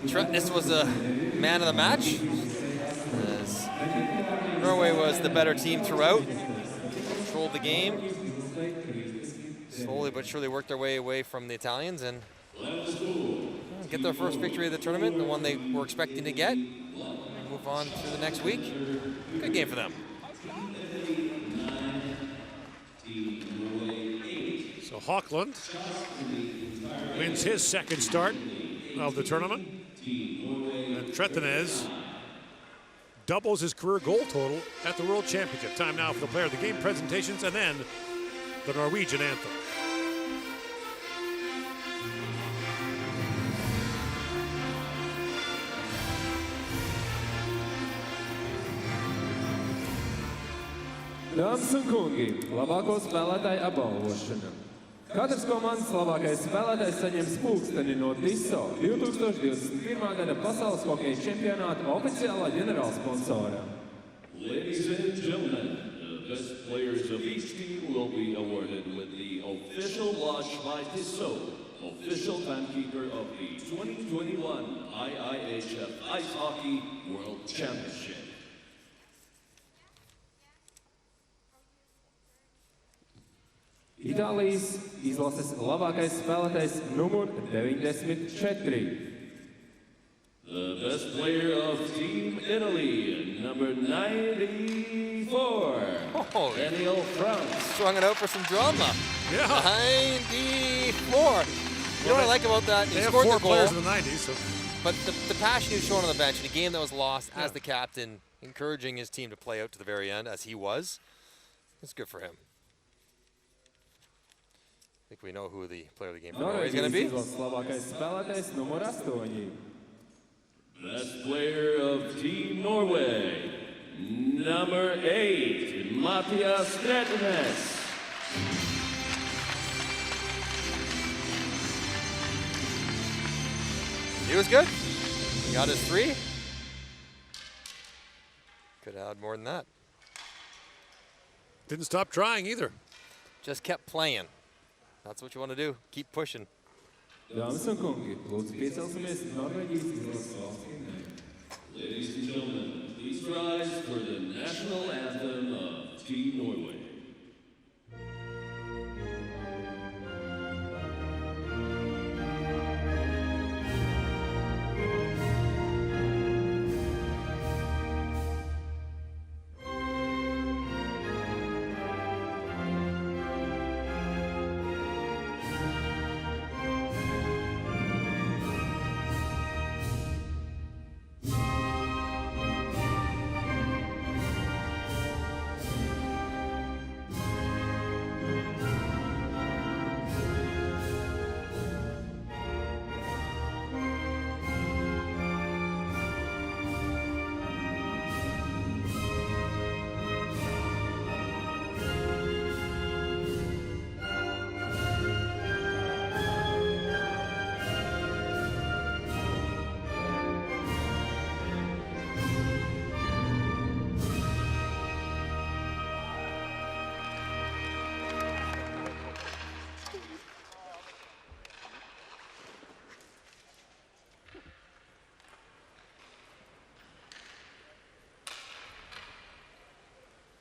Tretnes was a man of the match. As Norway was the better team throughout. Controlled the game. Slowly but surely worked their way away from the Italians and get their first victory of the tournament, the one they were expecting to get. And move on to the next week. Good game for them. So Hockland wins his second start of the tournament. And Tretnes doubles his career goal total at the World Championship. Time now for the player of the game presentations and then the Norwegian anthem. Dāmas un kungi, labāko spēlētāju apbalvošana. Katrs komandas labākais spēlētājs saņems pulksteni no TISO 2021. gada pasaules hokeja čempionāta oficiālā ģenerālsponsora. Ladies and gentlemen, the best players of each team will be awarded with the official watch by Tissot, official timekeeper of the 2021 IIHF Ice Hockey World Championship. Itālijas izlases labākais spēlētājs numur 94. The best player of Team Italy, number 94, Daniel Franz. Strung it out for some drama. Yeah. 94. You know what I like about that? He They have scored 4 the goal, players in the 90s. So. but the passion he was showing on the bench in a game that was lost as the captain, encouraging his team to play out to the very end as he was, it's good for him. I think we know who the player of the game for Norway is going to be. Labākais spēlētājs numur 8. Best player of Team Norway, number 8, Mattias Stretnes. He was good. He got his 3. Could have had more than that. Didn't stop trying either. Just kept playing. That's what you want to do. Keep pushing. Dāmas un kungi, lūdzu piecelsimies Norvēģijas izlases valsts himnai. Ladies and gentlemen, please rise for the national anthem of Team Norway.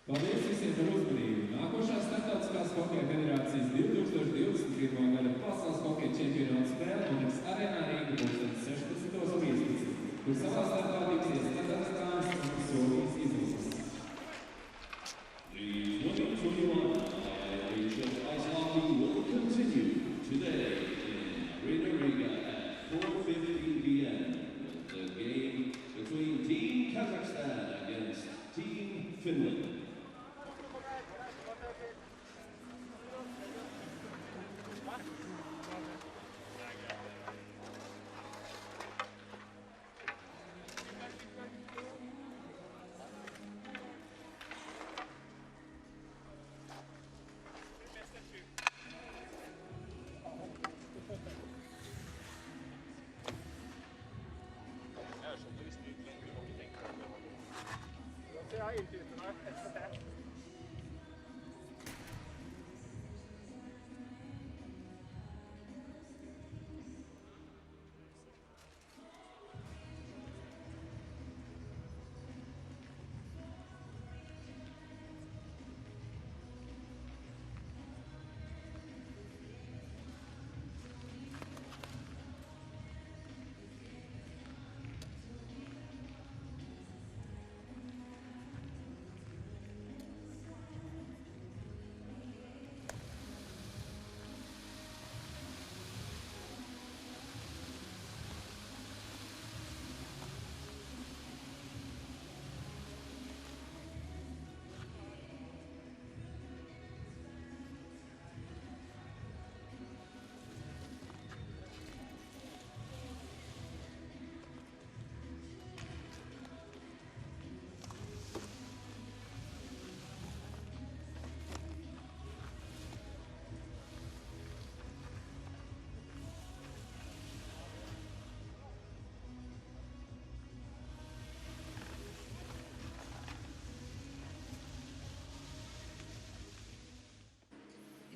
Paldies visiem par uzmanību. Nākošā Starptautiskās hokeja federācijas 2021. gada pasaules hokeja čempionāta spēle notiks arēnā Rīga 16:15, kur savā starpā tiksies Kazahstānas un Somijas izlases. The 2021 IIHF Ice Hockey will continue today in Arena Riga at 4:15 p.m. with the game between Team Kazakhstan against Team Finland.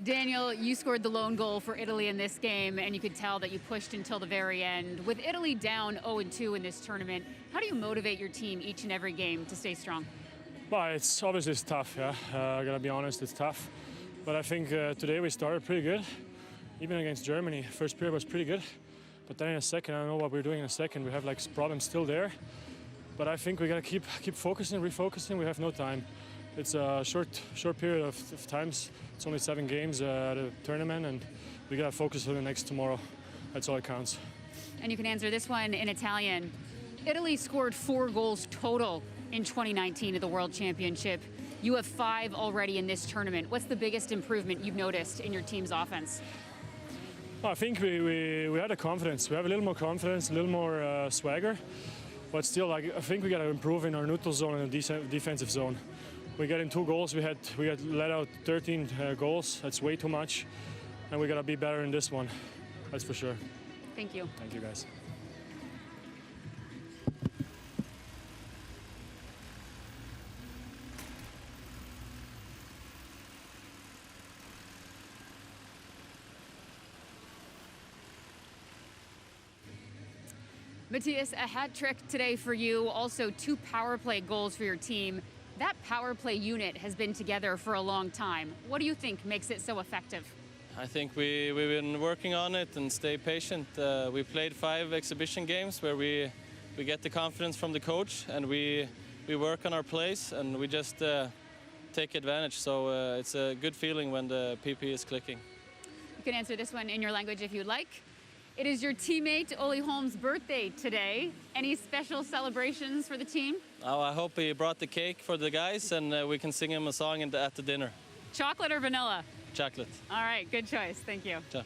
Daniel, you scored the lone goal for Italy in this game, and you could tell that you pushed until the very end. With Italy down 0-2 in this tournament, how do you motivate your team each and every game to stay strong? Well, it's obviously tough, yeah. I gotta be honest, it's tough. But I think today we started pretty good. Even against Germany, first period was pretty good. But then in a second, I don't know what we're doing in a second. We have like problems still there. But I think we gotta keep focusing, refocusing. We have no time. It's a short period of times. It's only 7 games at a tournament, and we gotta focus on the next tomorrow. That's all that counts. And you can answer this one in Italian. Italy scored 4 goals total in 2019 at the World Championship. You have 5 already in this tournament. What's the biggest improvement you've noticed in your team's offense? Well, I think we had a confidence. We have a little more confidence, a little more swagger. But still, I think we got to improve in our neutral zone and the defensive zone. We got in 2 goals. We had let out 13 goals. That's way too much, and we got to be better in this one. That's for sure. Thank you. Thank you, guys. Matthias, a hat trick today for you, also 2 power play goals for your team. That power play unit has been together for a long time. What do you think makes it so effective? I think we've been working on it and stay patient. We played 5 exhibition games where we get the confidence from the coach, and we work on our plays, and we just take advantage. So it's a good feeling when the PP is clicking. You can answer this one in your language if you'd like. It is your teammate Oli Holm's birthday today. Any special celebrations for the team? Oh, I hope he brought the cake for the guys, and we can sing him a song at the dinner. Chocolate or vanilla? Chocolate. All right, good choice. Thank you. Ciao.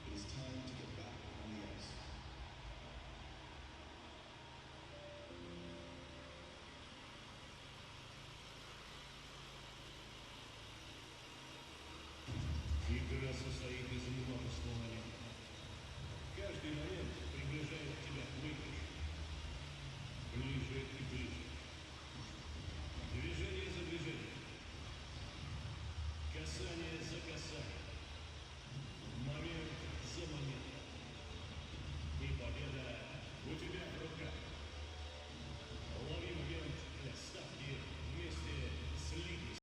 It is time